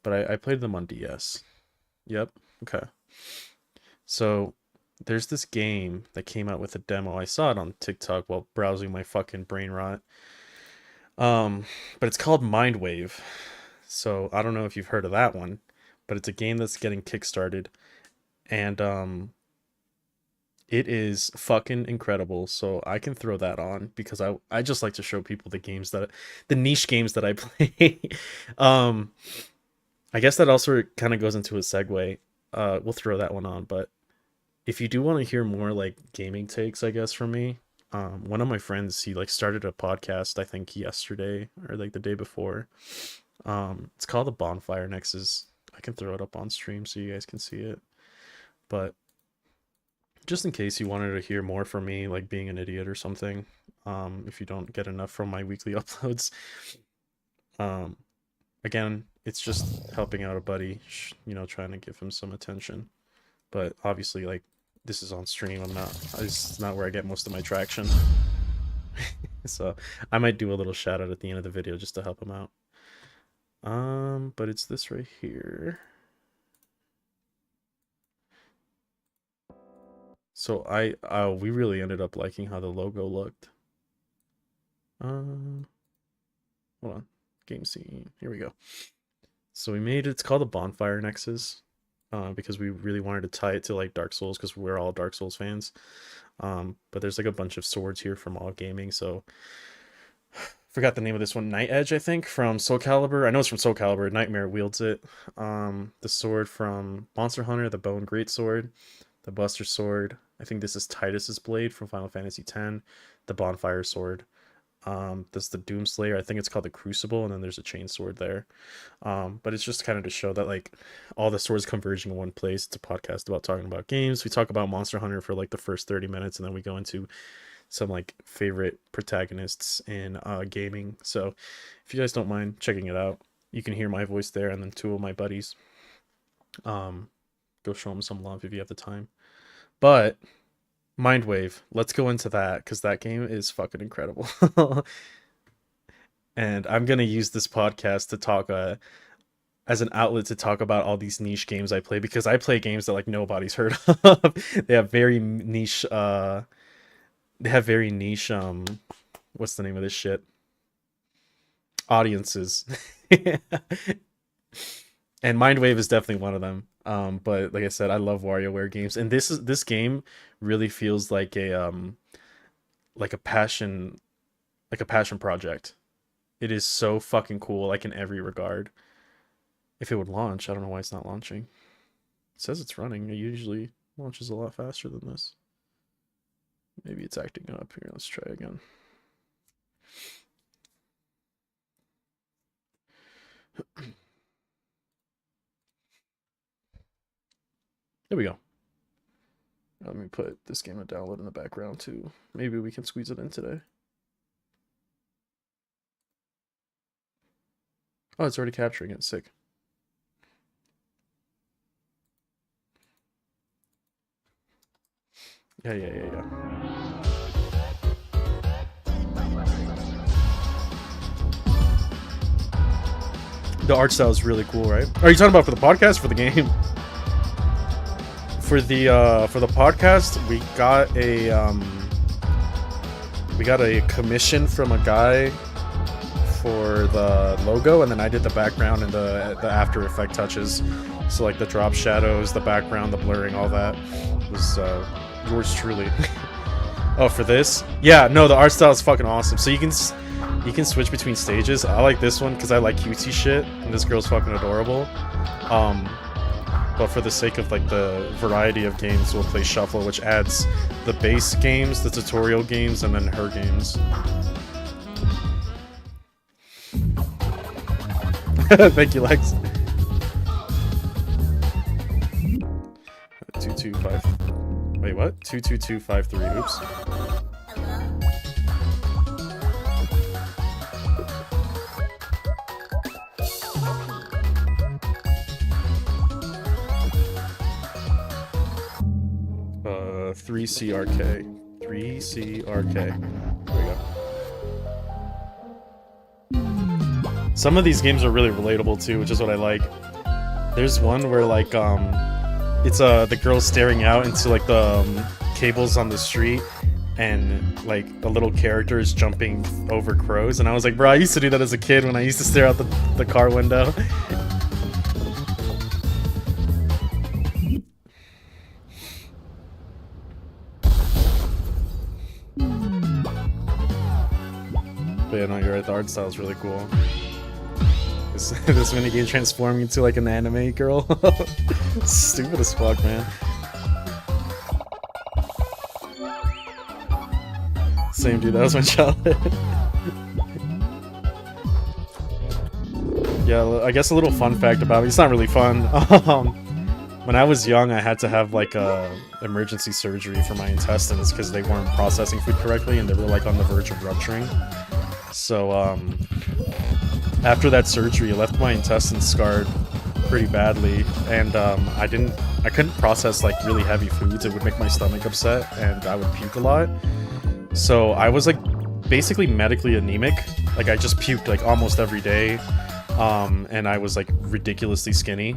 but I played them on DS. Yep. Okay. So there's this game that came out with a demo. I saw it on TikTok while browsing my fucking brain rot. But it's called Mindwave. So I don't know if you've heard of that one, but it's a game that's getting kickstarted, and it is fucking incredible. So I can throw that on because I just like to show people the niche games that I play. I guess that also kind of goes into a segue. We'll throw that one on, but if you do want to hear more like gaming takes, I guess, from me, one of my friends, he like started a podcast, I think yesterday or like the day before. It's called the Bonfire Nexus. I can throw it up on stream so you guys can see it. But just in case you wanted to hear more from me, like being an idiot or something, if you don't get enough from my weekly uploads, again, it's just helping out a buddy, you know, trying to give him some attention. But obviously, like, this is on stream. It's not where I get most of my traction. So I might do a little shout out at the end of the video just to help him out. But it's this right here. So we really ended up liking how the logo looked. Hold on, game scene. Here we go. So we made it. It's called the Bonfire Nexus, because we really wanted to tie it to like Dark Souls because we're all Dark Souls fans. But there's like a bunch of swords here from All Gaming. So forgot the name of this one. Night Edge, I think, from Soul Calibur. I know it's from Soul Calibur. Nightmare wields it. The sword from Monster Hunter, the Bone Greatsword, the Buster Sword. I think this is Titus's blade from Final Fantasy X. The Bonfire Sword. That's the Doomslayer. I think it's called the Crucible, and then there's a chain sword there. But it's just kind of to show that like all the swords converging in one place. It's a podcast about talking about games. We talk about Monster Hunter for like the first 30 minutes, and then we go into some like favorite protagonists in gaming. So if you guys don't mind checking it out, you can hear my voice there, and then two of my buddies. Go show them some love if you have the time. But Mindwave, let's go into that because that game is fucking incredible. And I'm gonna use this podcast to talk as an outlet to talk about all these niche games I play, because I play games that like nobody's heard of. They have very niche what's the name of this shit? Audiences. And Mindwave is definitely one of them. But like I said, I love WarioWare games, and this game really feels like a passion project. It is so fucking cool, like in every regard. If it would launch, I don't know why it's not launching. It says it's running. It usually launches a lot faster than this. Maybe it's acting up here. Let's try again. There we go. Let me put this game to download in the background too. Maybe we can squeeze it in today. Oh, it's already capturing it. Sick. Yeah. The art style is really cool, right? Are you talking about for the podcast or for the game? For the podcast, we got a we got a commission from a guy for the logo, and then I did the background and the After Effect touches. So like the drop shadows, the background, the blurring, all that was yours truly. Oh, for this? Yeah, no, the art style is fucking awesome. So you can switch between stages. I like this one because I like cutesy shit, and this girl's fucking adorable. But for the sake of like the variety of games, we'll play Shuffle, which adds the base games, the tutorial games, and then her games. Thank you, Lex. 225. Wait, what? 22253. Oops. Uh, 3CRK. 3CRK. There we go. Some of these games are really relatable too, which is what I like. There's one where like it's the girl staring out into like the cables on the street, and like a little character is jumping over crows, and I was like, bro, I used to do that as a kid when I used to stare out the car window. But yeah, no, you're right, the art style is really cool. This minigame transforming into like an anime girl. Stupid as fuck, man. Same dude, that was my childhood. Yeah, I guess a little fun fact about me. It's not really fun. When I was young, I had to have like a emergency surgery for my intestines because they weren't processing food correctly and they were like on the verge of rupturing. So after that surgery, it left my intestines scarred pretty badly, and I couldn't process like really heavy foods. It would make my stomach upset, and I would puke a lot. So I was like basically medically anemic. Like I just puked like almost every day, and I was like ridiculously skinny.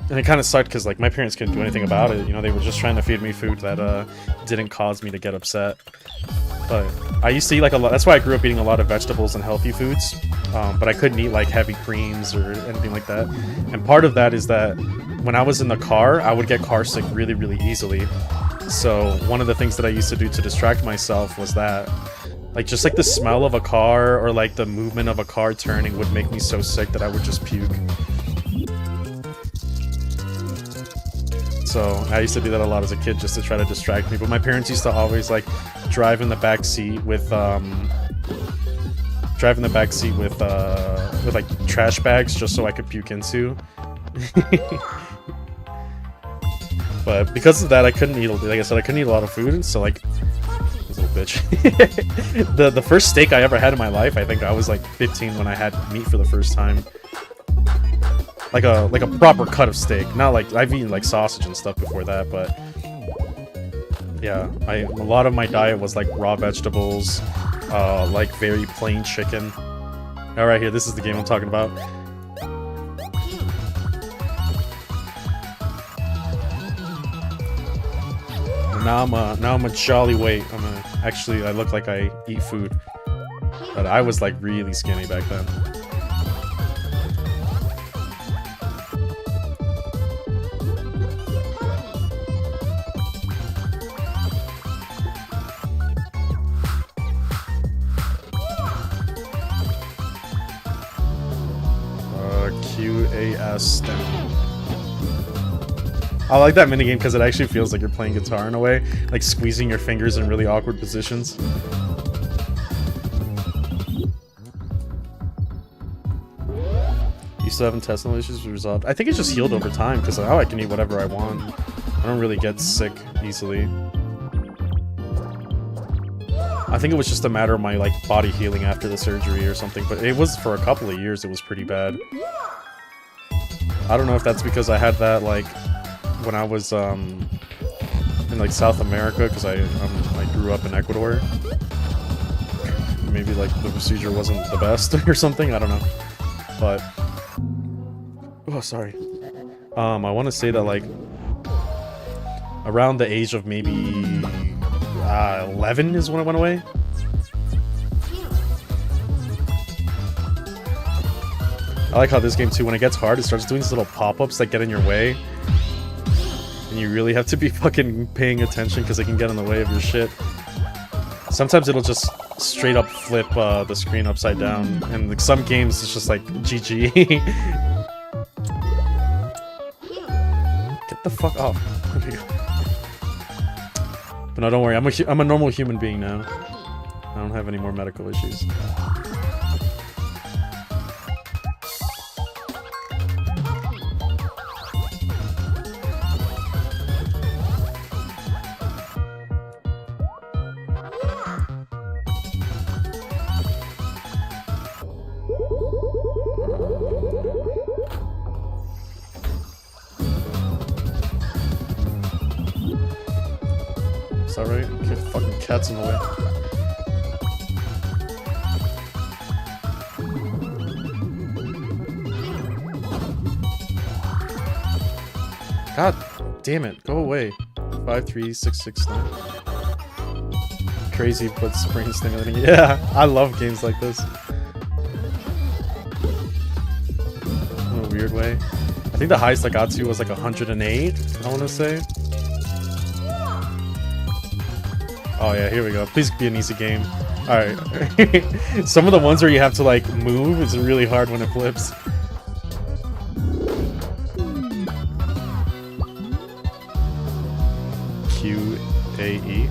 And it kind of sucked because like my parents couldn't do anything about it. You know, they were just trying to feed me food that didn't cause me to get upset. But I used to eat like a lot. That's why I grew up eating a lot of vegetables and healthy foods. But I couldn't eat like heavy creams or anything like that. And part of that is that when I was in the car, I would get car sick really, really easily. So one of the things that I used to do to distract myself was that, like, just like the smell of a car or like the movement of a car turning would make me so sick that I would just puke. So I used to do that a lot as a kid just to try to distract me. But my parents used to always like drive in the back seat with like trash bags just so I could puke into. But because of that, I couldn't eat. Like I said, I couldn't eat a lot of food. So like, this little bitch. the first steak I ever had in my life, I think I was like 15 when I had meat for the first time. Like a proper cut of steak. Not like I've eaten like sausage and stuff before that, but yeah, a lot of my diet was like raw vegetables, like very plain chicken. All right, here, this is the game I'm talking about. Now I'm a jolly weight. I look like I eat food, but I was like really skinny back then. QAS down. I like that minigame because it actually feels like you're playing guitar in a way, like squeezing your fingers in really awkward positions. You still have intestinal issues resolved? I think it's just healed over time because now I can eat whatever I want. I don't really get sick easily. I think it was just a matter of my like body healing after the surgery or something, but it was for a couple of years. It was pretty bad. I don't know if that's because I had that like when I was in like South America, because I grew up in Ecuador. Maybe like the procedure wasn't the best or something. I don't know, but oh, sorry. I want to say that like around the age of maybe 11 is when it went away. I like how this game too, when it gets hard, it starts doing these little pop-ups that get in your way. And you really have to be fucking paying attention because they can get in the way of your shit. Sometimes it'll just straight up flip the screen upside down. And like, some games it's just like GG. Get the fuck off. But no, don't worry, I'm a normal human being now. I don't have any more medical issues. Is that right? Okay, fucking cat's in the way. God damn it, go away. 53669. Crazy but brain stimulating. Yeah, I love games like this. In a weird way. I think the highest I got to was like 108, I want to say. Oh yeah, here we go. Please be an easy game. Alright. Some of the ones where you have to like move is really hard when it flips. QAE.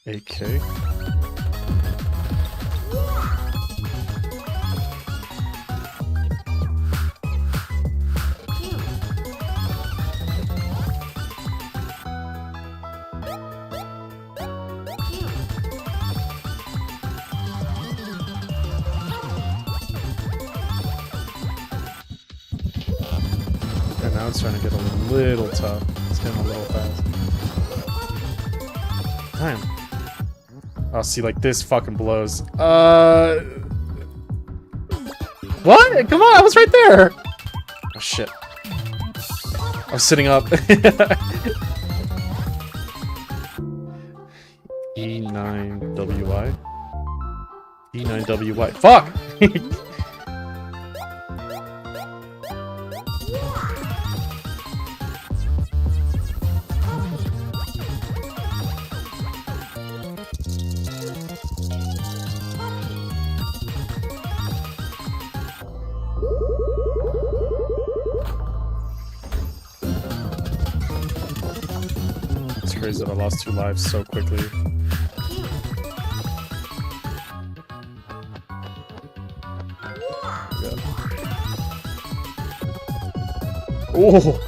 AK. And now it's starting to get a little tough. It's getting a little fast. Damn. Oh, see, like, this fucking blows. What? Come on, I was right there! Oh, shit. I was sitting up. E9WI? E9WI. Fuck! It's crazy that I lost 2 lives so quickly. Yeah. Oh!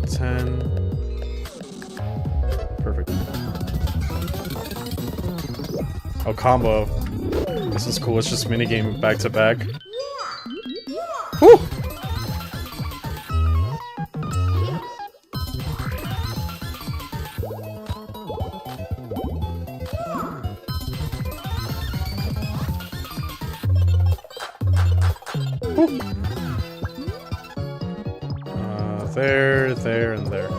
10. Perfect. Oh, combo. This is cool. It's just minigame back to back. Woo! Woo! There, and there.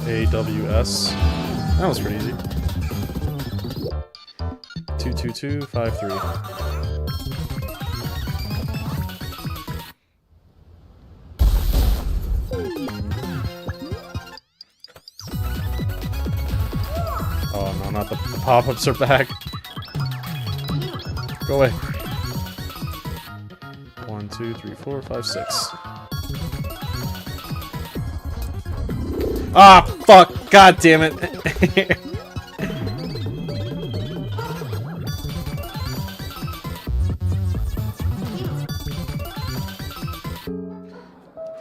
AWS. That was pretty easy. 22253. Oh no, not the pop-ups are back. Go away. 1, 2, 3, 4, 5, 6. Ah, fuck! God damn it!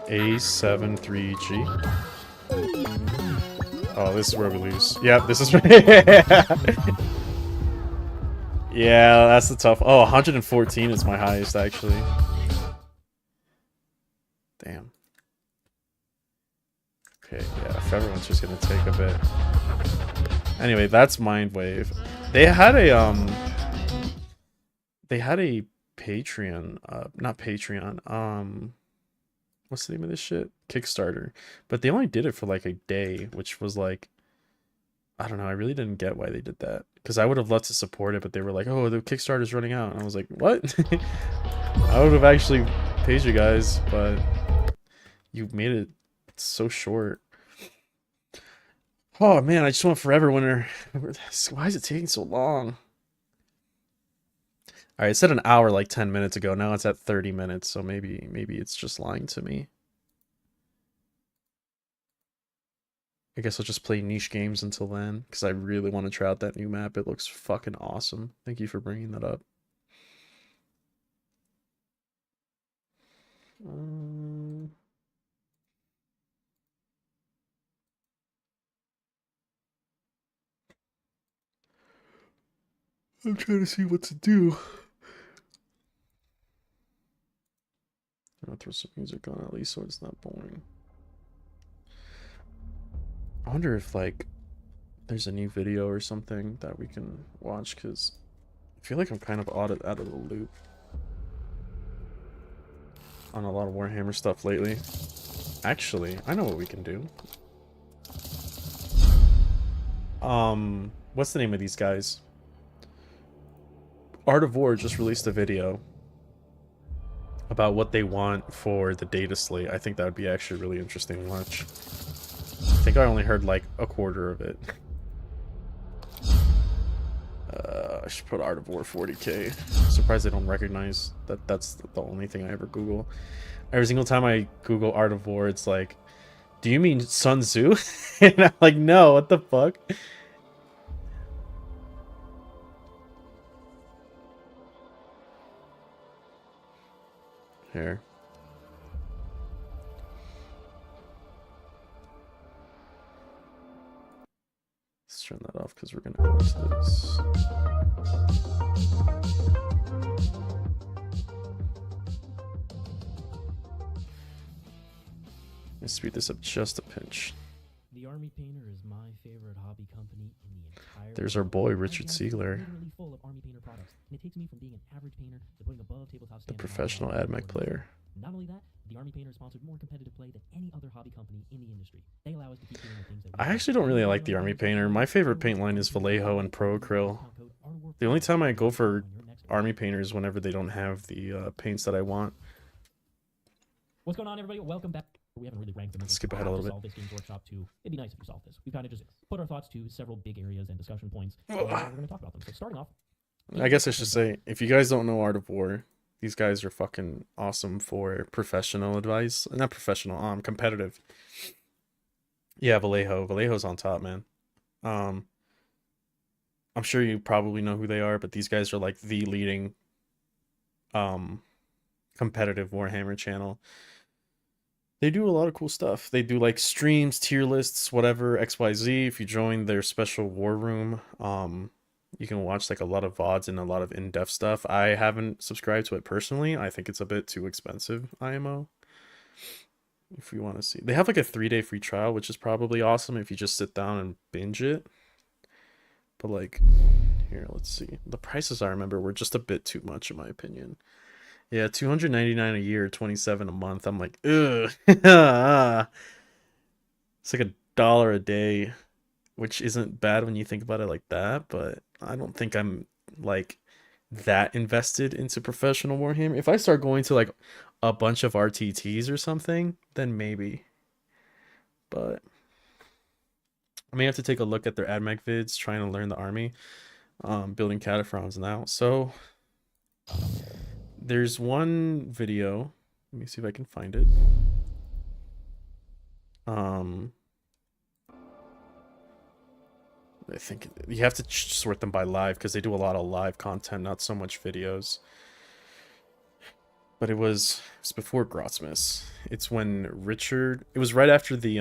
A73G. Oh, this is where we lose. Yep, this is. Yeah, that's the tough. Oh, 114 is my highest, actually. Damn. Okay, yeah, if everyone's just gonna take a bit. Anyway, that's Mindwave. They had a Patreon, not Patreon, what's the name of this shit? Kickstarter. But they only did it for like a day, which was like, I don't know, I really didn't get why they did that. Because I would have loved to support it, but they were like, oh, the Kickstarter's running out. And I was like, what? I would have actually paid you guys, but you made it so short. Oh man, I just want Forever Winter. Why is it taking so long? Alright, it said an hour like 10 minutes ago. Now it's at 30 minutes, so maybe it's just lying to me. I guess I'll just play niche games until then, because I really want to try out that new map. It looks fucking awesome. Thank you for bringing that up. I'm trying to see what to do. I'm gonna throw some music on at least so it's not boring. I wonder if like there's a new video or something that we can watch, because I feel like I'm kind of out of the loop on a lot of Warhammer stuff lately. Actually, I know what we can do. What's the name of these guys? Art of War just released a video about what they want for the data slate. I think that would be actually really interesting to watch. I think I only heard like a quarter of it. I should put Art of War 40k. I'm surprised they don't recognize that that's the only thing I ever Google. Every single time I Google Art of War, it's like, do you mean Sun Tzu? And I'm like, no, what the fuck? Here. Let's turn that off because we're gonna go into this. Let's speed this up just a pinch. The Army Painter is my favorite hobby company in the entire There's our world. boy, My Richard cabinet's Siegler. literally full of Army Painter products, and it takes me from being an average painter to putting above tabletop The standard professional hobby AdMech player. Not only that, the Army Painter sponsored more competitive play than any other hobby company in the industry. They allow us to keep doing the things that we I actually don't really like the Army Painter. My favorite paint line is Vallejo and Pro Acryl. The only time I go for Army Painter is whenever they don't have the paints that I want. What's going on, everybody? Welcome back. We haven't really ranked them. Let's skip ahead a little bit. Solve this Games Workshop too. It'd be nice if we solved this. We've kind of just put our thoughts to several big areas and discussion points. We're going to talk about them. So starting off, I guess I should say, if you guys don't know Art of War, these guys are fucking awesome for professional advice. Not professional, competitive. Yeah, Vallejo. Vallejo's on top, man. I'm sure you probably know who they are, but these guys are like the leading competitive Warhammer channel. They do a lot of cool stuff. They do like streams, tier lists, whatever, XYZ. If you join their special war room, you can watch like a lot of VODs and a lot of in-depth stuff. I haven't subscribed to it personally. I think it's a bit too expensive, IMO. If you want to see. They have like a 3-day free trial, which is probably awesome if you just sit down and binge it. But like, here, let's see. The prices I remember were just a bit too much in my opinion. Yeah, $299 a year, $27 a month. I'm like, ugh. It's like $1 a day, which isn't bad when you think about it like that, but I don't think I'm like that invested into professional Warhammer. If I start going to like a bunch of RTTs or something, then maybe. But I may have to take a look at their AdMech vids, trying to learn the army, building Cataphrons now. So there's one video. Let me see if I can find it. I think you have to sort them by live because they do a lot of live content, not so much videos. But it was before Grotsmas. It's when Richard. It was right after the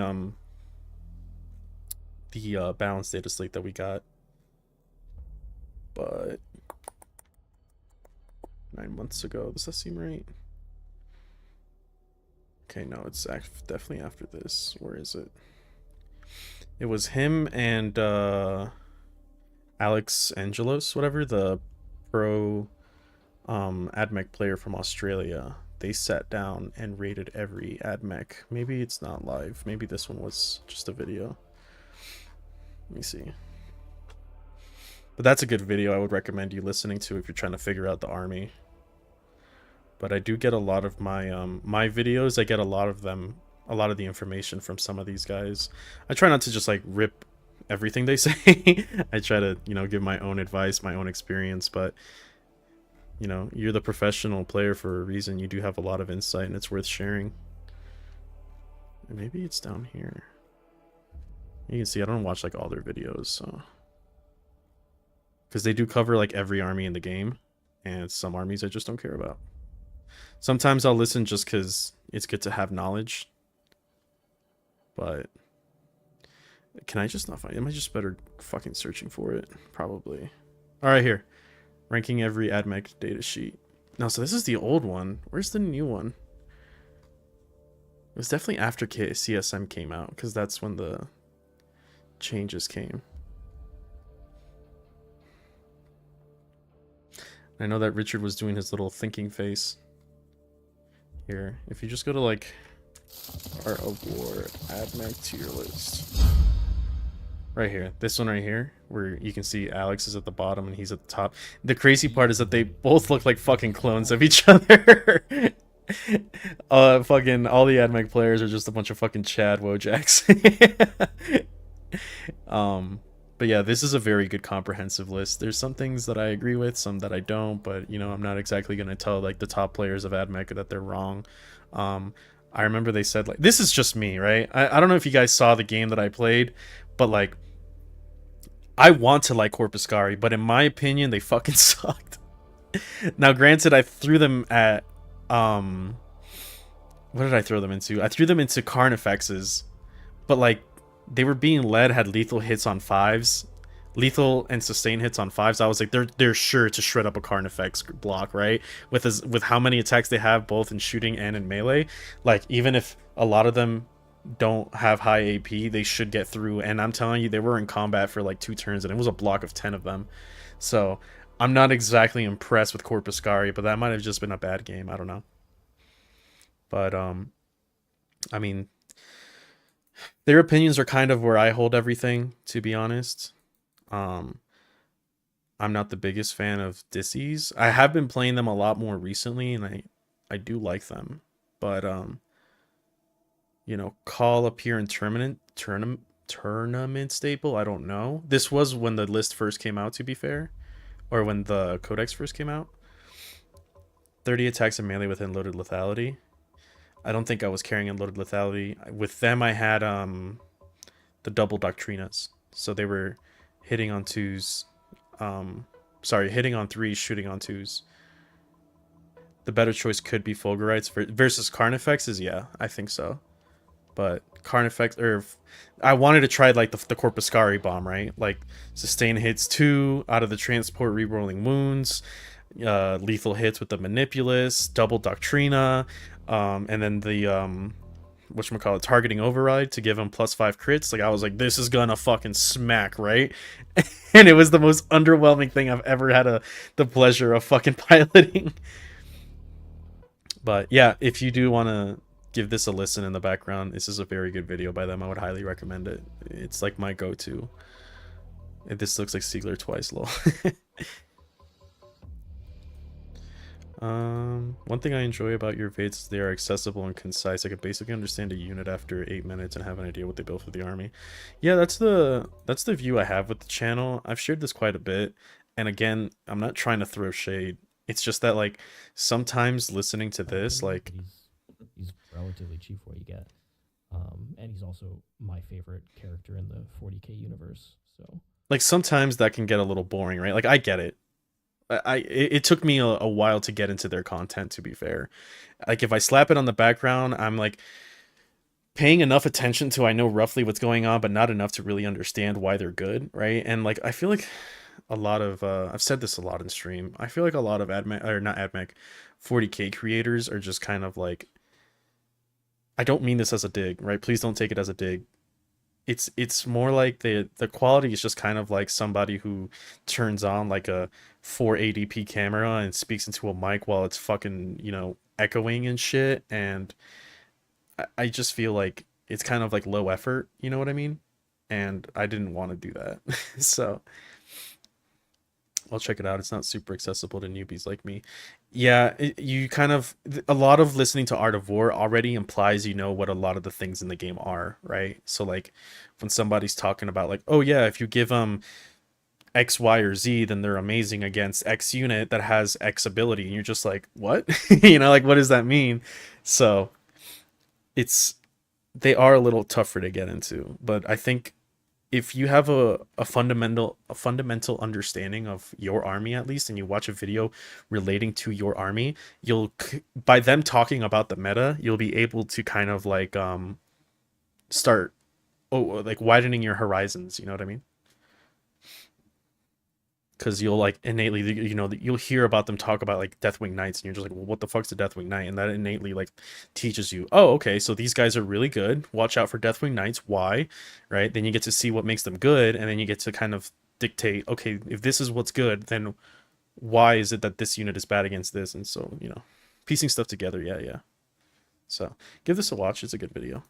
balanced data slate that we got. But 9 months ago. Does that seem right? Okay, no, it's definitely after this. Where is it? It was him and Alex Angelos, whatever, the pro AdMech player from Australia. They sat down and rated every AdMech. Maybe it's not live. Maybe this one was just a video. Let me see. But that's a good video. I would recommend you listening to if you're trying to figure out the army. But I do get a lot of my my videos. I get a lot of the information from some of these guys. I try not to just like rip everything they say. I try to, you know, give my own advice, my own experience, but you know, you're the professional player for a reason. You do have a lot of insight and it's worth sharing. And maybe it's down here. You can see I don't watch like all their videos, so because they do cover like every army in the game, and some armies I just don't care about. Sometimes I'll listen just because it's good to have knowledge. But can I just not find it? Am I just better fucking searching for it? Probably. Alright, here. Ranking every AdMech data sheet. No, so this is the old one. Where's the new one? It was definitely after CSM came out, because that's when the changes came. I know that Richard was doing his little thinking face. Here, if you just go to like Art of War AdMech tier list. Right here, this one right here, where you can see Alex is at the bottom and he's at the top. The crazy part is that they both look like fucking clones of each other. Fucking all the AdMech players are just a bunch of fucking Chad Wojaks. But yeah, this is a very good comprehensive list. There's some things that I agree with, some that I don't, but you know, I'm not exactly gonna tell like the top players of AdMech that they're wrong. I remember they said like, this is just me, right? I don't know if you guys saw the game that I played, but like, I want to like Corpuscari, but in my opinion, they fucking sucked. Now, granted, I threw them at what did I throw them into? I threw them into Carnifexes, but like they were being led, had lethal hits on 5s, lethal and sustain hits on 5s. I was like, they're sure to shred up a Carnifex block, right? With how many attacks they have both in shooting and in melee. Like, even if a lot of them don't have high AP, they should get through. And I'm telling you, they were in combat for like 2 turns and it was a block of 10 of them. So I'm not exactly impressed with Corpuscari, but that might have just been a bad game. I don't know. But I mean, their opinions are kind of where I hold everything, to be honest. I'm not the biggest fan of Dissies. I have been playing them a lot more recently, and I do like them. But you know, call appear in tournament staple. I don't know. This was when the list first came out, to be fair, or when the codex first came out. 30 attacks in melee within loaded lethality. I don't think I was carrying in loaded lethality. With them, I had the double Doctrinas. So they were hitting on 2s. Sorry, hitting on 3s, shooting on 2s. The better choice could be Fulgurites versus Carnifexes. Yeah, I think so. But Carnifex, or I wanted to try like the Corpuscari bomb, right? Like sustain hits 2 out of the transport, rerolling wounds, lethal hits with the Manipulus, double Doctrina, and then the whatchamacallit, targeting override to give him +5 crits. Like, I was like, this is gonna fucking smack, right? And it was the most underwhelming thing I've ever had the pleasure of fucking piloting. But yeah, if you do want to give this a listen in the background, this is a very good video by them. I would highly recommend it. It's like my go-to. This looks like Siegler twice, lol. One thing I enjoy about your vids is they are accessible and concise. I can basically understand a unit after 8 minutes and have an idea what they built for the army. Yeah, that's the view I have with the channel. I've shared this quite a bit, and again, I'm not trying to throw shade. It's just that like sometimes listening to this, like, he's relatively cheap for what you get, and he's also my favorite character in the 40k universe. So like sometimes that can get a little boring, right? Like, I get it. It took me a while to get into their content, to be fair. Like if I slap it on the background, I'm like paying enough attention to I know roughly what's going on, but not enough to really understand why they're good, right? And like I feel like a lot of I've said this a lot in stream. I feel like a lot of admech or not admech 40k creators are just kind of like, I don't mean this as a dig, right? Please don't take it as a dig. It's more like the quality is just kind of like somebody who turns on like a 480p camera and speaks into a mic while it's fucking, echoing and shit. And I just feel like it's kind of like low effort, you know what I mean? And I didn't want to do that. So I'll check it out. It's not super accessible to newbies like me. Yeah, you kind of, a lot of listening to Art of War already implies you know what a lot of the things in the game are, right? So like when somebody's talking about like, oh yeah, if you give them X, Y, or Z, then they're amazing against X unit that has X ability, and you're just like, what? Like what does that mean? So it's, they are a little tougher to get into, but I think if you have a fundamental understanding of your army at least, and you watch a video relating to your army, by them talking about the meta, you'll be able to kind of like start like widening your horizons, you know what I mean? Because you'll like innately, you'll hear about them talk about like Deathwing Knights, and you're just like, well, what the fuck's a Deathwing Knight? And that innately like teaches you, oh, okay, so these guys are really good. Watch out for Deathwing Knights. Why? Right? Then you get to see what makes them good, and then you get to kind of dictate, okay, if this is what's good, then why is it that this unit is bad against this? And so, piecing stuff together, yeah. So give this a watch. It's a good video.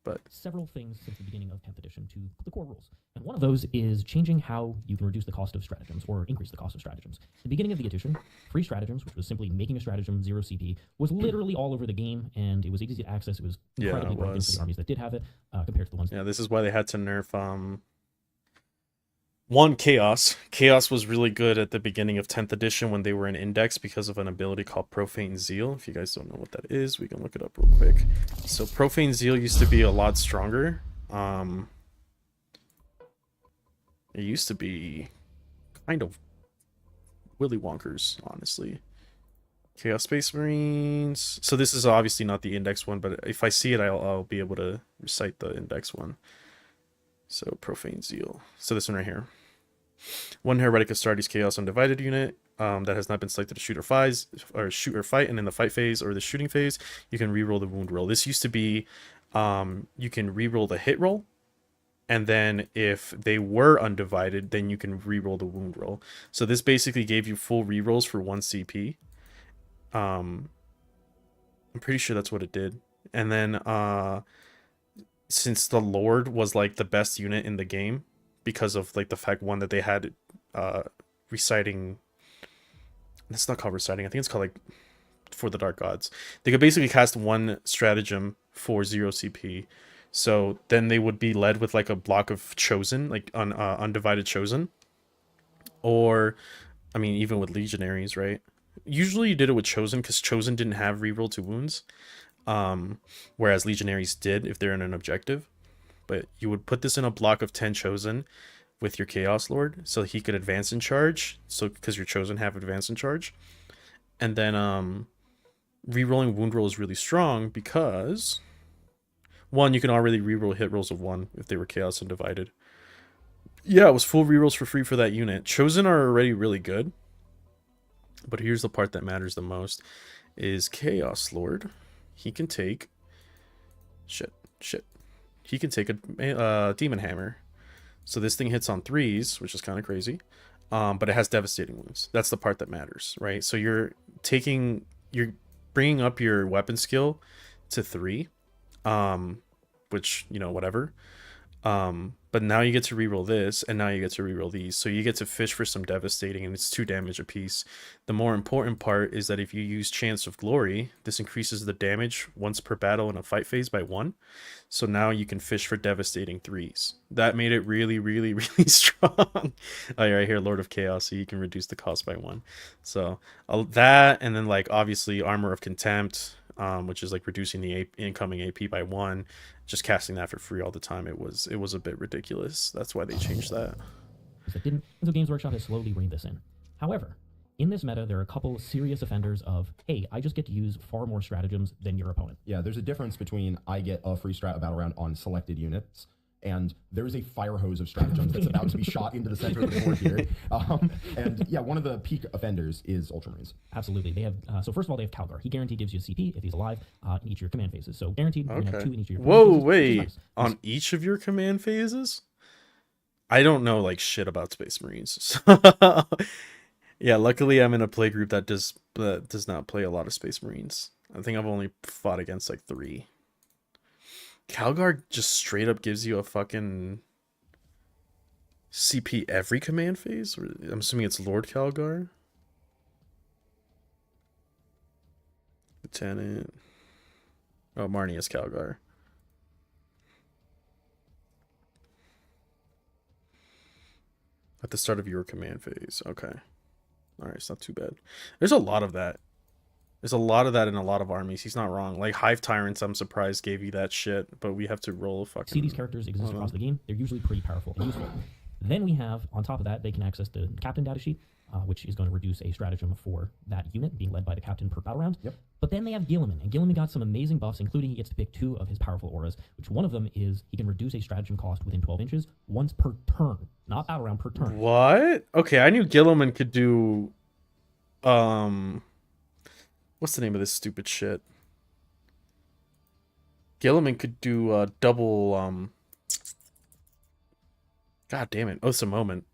But several things since the beginning of 10th edition to the core rules. And one of those is changing how you can reduce the cost of stratagems or increase the cost of stratagems. At the beginning of the edition, free stratagems, which was simply making a stratagem 0 CP, was literally all over the game, and it was easy to access. It was incredibly broken for the armies that did have it compared to the ones. Yeah, this is why they had to nerf one, Chaos. Chaos was really good at the beginning of 10th edition when they were in Index because of an ability called Profane Zeal. If you guys don't know what that is, we can look it up real quick. So Profane Zeal used to be a lot stronger. It used to be kind of Willy Wonkers, honestly. Chaos Space Marines. So this is obviously not the Index one, but if I see it, I'll be able to recite the Index one. So Profane Zeal. So this one right here. One Heretic Astartes Chaos Undivided unit that has not been selected to shoot or fight, and in the fight phase or the shooting phase, you can reroll the wound roll. This used to be you can reroll the hit roll, and then if they were undivided, then you can reroll the wound roll. So this basically gave you full rerolls for 1 CP. I'm pretty sure that's what it did. And then since the Lord was like the best unit in the game, because of like the fact one that they had reciting, it's not called reciting, I think it's called like for the Dark Gods. They could basically cast one stratagem for 0 CP. So then they would be led with like a block of Chosen, like undivided Chosen. Or, I mean, even with Legionaries, right? Usually you did it with Chosen because Chosen didn't have reroll to wounds. Whereas Legionaries did if they're in an objective. But you would put this in a block of 10 Chosen with your Chaos Lord, so he could advance in charge. So because your Chosen have advance in charge, and then rerolling wound roll is really strong because one, you can already reroll hit rolls of 1 if they were Chaos Undivided. Yeah, it was full rerolls for free for that unit. Chosen are already really good, but here's the part that matters the most: is Chaos Lord. He can take shit. He can take a Demon Hammer. So this thing hits on 3s, which is kind of crazy. But it has devastating wounds. That's the part that matters, right? So you're bringing up your weapon skill to 3, which, whatever. But now you get to reroll this, and now you get to reroll these. So you get to fish for some devastating, and it's 2 damage apiece. The more important part is that if you use Chance of Glory, this increases the damage once per battle in a fight phase by 1. So now you can fish for devastating 3s. That made it really, really, really strong. Oh, yeah, right here, Lord of Chaos, so you can reduce the cost by 1. So that, and then like obviously Armor of Contempt, which is like reducing the incoming AP by 1. Just casting that for free all the time, it was a bit ridiculous. That's why they changed that. It didn't. So Games Workshop has slowly reined this in. However, in this meta, there are a couple serious offenders of, hey, I just get to use far more stratagems than your opponent. Yeah, there's a difference between I get a free strat battle round on selected units, and there's a fire hose of stratagems that's about to be shot into the center of the board here. And yeah, one of the peak offenders is Ultramarines. Absolutely. They have, so first of all, they have Calgar. He guaranteed gives you CP if he's alive in each of your command phases. So guaranteed, you're going to have 2 in each of your command Whoa, phases, which is wait. nice. On each of your command phases? I don't know like shit about Space Marines. Yeah, luckily I'm in a play group that does not play a lot of Space Marines. I think I've only fought against like 3. Calgar just straight up gives you a fucking CP every command phase? I'm assuming it's Lord Calgar. Lieutenant. Oh, Marnius Calgar. At the start of your command phase. Okay. Alright, it's not too bad. There's a lot of that. There's a lot of that in a lot of armies. He's not wrong. Like Hive Tyrants, I'm surprised gave you that shit, but we have to roll a fucking... See these characters exist across the game. They're usually pretty powerful and useful. Then we have, on top of that, they can access the captain data sheet, which is going to reduce a stratagem for that unit being led by the captain per battle round. Yep. But then they have Gilliman, and Gilliman got some amazing buffs, including he gets to pick 2 of his powerful auras, which one of them is he can reduce a stratagem cost within 12 inches once per turn. Not battle round, per turn. What? Okay, I knew Gilliman could do... What's the name of this stupid shit? Gilliman could do double... God damn it. Oh, it's a moment.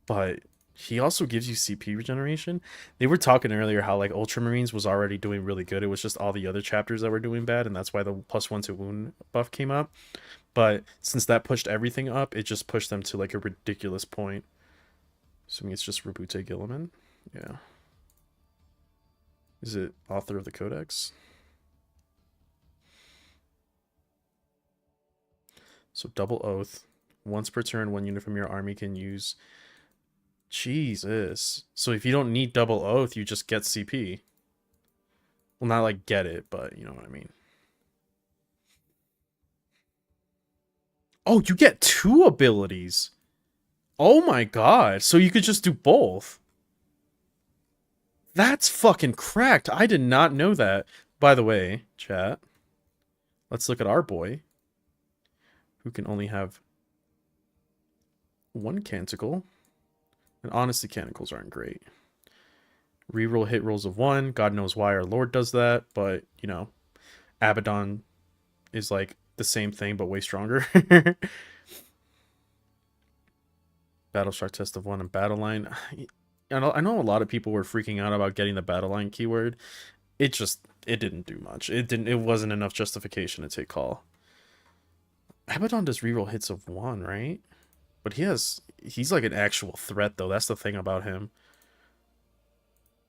But he also gives you CP regeneration. They were talking earlier how like Ultramarines was already doing really good. It was just all the other chapters that were doing bad, and that's why the +1 to wound buff came up. But since that pushed everything up, it just pushed them to like a ridiculous point. Assuming it's just Rabute Gilliman. Yeah. Is it author of the Codex? So double oath. Once per turn, 1 unit from your army can use... Jesus. So if you don't need double oath, you just get CP. Well, not like get it, but you know what I mean. Oh, you get 2 abilities. Oh my god. So you could just do both. That's fucking cracked. I did not know that. By the way, chat, let's look at our boy, who can only have 1 canticle. And honestly, canticles aren't great. Reroll hit rolls of 1. God knows why our Lord does that, but, you know, Abaddon is like the same thing, but way stronger. Battleshock test of 1 and battle line. I know a lot of people were freaking out about getting the battle line keyword. It didn't do much. It wasn't enough justification to take call. Abaddon does reroll hits of 1, right? But he's like an actual threat though. That's the thing about him.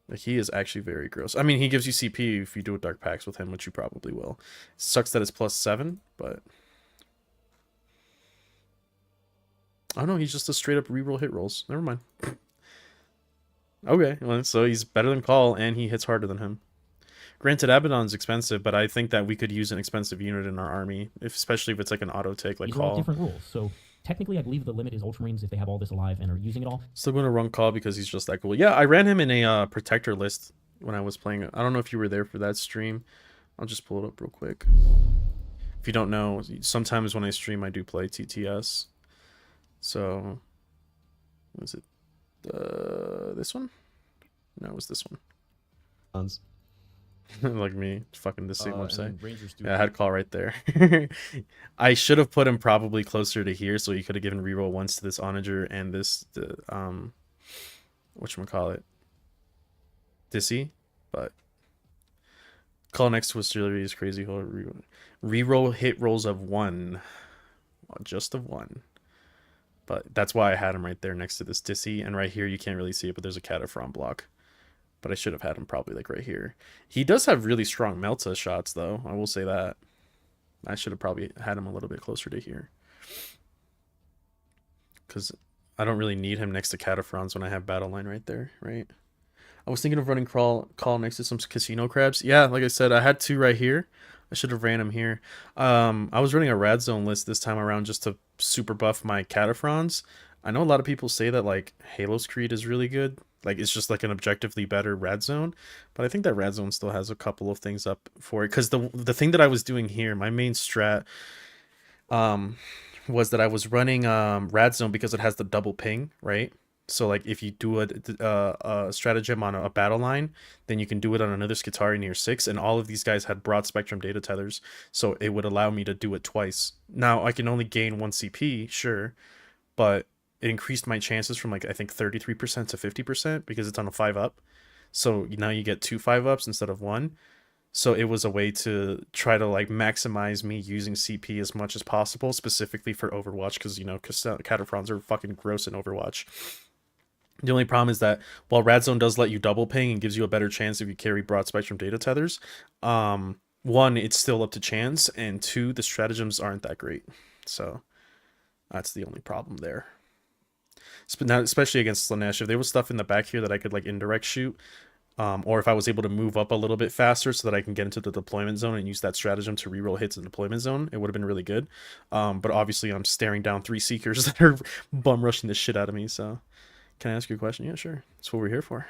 Like he is actually very gross. I mean, he gives you CP if you do a Dark Pacts with him, which you probably will. Sucks that it's +7, but oh no, he's just a straight up reroll hit rolls. Never mind. Okay, well, so he's better than Call, and he hits harder than him. Granted, Abaddon's expensive, but I think that we could use an expensive unit in our army, especially if it's like an auto take like These are all Call. different rules, so technically I believe the limit is Ultramarines if they have all this alive and are using it all. Still going to run Call because he's just that cool. Yeah, I ran him in a Protector list when I was playing. I don't know if you were there for that stream. I'll just pull it up real quick. If you don't know, sometimes when I stream, I do play TTS. So, was it this one? No, it was this one. Tons. Like me, fucking the same And website. then Rangers do Yeah, I had Call right there. I should have put him probably closer to here, so he could have given reroll once to this Onager and this whatchamacallit, Dissy, but Call next to Auxiliary is crazy. Reroll hit rolls of 1, just of 1. But that's why I had him right there next to this Dissy, and right here you can't really see it, but there's a Cataphront block. But I should have had him probably like right here. He does have really strong Melta shots though, I will say that. I should have probably had him a little bit closer to here. Because I don't really need him next to Cataphrons when I have Battle Line right there, right? I was thinking of running Call next to some Casino Crabs. Yeah, like I said, I had 2 right here. I should have ran him here. I was running a Rad Zone list this time around just to super buff my Cataphrons. I know a lot of people say that like Halo's Creed is really good, Like, it's just like an objectively better red zone. But I think that red zone still has a couple of things up for it. Because the thing that I was doing here, my main strat, was that I was running rad zone because it has the double ping, right? So like if you do a stratagem on a battle line, then you can do it on another Skitarii near 6, and all of these guys had broad spectrum data tethers, so it would allow me to do it twice. Now I can only gain 1 CP, sure, but it increased my chances from like I think 33% to 50% because it's on a 5-up. So now you get 2 5-ups instead of 1. So it was a way to try to like maximize me using CP as much as possible, specifically for Overwatch, because you know, Cataphrons are fucking gross in Overwatch. The only problem is that while Radzone does let you double ping and gives you a better chance if you carry broad spectrum data tethers, one, it's still up to chance, and two, the stratagems aren't that great. So that's the only problem there. Now, especially against Slanesh, if there was stuff in the back here that I could like indirect shoot, or if I was able to move up a little bit faster so that I can get into the deployment zone and use that stratagem to reroll hits in the deployment zone, it would have been really good. But obviously I'm staring down 3 Seekers that are bum rushing the shit out of me, so... Can I ask you a question? Yeah, sure. That's what we're here for.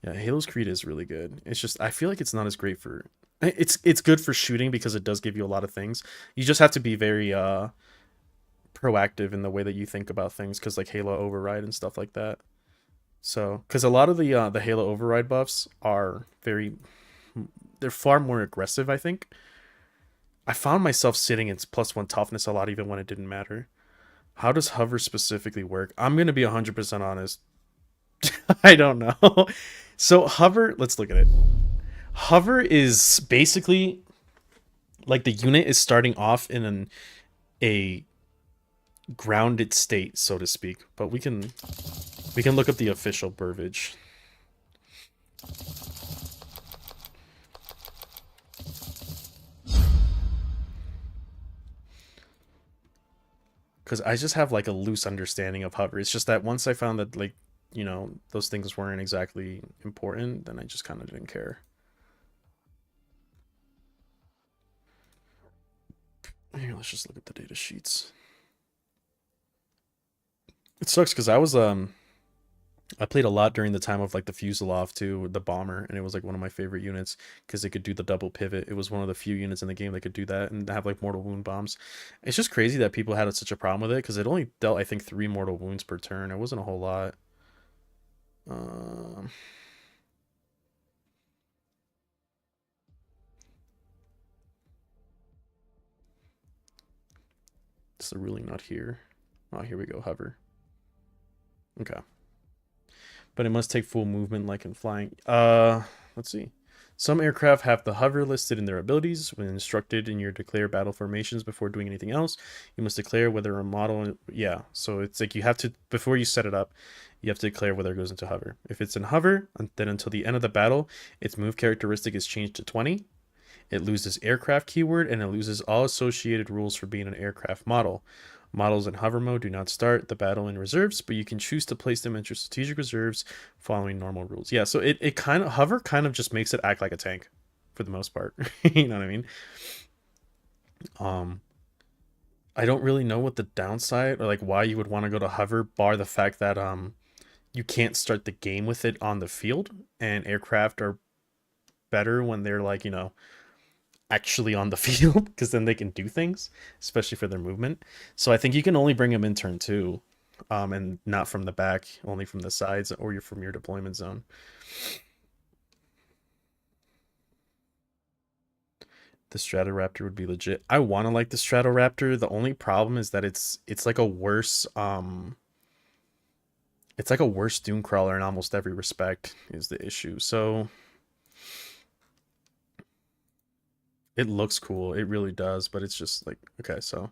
Yeah, Halo's Creed is really good. It's just, I feel like it's not as great for... It's good for shooting because it does give you a lot of things. You just have to be very proactive in the way that you think about things, because like Halo Override and stuff like that. So, because a lot of the Halo Override buffs are they're far more aggressive, I think. I found myself sitting in +1 toughness a lot even when it didn't matter. How does hover specifically work? I'm going to be 100% honest. I don't know. So hover, let's look at it. Hover is basically like the unit is starting off in a grounded state, so to speak. But we can look up the official verbiage. Because I just have like a loose understanding of hover. It's just that once I found that, like, you know, those things weren't exactly important, then I just kind of didn't care. Here, let's just look at the data sheets. It sucks because I played a lot during the time of like the Fuselov too, the bomber, and it was like one of my favorite units because it could do the double pivot. It was one of the few units in the game that could do that and have like mortal wound bombs. It's just crazy that people had such a problem with it because it only dealt, I think, 3 mortal wounds per turn. It wasn't a whole lot. It's the ruling not here. Oh, here we go, hover. Okay. But it must take full movement like in flying. Let's see. Some aircraft have the hover listed in their abilities. When instructed in your declare battle formations before doing anything else, you must declare whether a model... Yeah, so it's like you have to, before you set it up, you have to declare whether it goes into hover. If it's in hover, then until the end of the battle, its move characteristic is changed to 20. It loses aircraft keyword, and it loses all associated rules for being an aircraft model. Models in hover mode do not start the battle in reserves, but you can choose to place them in your strategic reserves following normal rules. Yeah, so it kind of, hover kind of just makes it act like a tank for the most part. You know what I mean? I don't really know what the downside or like why you would want to go to hover, bar the fact that you can't start the game with it on the field, and aircraft are better when they're like, you know, actually on the field, because then they can do things, especially for their movement. So I think you can only bring them in turn 2, and not from the back, only from the sides or from your deployment zone. The Stratoraptor would be legit. I want to like the Stratoraptor. The only problem is that it's like a worse Doomcrawler in almost every respect is the issue. So it looks cool, it really does, but it's just like, okay, so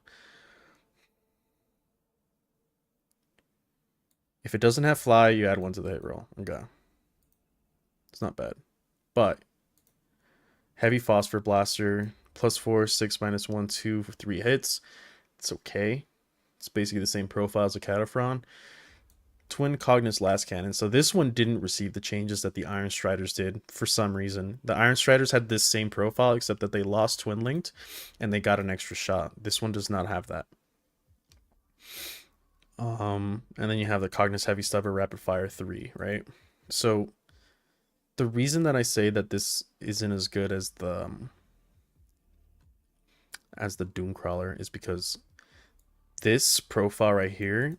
if it doesn't have fly, you add 1 to the hit roll. Okay, it's not bad. But heavy phosphor blaster, +4, 6, -1, 2 for 3 hits. It's okay. It's basically the same profile as a Cataphron. Twin Cognus last cannon. So this one didn't receive the changes that the Iron Striders did for some reason. The Iron Striders had this same profile, except that they lost Twin Linked and they got an extra shot. This one does not have that. And then you have the Cognis Heavy Stubber Rapid Fire 3, right? So the reason that I say that this isn't as good as the Doom Crawler is because this profile right here,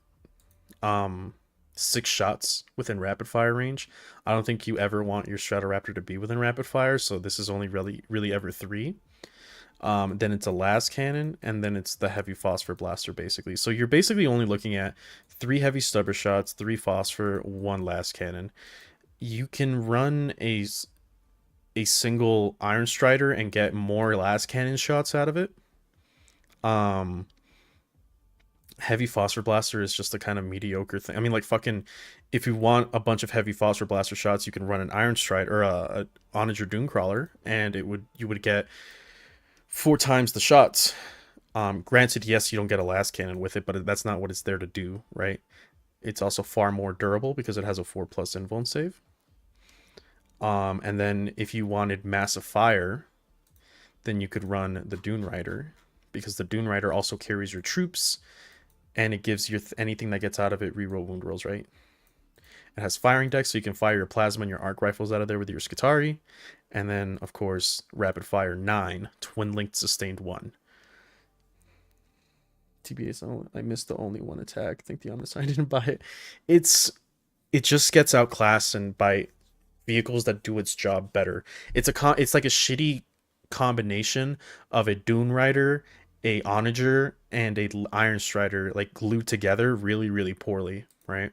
6 shots within rapid fire range. I don't think you ever want your Stratoraptor to be within rapid fire, so this is only really ever 3. Then it's a las cannon, and then it's the heavy phosphor blaster basically. So you're basically only looking at 3 heavy stubber shots, 3 phosphor, 1 las cannon. You can run a single Iron Strider and get more las cannon shots out of it. Heavy phosphor blaster is just a kind of mediocre thing. I mean, like, fucking, if you want a bunch of heavy phosphor blaster shots, you can run an Iron Strider or a Onager Doomcrawler, and you would get 4 times the shots. Granted, yes, you don't get a las cannon with it, but that's not what it's there to do, right? It's also far more durable because it has a 4+ invuln save. And then if you wanted massive fire, then you could run the Dune Rider, because the Dune Rider also carries your troops, and it gives you anything that gets out of it reroll wound rolls, right? It has firing deck, so you can fire your plasma and your arc rifles out of there with your Skitarii. And then, of course, rapid fire 9, twin linked sustained 1. TBA, I missed the only 1 attack. I think the Omnicide didn't buy it. It just gets outclassed and by vehicles that do its job better. It's like a shitty combination of a Dune Rider, a Onager, and a Iron Strider, like, glued together really poorly, right?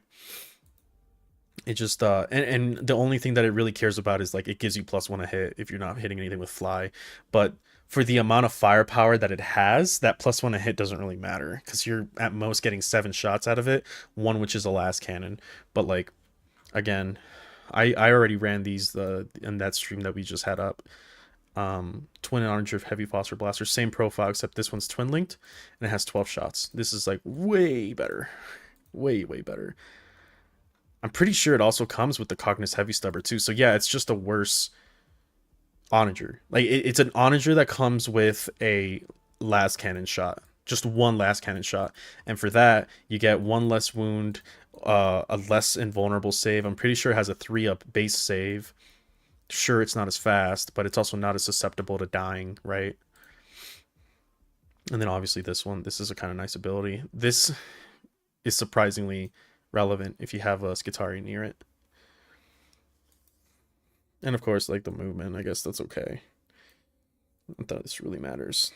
It just and the only thing that it really cares about is, like, it gives you +1 a hit if you're not hitting anything with fly. But for the amount of firepower that it has, that +1 a hit doesn't really matter, because you're at most getting 7 shots out of it, 1 which is a las cannon. But, like, again, I already ran these in that stream that we just had up. Twin Onager Heavy Phosphor Blaster, same profile, except this one's twin linked and it has 12 shots. This is, like, way better, way better. I'm pretty sure it also comes with the Cognis Heavy Stubber too. So yeah, it's just a worse Onager. Like, it's an Onager that comes with a las cannon shot, just 1 las cannon shot, and for that you get 1 less wound, a less invulnerable save. I'm pretty sure it has a 3-up base save. Sure, it's not as fast, but it's also not as susceptible to dying, right? And then obviously this is a kind of nice ability. This is surprisingly relevant if you have a Skitarii near it. And of course, like, the movement, I guess that's okay. I thought this really matters.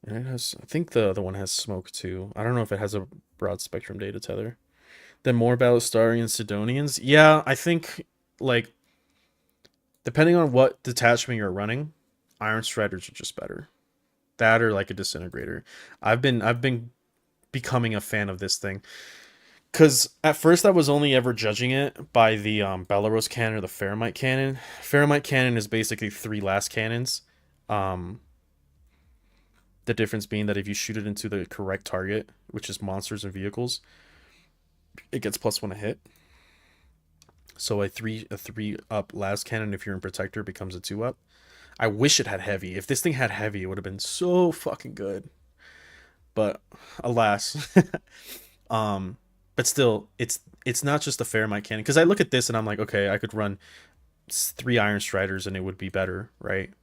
And it has, I think the other one has smoke too. I don't know if it has a broad spectrum data tether. Then more Ballistarian Sidonians. Yeah, I think, like, depending on what detachment you're running, Iron Striders are just better. That or, like, a Disintegrator. I've been becoming a fan of this thing, because at first I was only ever judging it by the Belarus cannon or the Pheramite cannon. Pheramite cannon is basically 3 las cannons. The difference being that if you shoot it into the correct target, which is monsters and vehicles, it gets +1 a hit. So a 3-up las cannon, if you're in Protector, becomes a 2-up. I wish it had heavy. If this thing had heavy, it would have been so fucking good. But alas. But still, it's not just the Pheramite cannon. Because I look at this and I'm like, okay, I could run 3 Iron Striders and it would be better, right?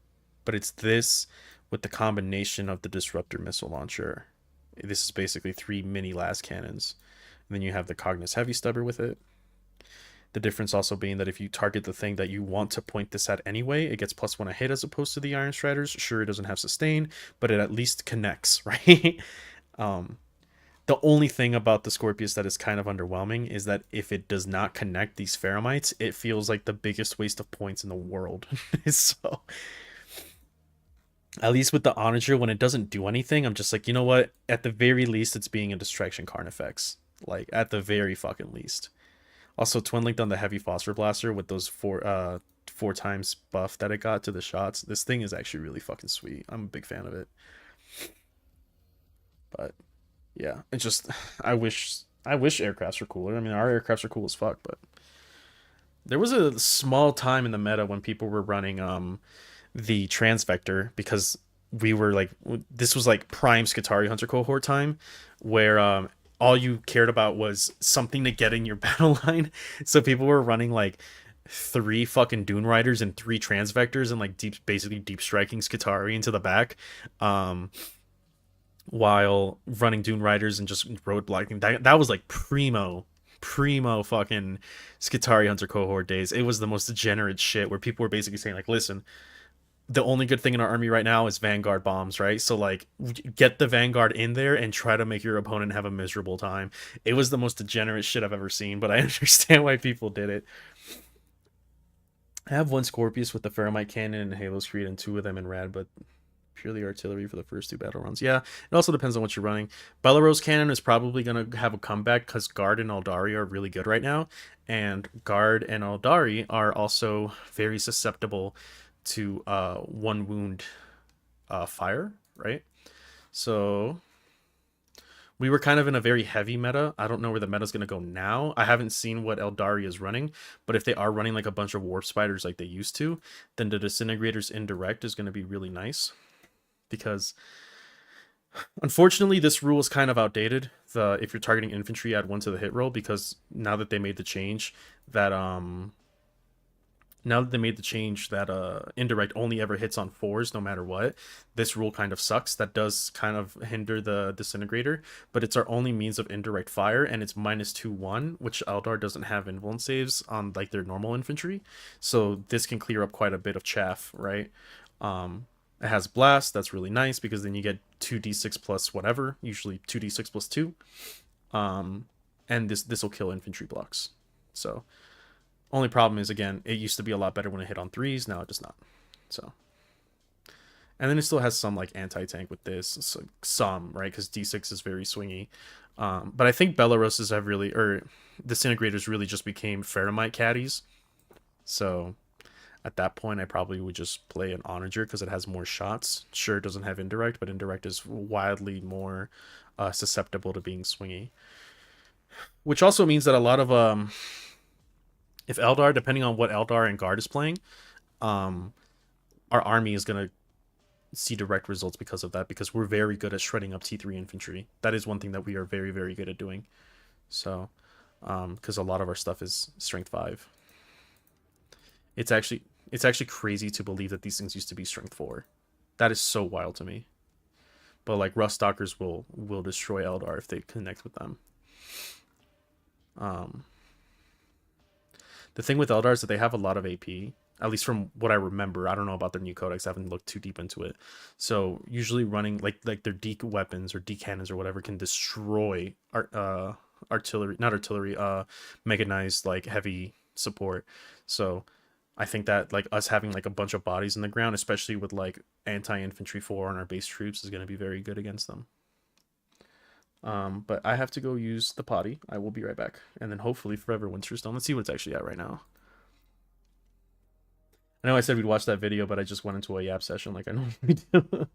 But it's this with the combination of the Disruptor Missile Launcher. This is basically 3 mini las cannons. And then you have the Cognis Heavy Stubber with it. The difference also being that if you target the thing that you want to point this at anyway, it gets +1 a hit as opposed to the Iron Striders. Sure, it doesn't have sustain, but it at least connects, right? The only thing about the Scorpius that is kind of underwhelming is that if it does not connect these Pheramites, it feels like the biggest waste of points in the world. So, at least with the Onager, when it doesn't do anything, I'm just like, you know what? At the very least, it's being a Distraction Carnifex. Like, at the very fucking least. Also, twin linked on the Heavy Phosphor Blaster with those 4 times buff that it got to the shots. This thing is actually really fucking sweet. I'm a big fan of it. But yeah, it's just, I wish aircrafts were cooler. I mean, our aircrafts are cool as fuck, but there was a small time in the meta when people were running the Transvector, because we were like, this was like prime Skitarii Hunter cohort time, where all you cared about was something to get in your battle line. So people were running like 3 fucking Dune Riders and 3 Transvectors and like basically deep striking Skitarii into the back, while running Dune Riders and just road blocking. That was like primo fucking Skitarii Hunter cohort days. It was the most degenerate shit where people were basically saying like, listen, the only good thing in our army right now is Vanguard bombs, right? So like, get the Vanguard in there and try to make your opponent have a miserable time. It was the most degenerate shit I've ever seen, but I understand why people did it. I have 1 Scorpius with the Ferromite Cannon and Halo's Creed and 2 of them in Rad, but purely artillery for the first 2 battle rounds. Yeah, it also depends on what you're running. Belarus Cannon is probably going to have a comeback because Guard and Eldari are really good right now, and Guard and Eldari are also very susceptible to 1 wound fire, right? So we were kind of in a very heavy meta. I don't know where the meta's going to go now. I haven't seen what Eldari is running, but if they are running like a bunch of Warp Spiders like they used to, then the Disintegrators indirect is going to be really nice, because unfortunately this rule is kind of outdated. If you're targeting infantry, add 1 to the hit roll, because now that they made the change that indirect only ever hits on 4s no matter what, this rule kind of sucks. That does kind of hinder the Disintegrator, but it's our only means of indirect fire, and it's -2/1, which Eldar doesn't have invuln saves on like their normal infantry, so this can clear up quite a bit of chaff, right? It has blast, that's really nice, because then you get 2d6 plus whatever, usually 2d6 plus 2, and this will kill infantry blocks. So only problem is, again, it used to be a lot better when it hit on 3s. Now it does not. So, and then it still has some like anti-tank with this, so some, right? Because D6 is very swingy. But I think Belarus's have really, or Disintegrators really just became Ferromite caddies. So at that point, I probably would just play an Onager because it has more shots. Sure, it doesn't have indirect, but indirect is wildly more susceptible to being swingy. Which also means that a lot of if Eldar, depending on what Eldar and Guard is playing, our army is going to see direct results because of that, because we're very good at shredding up T3 infantry. That is one thing that we are very, very good at doing. So, because a lot of our stuff is strength 5. It's actually crazy to believe that these things used to be strength 4. That is so wild to me. But like Rust Stalkers will destroy Eldar if they connect with them. The thing with Eldar is that they have a lot of AP, at least from what I remember. I don't know about their new codex. I haven't looked too deep into it. So usually running like their D weapons or D cannons or whatever can destroy artillery, not artillery, mechanized like heavy support. So I think that like us having like a bunch of bodies in the ground, especially with like anti-infantry 4 on our base troops, is going to be very good against them. But I have to go use the potty. I will be right back. And then hopefully Forever Winterstone. Let's see what it's actually at right now. I know I said we'd watch that video, but I just went into a yap session like I normally do.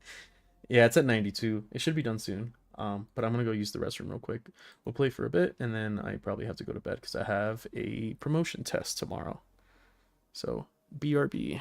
Yeah, it's at 92. It should be done soon. But I'm going to go use the restroom real quick. We'll play for a bit, and then I probably have to go to bed because I have a promotion test tomorrow. So, BRB.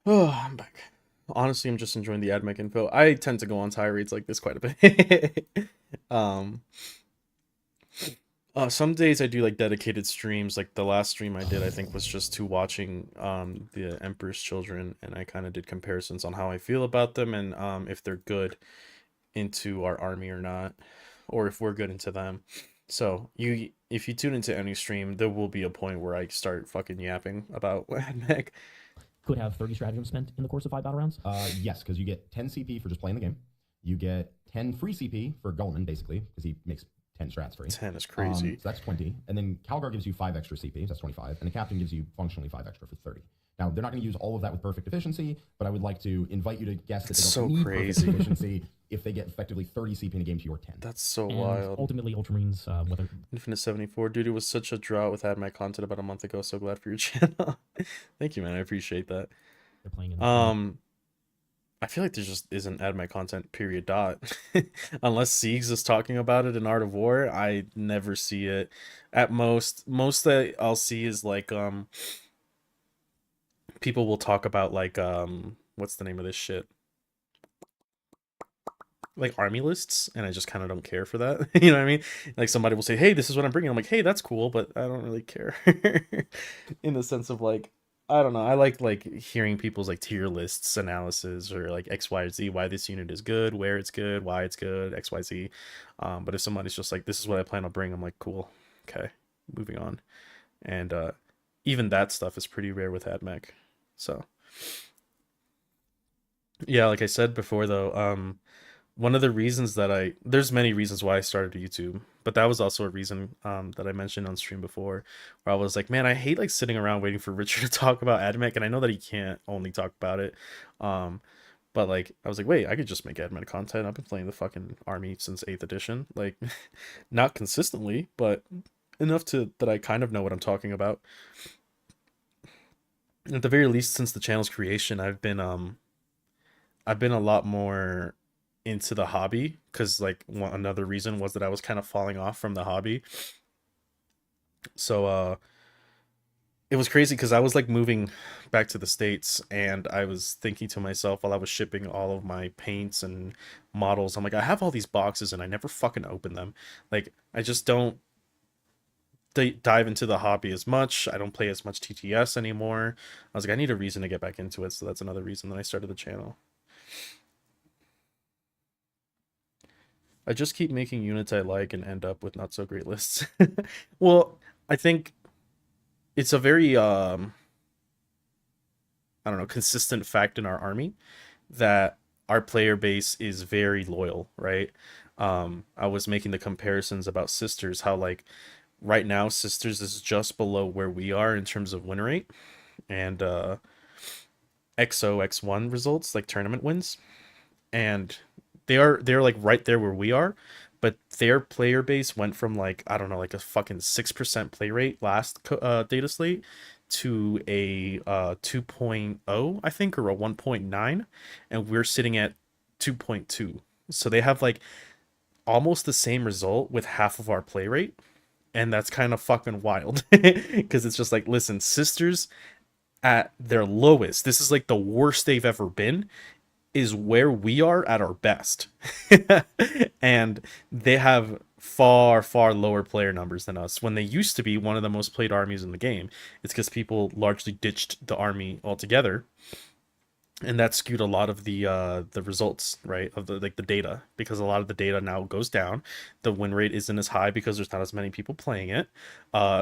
Oh, I'm back. Honestly, I'm just enjoying the AdMech info. I tend to go on tirades like this quite a bit. um, some days I do like dedicated streams. Like the last stream I did, I think was just to watching the Emperor's Children, and I kind of did comparisons on how I feel about them and if they're good into our army or not, or if we're good into them. So if you tune into any stream, there will be a point where I start fucking yapping about AdMech. Could have 30 stratagems spent in the course of 5 battle rounds. Yes, because you get 10 CP for just playing the game. You get 10 free CP for Gullman, basically, because he makes 10 strats free. 10 is crazy. So that's 20. And then Calgar gives you 5 extra CP, so that's 25. And the captain gives you functionally 5 extra for 30. Now, they're not going to use all of that with perfect efficiency, but I would like to invite you to guess that they don't so need crazy. perfect efficiency if they get effectively 30 CP in a game to your 10. That's so And wild. ultimately, Ultramarines, whether Infinite 74. Dude, it was such a drought with AdMech content about a month ago. So glad for your channel. Thank you, man. I appreciate that. they're playing in I feel like there just isn't AdMech content, period, dot. Unless Siegs is talking about it in Art of War, I never see it. At most that I'll see is like people will talk about like what's the name of this shit? Like army lists, and I just kind of don't care for that. You know what I mean? Like somebody will say, "Hey, this is what I'm bringing." I'm like, "Hey, that's cool," but I don't really care. In the sense of like, I don't know. I like hearing people's like tier lists analysis or like X, Y, or Z, why this unit is good, where it's good, why it's good, X, Y, Z. But if somebody's just like, "This is what I plan on bringing," I'm like, "Cool, okay, moving on." And even that stuff is pretty rare with AdMech. So yeah, like I said before, though, one of the reasons that there's many reasons why I started YouTube, but that was also a reason that I mentioned on stream before, where I was like, man, I hate like sitting around waiting for Richard to talk about AdMech, and I know that he can't only talk about it, but like I was like, wait, I could just make AdMech content. I've been playing the fucking army since 8th edition, like not consistently, but enough to that I kind of know what I'm talking about. At the very least, since the channel's creation, I've been a lot more into the hobby because like another reason was that I was kind of falling off from the hobby. So it was crazy because I was like moving back to the States, and I was thinking to myself while I was shipping all of my paints and models, I'm like, I have all these boxes and I never fucking open them. Like I just don't dive into the hobby as much. I don't play as much TTS anymore. I was like, I need a reason to get back into it, so that's another reason that I started the channel. I just keep making units I like and end up with not so great lists. Well, I think it's a very I don't know, consistent fact in our army that our player base is very loyal, right? I was making the comparisons about Sisters, how like right now Sisters is just below where we are in terms of win rate, and XO X1 results, like tournament wins, and they're like right there where we are, but their player base went from like, I don't know, like a fucking 6% play rate last data slate to a 2.0, I think, or a 1.9, and we're sitting at 2.2. So they have like almost the same result with half of our play rate, and that's kind of fucking wild because it's just like, listen, Sisters at their lowest, this is like the worst they've ever been, is where we are at our best. And they have far lower player numbers than us when they used to be one of the most played armies in the game. It's because people largely ditched the army altogether, and that skewed a lot of the results, right, of the like the data, because a lot of the data now goes down. The win rate isn't as high because there's not as many people playing it.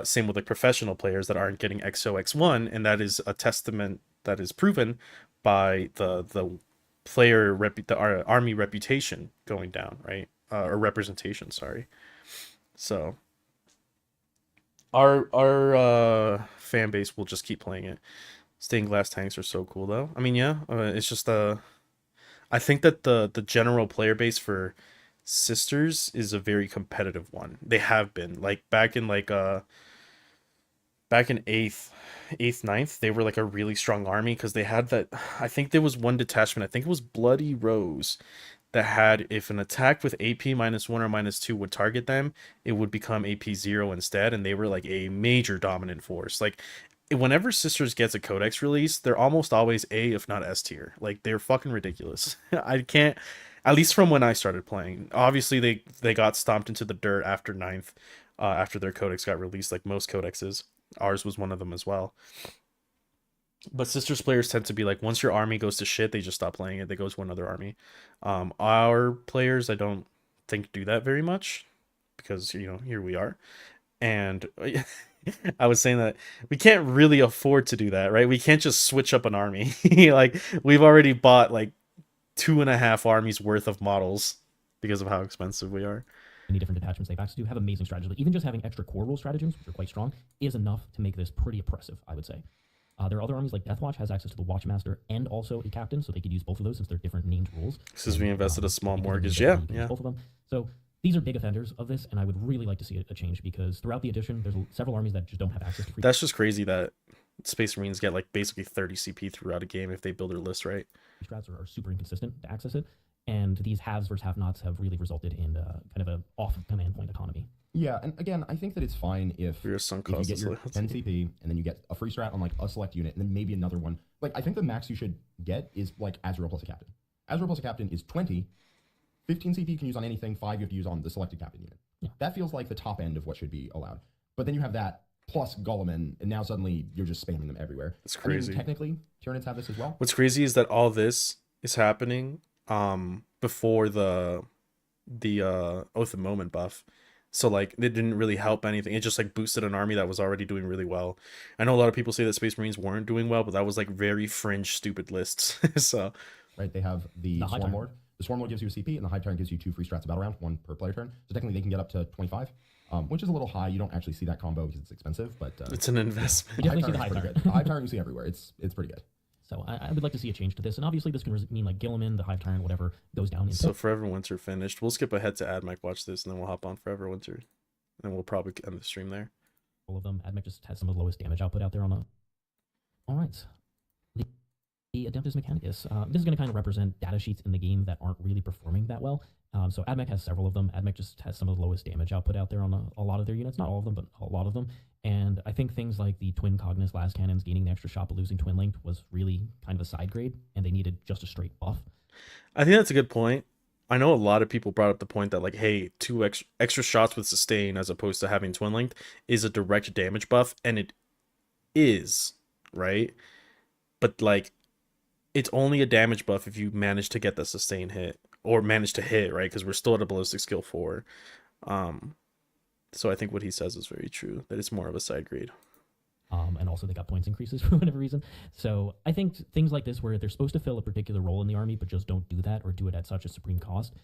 Same with like professional players that aren't getting XO X1, and that is a testament that is proven by the army reputation going down, right? Or representation, sorry. So our fan base will just keep playing it. Stained glass tanks are so cool, though. I mean, yeah, it's just I think that the general player base for Sisters is a very competitive one. They have been like back in eighth, ninth, they were like a really strong army because they had that. I think there was one detachment. I think it was Bloody Rose that had, if an attack with AP -1 or -2 would target them, it would become AP 0 instead, and they were like a major dominant force. Like whenever Sisters gets a codex release, they're almost always A, if not S tier. Like, they're fucking ridiculous. I can't, at least from when I started playing. Obviously, they got stomped into the dirt after ninth, after their codex got released, like most codexes. Ours was one of them as well. But Sisters players tend to be like, once your army goes to shit, they just stop playing it. They go to another army. Our players, I don't think do that very much because, you know, here we are. And I was saying that we can't really afford to do that, right? We can't just switch up an army. Like, we've already bought like 2.5 armies worth of models because of how expensive we are. Many different detachments they've access to have amazing strategies. Like, even just having extra core rule stratagems, which are quite strong, is enough to make this pretty oppressive, I would say. There are other armies like Deathwatch has access to the Watchmaster and also a captain, so they could use both of those since they're different named rules. Since we invested a small they can mortgage, use yeah, both, yeah. both of them. So these are big offenders of this, and I would really like to see a change because throughout the edition, there's several armies that just don't have access to free. That's just crazy that Space Marines get like basically 30 CP throughout a game if they build their list right. Strats are super inconsistent to access it, and these haves versus have-nots have really resulted in kind of a off-command point economy. Yeah, and again, I think that it's fine if Your sunk you cost get is your like- 10 CP and then you get a free strat on like a select unit and then maybe another one. Like, I think the max you should get is like Azrael plus a captain. Azrael plus a captain is 20. 15 CP you can use on anything, 5 you have to use on the selected captain unit. Yeah. That feels like the top end of what should be allowed. But then you have that plus Guilliman, and now suddenly you're just spamming them everywhere. It's crazy. I mean, technically, Tyranids have this as well. What's crazy is that all this is happening before the Oath of Moment buff. So like it didn't really help anything. It just like boosted an army that was already doing really well. I know a lot of people say that Space Marines weren't doing well, but that was like very fringe stupid lists. So Right, they have the The High Swarm Tyrant. Lord. The Swarm Lord gives you a CP, and the High Tyrant gives you 2 free strats a battle round, 1 per player turn. So technically they can get up to 25, which is a little high. You don't actually see that combo because it's expensive, but it's an investment. You definitely see the Tyrant's High pretty Tyrant. good. High Tyrant you see everywhere. It's pretty good. So I would like to see a change to this, and obviously this can mean like Guilliman, the Hive Tyrant, whatever, goes down into So Forever Winter finished. We'll skip ahead to AdMech, watch this, and then we'll hop on Forever Winter. And we'll probably end the stream there. all of them. Admech just has some of the lowest damage output out there on the... Alright. The Adeptus Mechanicus. This is going to kind of represent data sheets in the game that aren't really performing that well. So AdMech has several of them. AdMech just has some of the lowest damage output out there on a lot of their units. Not all of them, but a lot of them. And I think things like the Twin Cognis Las Cannons gaining the extra shot but losing Twin Linked was really kind of a side grade, and they needed just a straight buff. I think that's a good point. I know a lot of people brought up the point that like, hey, 2 extra shots with sustain as opposed to having Twin Linked is a direct damage buff, and it is, right? But like, it's only a damage buff if you manage to get the sustain hit or manage to hit, right? Because we're still at a ballistic skill 4. So I think what he says is very true, that it's more of a side grade. And also they got points increases for whatever reason. So I think things like this where they're supposed to fill a particular role in the army but just don't do that or do it at such a supreme cost,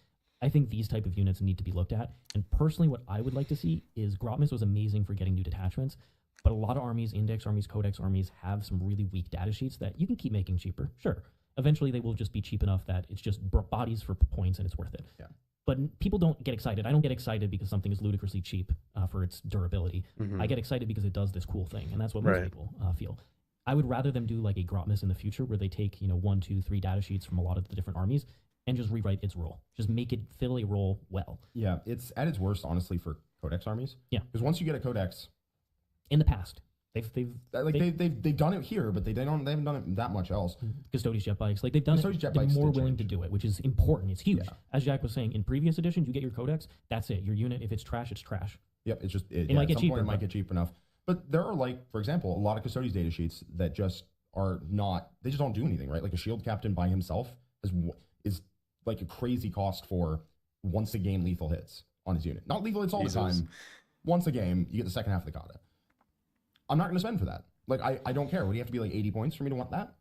I think these type of units need to be looked at. And personally what I would like to see is Grotmus was amazing for getting new detachments, but a lot of armies, index armies, codex armies, have some really weak data sheets that you can keep making cheaper. Sure. Eventually they will just be cheap enough that it's just bodies for points and it's worth it. Yeah. But people don't get excited. I don't get excited because something is ludicrously cheap for its durability. I get excited because it does this cool thing, and that's what most Right. people feel. I would rather them do like a Grotmus in the future where they take 1, 2, 3 data sheets from a lot of the different armies and just rewrite its role. Just make it fill a role well. Yeah, it's at its worst, honestly, for codex armies. Yeah. Because once you get a codex, In the past, they've they've done it here, but they haven't done it that much else. Custodes jet bikes, like they've done Custodes it. jet They're bikes more did willing to change. do it, which is important. It's huge. Yeah. As Jack was saying, in previous editions, you get your codex. That's it. Your unit, if it's trash, it's trash. Yep, it's just It yeah, might at get some cheaper, point it might but- get cheap enough. But there are for example, a lot of Custodes data sheets that just are not. They just don't do anything, right? Like a shield captain by himself is like a crazy cost for once a game lethal hits on his unit. Not lethal hits all Jesus. the time. Once a game, you get the second half of the kata. I'm not going to spend for that. Like I don't care. Would you have to be like 80 points for me to want that?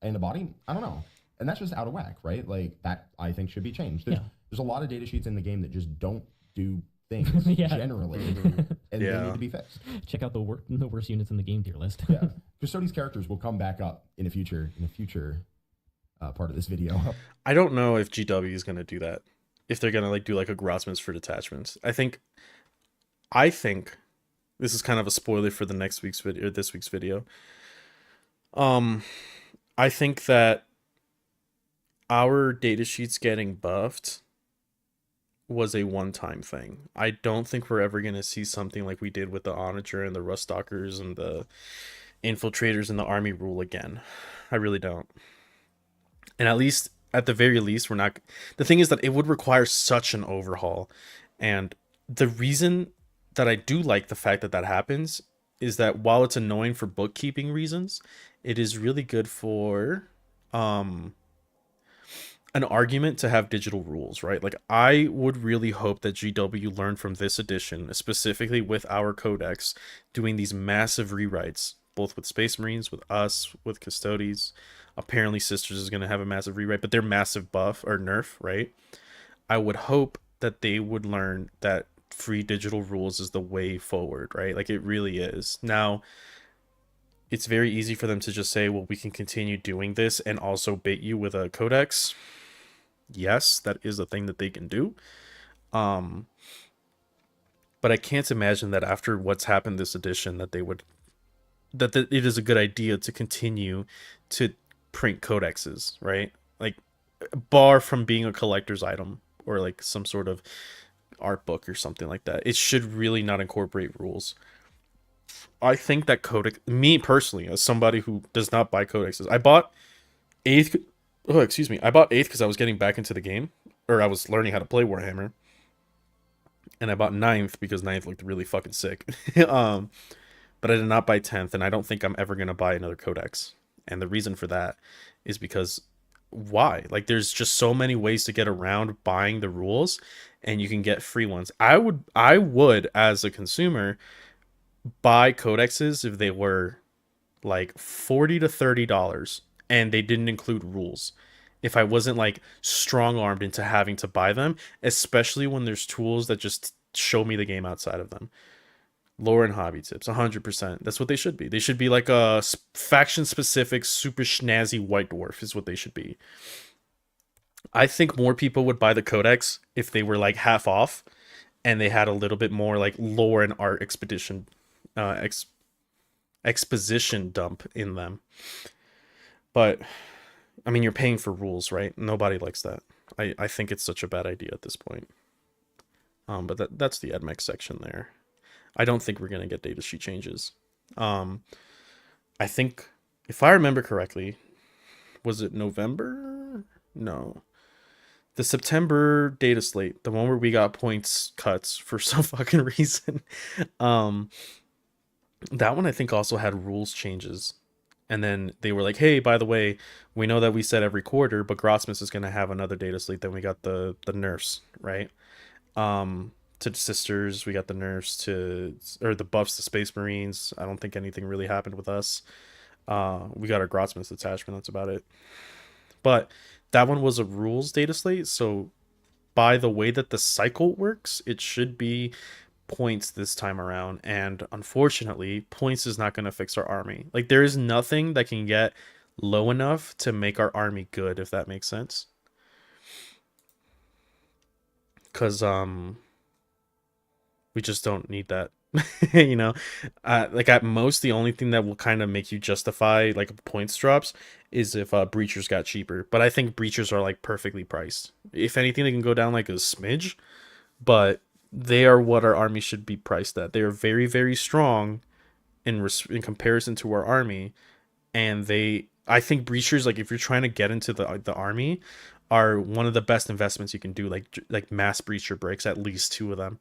And the body? I don't know. And that's just out of whack, right? Like that I think should be changed. There's a lot of data sheets in the game that just don't do things Yeah. generally, and they Yeah. need to be fixed. Check out the worst units in the game tier list. Yeah, Custodes characters will come back up in a future part of this video. I don't know if GW is gonna do that. If they're gonna like do like a Grotmans for detachments. I think this is kind of a spoiler for the next week's video or this week's video. I think that our data sheets getting buffed was a one-time thing. I don't think we're ever gonna see something like we did with the Onager and the Ruststalkers and infiltrators in the army rule again. I really don't. And at the very least, we're not. The thing is that it would require such an overhaul. And the reason that I do like the fact that that happens is that while it's annoying for bookkeeping reasons, it is really good for an argument to have digital rules, right? Like, I would really hope that GW learned from this edition, specifically with our codex, doing these massive rewrites, both with Space Marines, with us, with Custodes. Apparently, Sisters is going to have a massive rewrite, but they're massive buff or nerf, right? I would hope that they would learn that free digital rules is the way forward, right? Like, it really is. Now, it's very easy for them to just say, well, we can continue doing this and also bait you with a codex. Yes, that is a thing that they can do. But I can't imagine that after what's happened this edition that they would it is a good idea to continue to print codexes, right? Like, bar from being a collector's item or like some sort of art book or something like that. It should really not incorporate rules. I think that codex, me personally, as somebody who does not buy codexes, I bought 8th. Oh, excuse me. I bought 8th because I was getting back into the game, or I was learning how to play Warhammer. And I bought 9th because 9th looked really fucking sick. But I did not buy 10th, and I don't think I'm ever gonna buy another codex. And the reason for that is because why? Like, there's just so many ways to get around buying the rules, and you can get free ones. I would as a consumer buy codexes if they were like $40 to $30 and they didn't include rules. If I wasn't like strong armed into having to buy them, especially when there's tools that just show me the game outside of them. Lore and hobby tips, 100%. That's what they should be. They should be like a faction specific, super schnazzy white dwarf, is what they should be. I think more people would buy the codex if they were like half off and they had a little bit more like lore and art expedition exposition dump in them. But I mean, you're paying for rules, right? Nobody likes that. I think it's such a bad idea at this point. But that's the EdMech section there. I don't think we're gonna get data sheet changes. I think, if I remember correctly, was it November? No. The September data slate, the one where we got points cuts for some fucking reason. That one I think also had rules changes. And then they were like, hey, by the way, we know that we said every quarter, but Grossmus is going to have another data slate. Then we got the nerfs, right? To Sisters, we got the nerfs or the buffs to Space Marines. I don't think anything really happened with us. We got our Grossmus attachment. That's about it. But that one was a rules data slate. So by the way that the cycle works, it should be points this time around, and unfortunately points is not going to fix our army. Like, there is nothing that can get low enough to make our army good, if that makes sense, because we just don't need that. You know, like, at most the only thing that will kind of make you justify like points drops is if breachers got cheaper, but I think breachers are like perfectly priced. If anything, they can go down like a smidge, but they are what our army should be priced at. They are very, very strong in comparison to our army, and I think breachers, like, if you're trying to get into the army, are one of the best investments you can do. Like mass breacher breaks, at least 2 of them.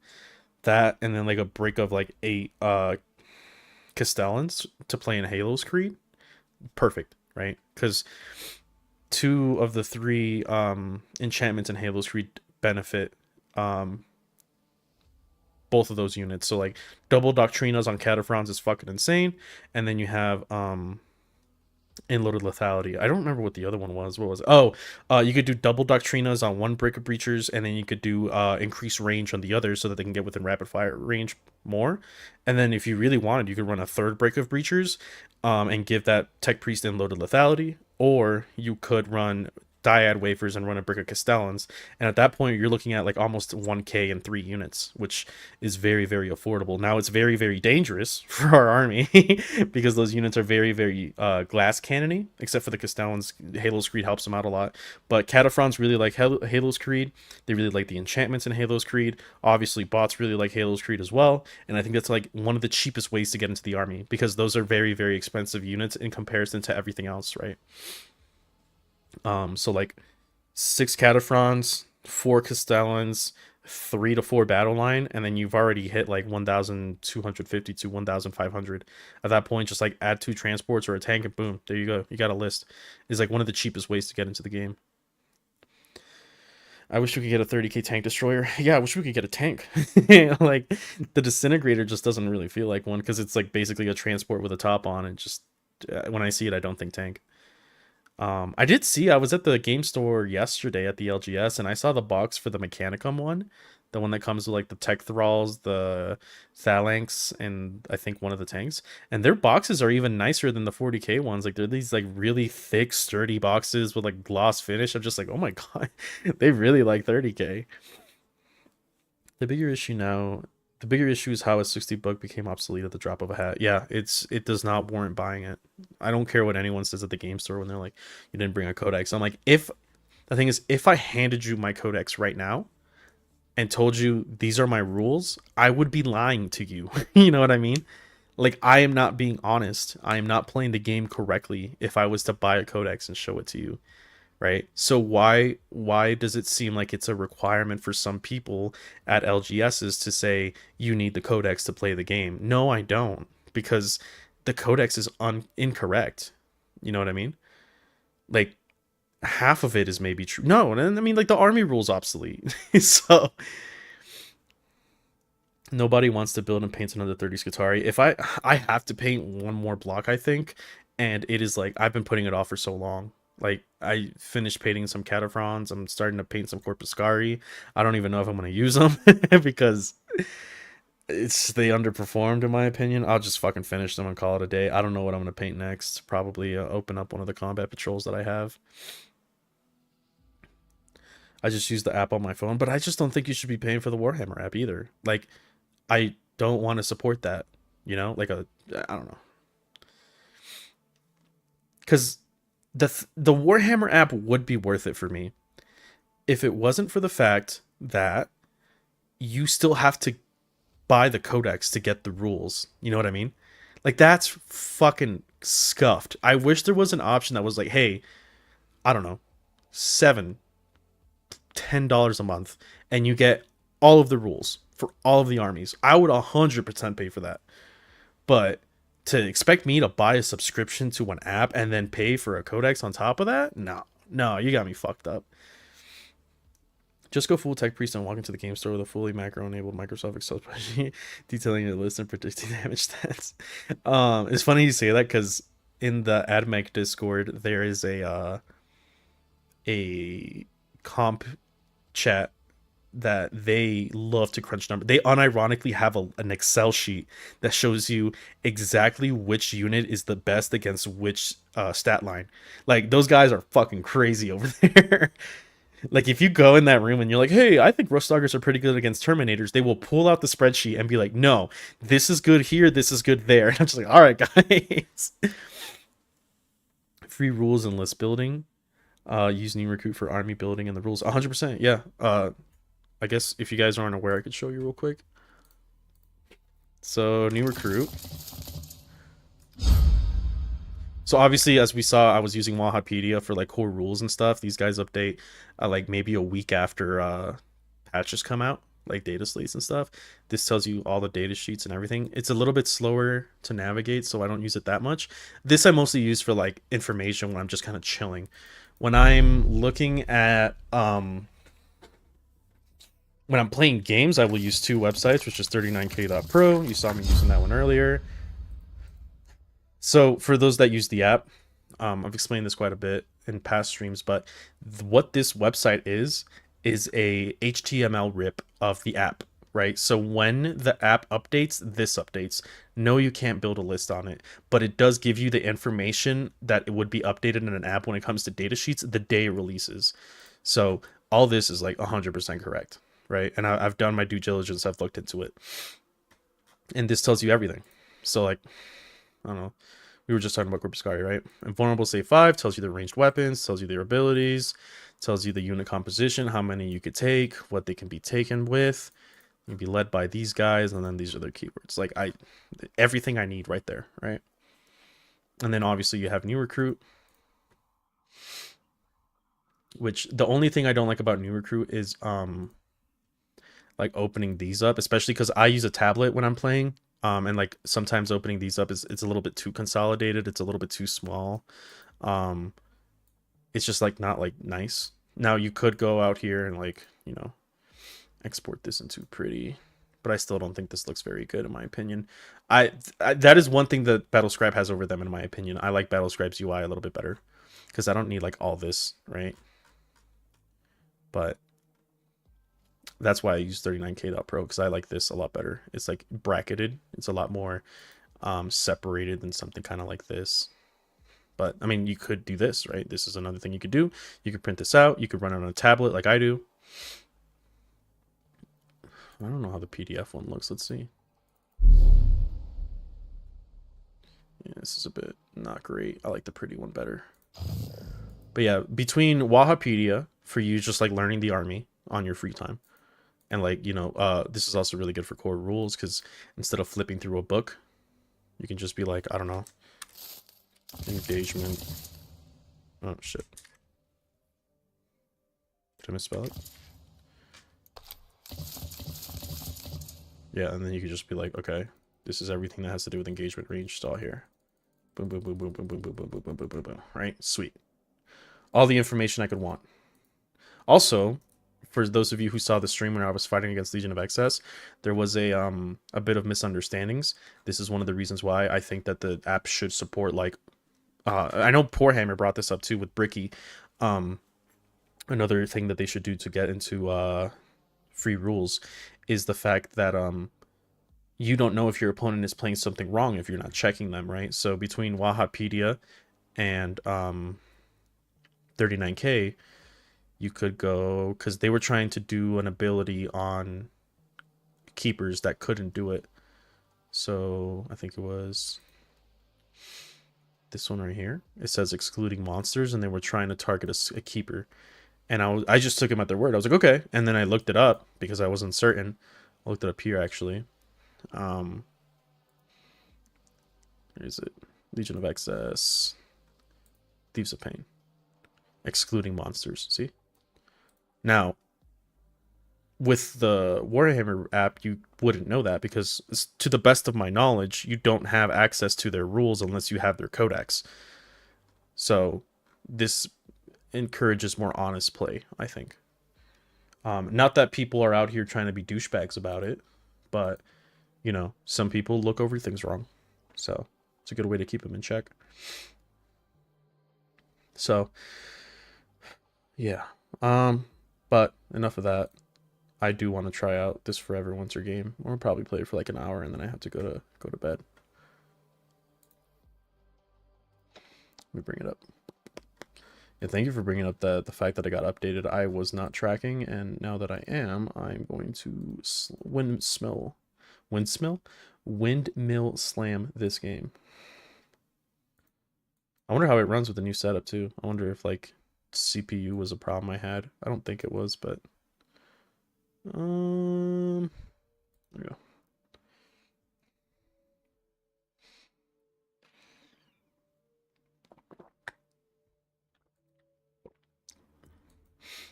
That, and then like a break of like 8 Castellans to play in Halo's Creed. Perfect, right? Because 2 of the 3 enchantments in Halo's Creed benefit both of those units. So like double Doctrinas on Cataphrons is fucking insane. And then you have Inloaded Lethality. I don't remember what the other one was. What was it? Oh, you could do double Doctrinas on one break of Breachers, and then you could do increased range on the other so that they can get within rapid fire range more. And then if you really wanted, you could run a 3rd break of Breachers and give that Tech Priest Inloaded Lethality. Or you could run dyad wafers and run a brick of Castellans. And at that point, you're looking at like almost 1K and 3 units, which is very, very affordable. Now it's very, very dangerous for our army because those units are very, very glass cannony, except for the Castellans. Halo's Creed helps them out a lot. But Cataphrons really like Halo's Creed. They really like the enchantments in Halo's Creed. Obviously, bots really like Halo's Creed as well. And I think that's like one of the cheapest ways to get into the army because those are very, very expensive units in comparison to everything else, right? So like 6 Cataphrons, 4 Castellans, 3 to 4 battle line, and then you've already hit like 1,250 to 1,500. At that point, just like add 2 transports or a tank, and boom, there you go. You got a list. It's like one of the cheapest ways to get into the game. I wish we could get a 30k tank destroyer. Yeah, I wish we could get a tank. Like the disintegrator just doesn't really feel like one because it's like basically a transport with a top on, and just when I see it, I don't think tank. I did see, I was at the game store yesterday at the LGS, and I saw the box for the Mechanicum one. The one that comes with like the Tech Thralls, the Phalanx, and I think one of the tanks. And their boxes are even nicer than the 40k ones. Like they're these like really thick, sturdy boxes with like gloss finish. I'm just like, oh my god, they really like 30k. The bigger issue is how a 60 bug became obsolete at the drop of a hat. Yeah, it does not warrant buying it. I don't care what anyone says at the game store when they're like, you didn't bring a codex. I'm like, if I handed you my codex right now and told you these are my rules, I would be lying to you. You know what I mean? Like, I am not being honest. I am not playing the game correctly if I was to buy a codex and show it to you. Right? So why does it seem like it's a requirement for some people at LGSs to say you need the codex to play the game? No, I don't, because the codex is incorrect. You know what I mean? Like half of it is maybe true. No, and I mean like the army rule's obsolete. So nobody wants to build and paint another 30 Scutari. If I have to paint one more block, I think, and it is like I've been putting it off for so long. Like, I finished painting some Cataphrons. I'm starting to paint some Corpuscari. I don't even know if I'm going to use them because they underperformed in my opinion. I'll just fucking finish them and call it a day. I don't know what I'm going to paint next. Probably open up one of the combat patrols that I have. I just use the app on my phone, but I just don't think you should be paying for the Warhammer app either. Like, I don't want to support that, you know? Like I don't know. Because the Warhammer app would be worth it for me if it wasn't for the fact that you still have to buy the codex to get the rules. You know what I mean? Like, that's fucking scuffed. I wish there was an option that was like, hey, I don't know, $10 a month, and you get all of the rules for all of the armies. I would 100% pay for that. But to expect me to buy a subscription to an app and then pay for a codex on top of that? No, you got me fucked up. Just go full tech priest and walk into the game store with a fully macro-enabled Microsoft Excel spreadsheet detailing your list and predicting damage stats. It's funny you say that because in the AdMech Discord there is a comp chat that they love to crunch numbers. They unironically have an Excel sheet that shows you exactly which unit is the best against which stat line. Like, those guys are fucking crazy over there. Like, if you go in that room and you're like, hey, I think Rustdoggers are pretty good against Terminators, they will pull out the spreadsheet and be like, no, this is good here, this is good there. And I'm just like, all right, guys. Free rules and list building. Use new recruit for army building and the rules. 100%, yeah. I guess if you guys aren't aware, I could show you real quick. So, new recruit. So obviously, as we saw, I was using Wahapedia for like core rules and stuff. These guys update like maybe a week after patches come out, like data slates and stuff. This tells you all the data sheets and everything. It's a little bit slower to navigate, so I don't use it that much. This I mostly use for like information when I'm just kind of chilling. When I'm looking at when I'm playing games, I will use 2 websites, which is 39k.pro. You saw me using that one earlier. So for those that use the app, I've explained this quite a bit in past streams, but what this website is a HTML rip of the app. right? So when the app updates, this updates. No, you can't build a list on it, but it does give you the information that it would be updated in an app when it comes to data sheets the day it releases. So all this is like 100% correct, right? And I've done my due diligence. I've looked into it, and this tells you everything. So like, I don't know. We were just talking about Corpuscari, right? Invulnerable save 5 tells you the ranged weapons, tells you their abilities, tells you the unit composition, how many you could take, what they can be taken with. You can be led by these guys, and then these are their keywords. Like everything I need right there, right? And then obviously you have new recruit, which the only thing I don't like about new recruit is like opening these up, especially because I use a tablet when I'm playing. And like sometimes opening these up is it's a little bit too consolidated. It's a little bit too small. It's just like not like nice. Now you could go out here and like, you know, export this into pretty, but I still don't think this looks very good in my opinion. I that is one thing that Battlescribe has over them in my opinion. I like Battlescribe's UI a little bit better because I don't need like all this, right? But that's why I use 39k.pro because I like this a lot better. It's like bracketed. It's a lot more separated than something kind of like this. But I mean, you could do this, right? This is another thing you could do. You could print this out. You could run it on a tablet like I do. I don't know how the PDF one looks. Let's see. Yeah, this is a bit not great. I like the pretty one better. But yeah, between Wahapedia for you just like learning the army on your free time, and like, you know, this is also really good for core rules because instead of flipping through a book, you can just be like, I don't know, engagement. Oh shit. Did I misspell it? Yeah, and then you could just be like, okay, this is everything that has to do with engagement range stall here. Boom, boom, boom, boom, boom, boom, boom, boom, boom, boom, boom, boom, boom. Right? Sweet. All the information I could want. Also, for those of you who saw the stream when I was fighting against Legion of Excess, there was a bit of misunderstandings. This is one of the reasons why I think that the app should support like I know Poorhammer brought this up too with Bricky. Another thing that they should do to get into free rules is the fact that you don't know if your opponent is playing something wrong if you're not checking them, right? So between Wahapedia and 39k, you could go, because they were trying to do an ability on keepers that couldn't do it. So I think it was this one right here. It says excluding monsters, and they were trying to target a keeper. And I just took him at their word. I was like, okay. And then I looked it up because I wasn't certain. I looked it up here, actually. Where is it? Legion of Excess. Thieves of Pain. Excluding monsters. See? Now, with the Warhammer app, you wouldn't know that because, to the best of my knowledge, you don't have access to their rules unless you have their codex. So, this encourages more honest play, I think. Not that people are out here trying to be douchebags about it, but, you know, some people look over things wrong. So, it's a good way to keep them in check. So, yeah. But enough of that. I do want to try out this Forever Winter game. Or probably play it for like an hour and then I have to go to bed. Let me bring it up. Yeah, thank you for bringing up the fact that I got updated. I was not tracking, and now that I am, I'm going to windmill slam this game. I wonder how it runs with the new setup too. I wonder if like CPU was a problem I had. I don't think it was, but there we go.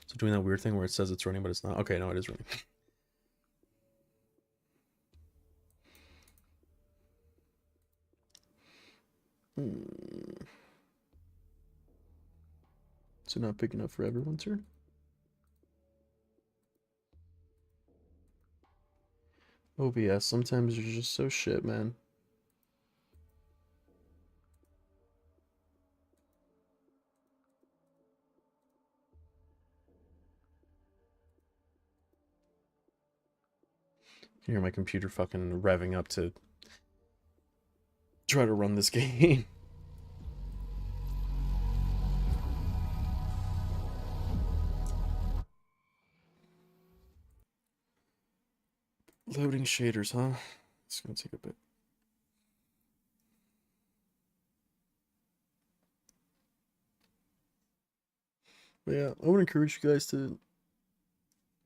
So doing that weird thing where it says it's running, but it's not. Okay, no, it is running. So not picking up for everyone's turn. OBS, sometimes you're just so shit, man. Hear my computer fucking revving up to try to run this game. Loading shaders, huh? It's gonna take a bit. But yeah, I would encourage you guys to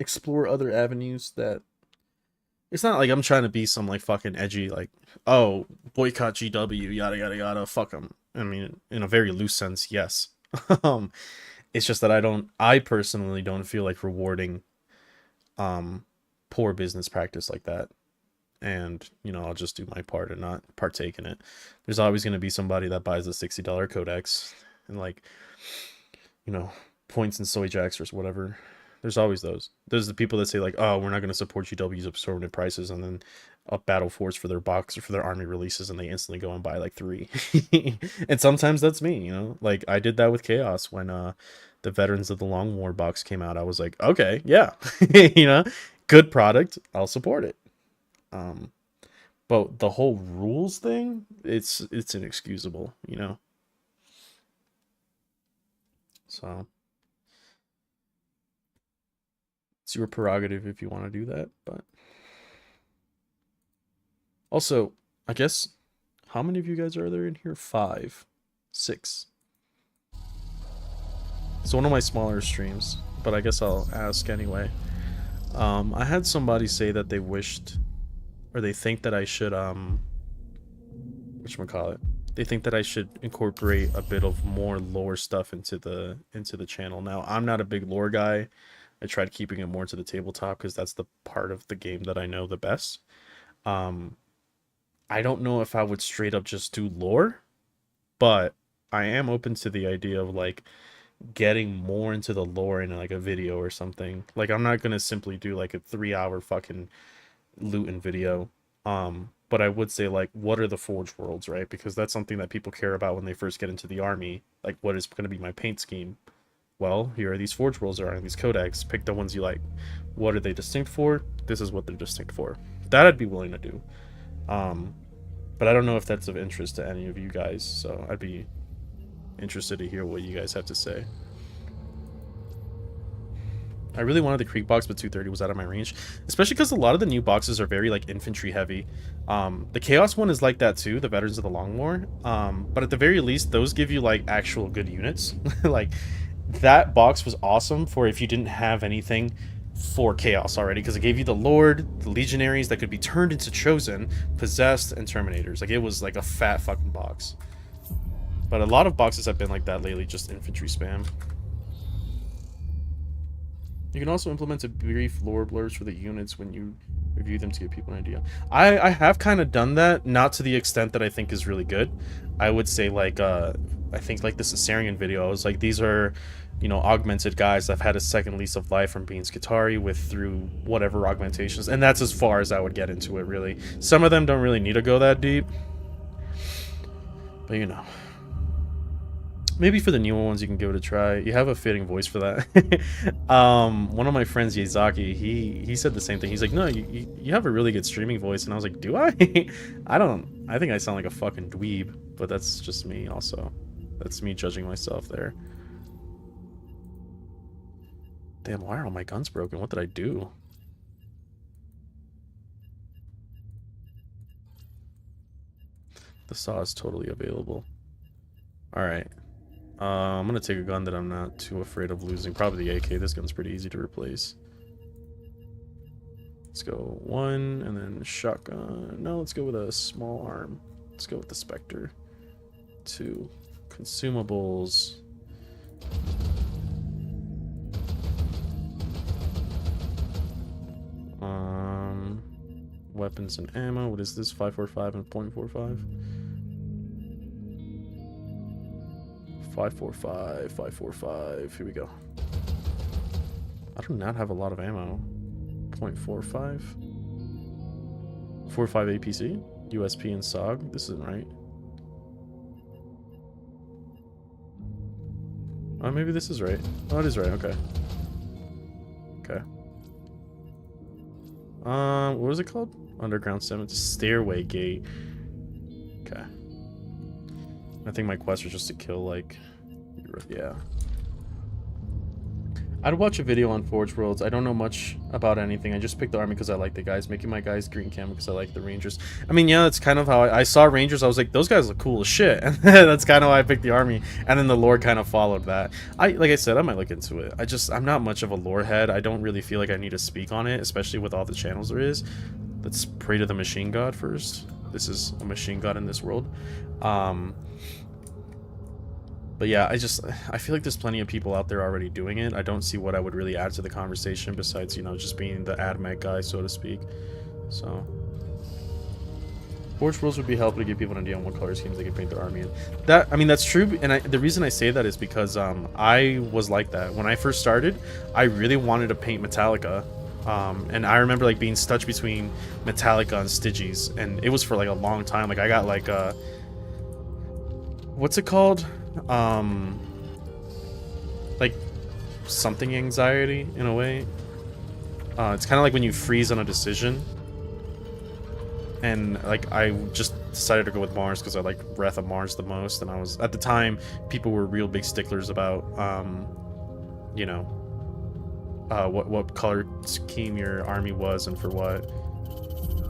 explore other avenues that it's not like I'm trying to be some like fucking edgy like, oh, boycott GW, yada yada yada, fuck them. I mean, in a very loose sense, yes. It's just that I personally don't feel like rewarding poor business practice like that. And, you know, I'll just do my part and not partake in it. There's always going to be somebody that buys a $60 codex and, like, you know, points and soy jacks or whatever. There's always those. There's the people that say, like, oh, we're not going to support GW's absorbent prices, and then up Battle Force for their box or for their army releases, and they instantly go and buy, like, 3. And sometimes that's me, you know? Like, I did that with Chaos when the Veterans of the Long War box came out. I was like, okay, yeah. You know? Good product. I'll support it. But the whole rules thing, it's inexcusable, you know? So it's your prerogative if you want to do that, but also, I guess, how many of you guys are there in here? 5, 6. It's one of my smaller streams, but I guess I'll ask anyway. I had somebody say that they wished, or they think that I should, whatchamacallit? They think that I should incorporate a bit of more lore stuff into the channel. Now, I'm not a big lore guy. I tried keeping it more to the tabletop because that's the part of the game that I know the best. I don't know if I would straight up just do lore, but I am open to the idea of like getting more into the lore in like a video or something. Like I'm not gonna simply do like a 3-hour fucking looting video. But I would say, like, what are the Forge Worlds, right? Because that's something that people care about when they first get into the army. Like, what is going to be my paint scheme? Well, here are these Forge Worlds, there are these codex. Pick the ones you like. What are they distinct for? This is what they're distinct for. That I'd be willing to do. But I don't know if that's of interest to any of you guys, so I'd be interested to hear what you guys have to say. I really wanted the Creek box, but 230 was out of my range. Especially because a lot of the new boxes are very, like, infantry heavy. The Chaos one is like that, too, the Veterans of the Long War. But at the very least, those give you, like, actual good units. Like, that box was awesome for if you didn't have anything for Chaos already. Because it gave you the Lord, the Legionaries that could be turned into Chosen, Possessed, and Terminators. Like, it was, like, a fat fucking box. But a lot of boxes have been like that lately, just infantry spam. You can also implement a brief lore blurs for the units when you review them to give people an idea. I have kind of done that, not to the extent that I think is really good. I would say, like, I think, like, the Caesarian video, I was like, these are, you know, augmented guys that have had a second lease of life from being Skitarii with through whatever augmentations. And that's as far as I would get into it, really. Some of them don't really need to go that deep. But, you know. Maybe for the newer ones you can give it a try. You have a fitting voice for that. One of my friends, Yazaki, he said the same thing. He's like, no, you have a really good streaming voice. And I was like, do I? I think I sound like a fucking dweeb, but that's just me also. That's me judging myself there. Damn, why are all my guns broken? What did I do? The saw is totally available. Alright. I'm gonna take a gun that I'm not too afraid of losing. Probably the AK. This gun's pretty easy to replace. Let's go 1, and then shotgun. No, let's go with a small arm. Let's go with the Spectre. 2. Consumables. Weapons and ammo. What is this? 545 and .45. 545, 545. Here we go. I do not have a lot of ammo. 0.45. 45 APC. USP and SOG. This isn't right. Oh, maybe this is right. Oh, it is right. Okay. Okay. What was it called? Underground 7 Stairway Gate. Okay. I think my quest was just to kill, like, yeah. I'd watch a video on Forge Worlds. I don't know much about anything. I just picked the army because I like the guys. Making my guys green cam because I like the Rangers. I mean, yeah, that's kind of how I saw Rangers. I was like, those guys look cool as shit. And that's kind of why I picked the army. And then the lore kind of followed that. Like I said, I might look into it. I'm not much of a lore head. I don't really feel like I need to speak on it, especially with all the channels there is. Let's pray to the machine god first. This is a machine god in this world. But yeah, I feel like there's plenty of people out there already doing it. I don't see what I would really add to the conversation besides, you know, just being the AdMech guy, so to speak. So, Forge Rules would be helpful to give people an idea on what color schemes they can paint their army in. That, I mean, that's true, and the reason I say that is because I was like that. When I first started, I really wanted to paint Metallica. And I remember like being stuck between Metallica and Stygies, and it was for like a long time. Like I got like what's it called? Like something anxiety in a way. It's kind of like when you freeze on a decision. And like I just decided to go with Mars because I like Wrath of Mars the most, and I was at the time people were real big sticklers about you know, what color scheme your army was and for what.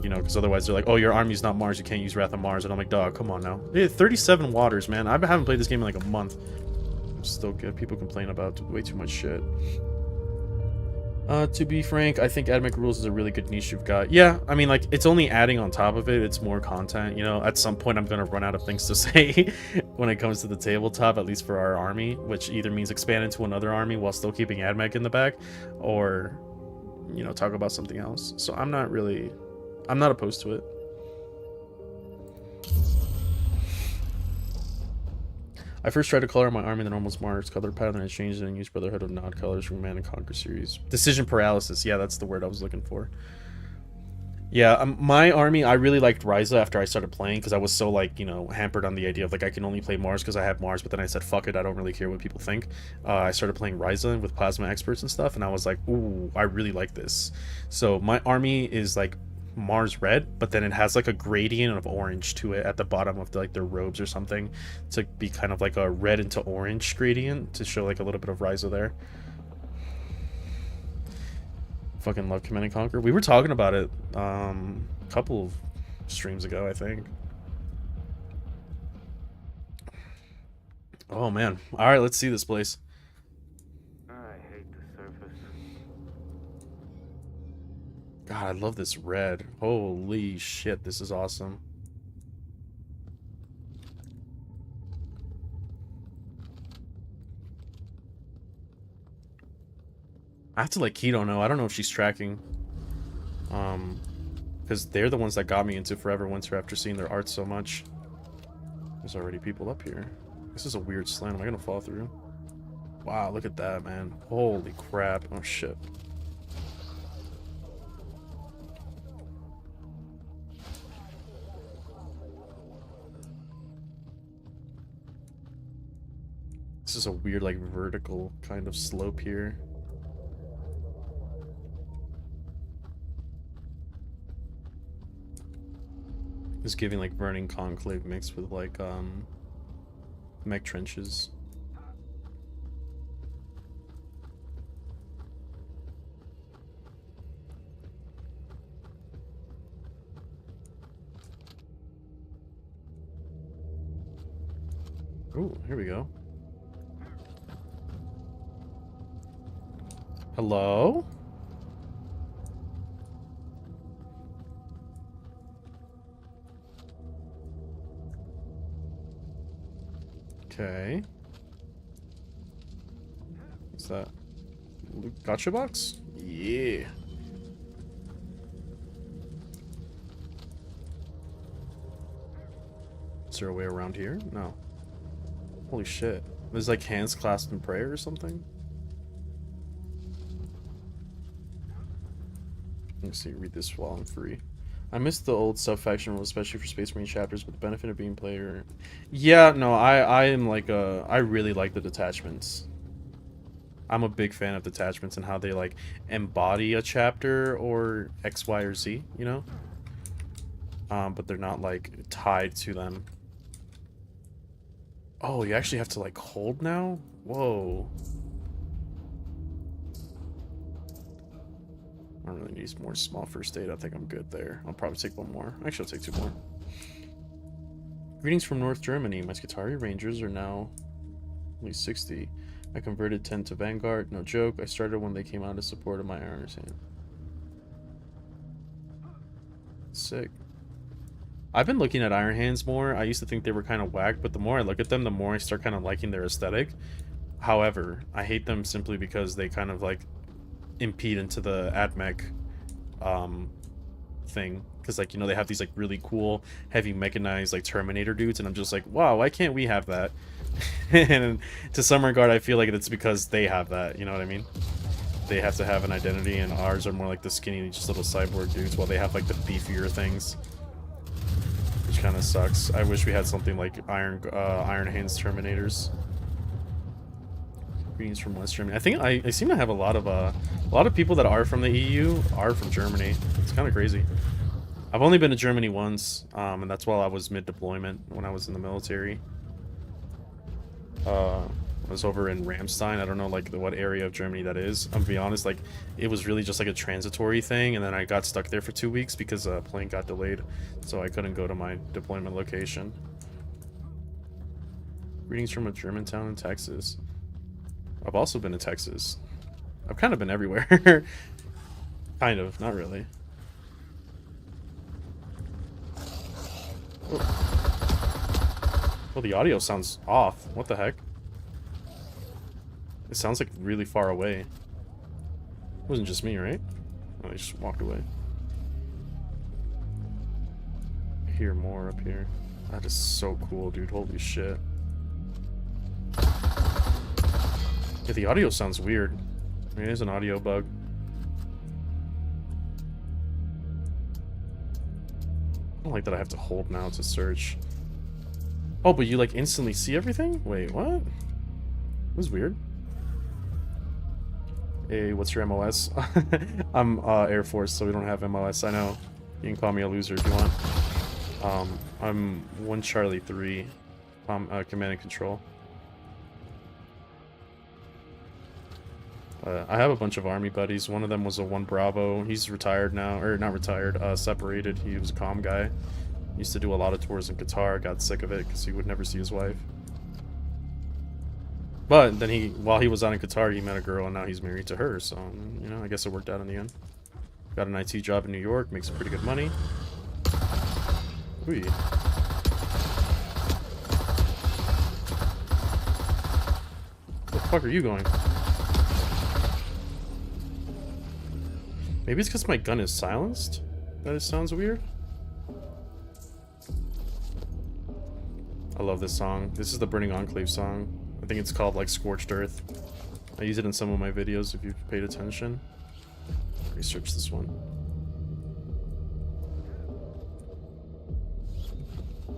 You know, because otherwise they're like, oh, your army's not Mars, you can't use Wrath of Mars. And I'm like, dog, come on now. Yeah, 37 waters, man. I haven't played this game in like a month. Still good. People complain about way too much shit. To be frank, I think AdMech Rules is a really good niche you've got. Yeah, I mean, like, it's only adding on top of it. It's more content, you know. At some point, I'm going to run out of things to say when it comes to the tabletop, at least for our army, which either means expand into another army while still keeping AdMech in the back, or, you know, talk about something else. So I'm not opposed to it. I first tried to color my army in the normal Mars color pattern. I changed it and used Brotherhood of Nod colors from Command and Conquer series. Decision paralysis. Yeah, that's the word I was looking for. Yeah, my army, I really liked Ryza after I started playing because I was so, like, you know, hampered on the idea of, like, I can only play Mars because I have Mars, but then I said, fuck it, I don't really care what people think. I started playing Ryza with Plasma Experts and stuff, and I was like, ooh, I really like this. So my army is, like, Mars red, but then it has like a gradient of orange to it at the bottom of like their robes or something to be kind of like a red into orange gradient to show like a little bit of Ryza there. Fucking love Command and Conquer. We were talking about it a couple of streams ago, I think. Oh man. All right, let's see this place. God, I love this red. Holy shit, this is awesome. I have to let Keto know. I don't know if she's tracking. Because they're the ones that got me into Forever Winter after seeing their art so much. There's already people up here. This is a weird slant. Am I gonna fall through? Wow, look at that, man. Holy crap. Oh shit. This is a weird, like, vertical kind of slope here. It's giving, like, Burning Conclave mixed with, like, mech trenches. Ooh, here we go. Hello? Okay. What's that? Gotcha box? Yeah. Is there a way around here? No. Holy shit. There's like hands clasped in prayer or something? Let me see, read this while I'm free. I missed the old sub-faction rule, especially for Space Marine chapters, but the benefit of being player... Yeah, no, I am like I really like the detachments. I'm a big fan of detachments and how they like embody a chapter or X, Y, or Z, you know? But they're not like tied to them. Oh, you actually have to like hold now? Whoa. I don't really need more small first aid. I think I'm good there. I'll probably take one more. Actually, I'll take 2 more. Greetings from North Germany. My Skitarii Rangers are now only 60. I converted 10 to Vanguard. No joke. I started when they came out of support of my Iron's Hand. Sick. I've been looking at Iron Hands more. I used to think they were kind of whack, but the more I look at them, the more I start kind of liking their aesthetic. However, I hate them simply because they kind of like impede into the AdMech thing. Because like, you know, they have these like really cool, heavy mechanized like Terminator dudes, and I'm just like, wow, why can't we have that? And to some regard, I feel like it's because they have that, you know what I mean? They have to have an identity, and ours are more like the skinny, just little cyborg dudes, while they have like the beefier things. Which kind of sucks. I wish we had something like Iron Hands Terminators. Greetings from West Germany. I think I seem to have a lot of people that are from the EU are from Germany. It's kind of crazy. I've only been to Germany once, and that's while I was mid-deployment when I was in the military. I was over in Ramstein. I don't know like what area of Germany that is. I'm gonna be honest, like it was really just like a transitory thing, and then I got stuck there for 2 weeks because a plane got delayed, so I couldn't go to my deployment location. Greetings from a German town in Texas. I've also been to Texas. I've kind of been everywhere. Kind of, not really. Well, the audio sounds off. What the heck? It sounds like really far away. It wasn't just me, right? Oh, they just walked away. I hear more up here. That is so cool, dude. Holy shit. Yeah, the audio sounds weird. Maybe there's an audio bug. I don't like that I have to hold now to search. Oh, but you like instantly see everything? Wait, what? That was weird. Hey, what's your MOS? I'm Air Force, so we don't have MOS. I know. You can call me a loser if you want. I'm 1 Charlie 3, command and control. I have a bunch of army buddies. One of them was a 1 Bravo. He's retired now, or not retired, separated. He was a comm guy. Used to do a lot of tours in Qatar. Got sick of it because he would never see his wife. But then while he was out in Qatar, he met a girl, and now he's married to her. So, you know, I guess it worked out in the end. Got an IT job in New York, makes pretty good money. Ooh. Where the fuck are you going? Maybe it's because my gun is silenced? That it sounds weird? I love this song. This is the Burning Enclave song. I think it's called like Scorched Earth. I use it in some of my videos if you've paid attention. Research this one.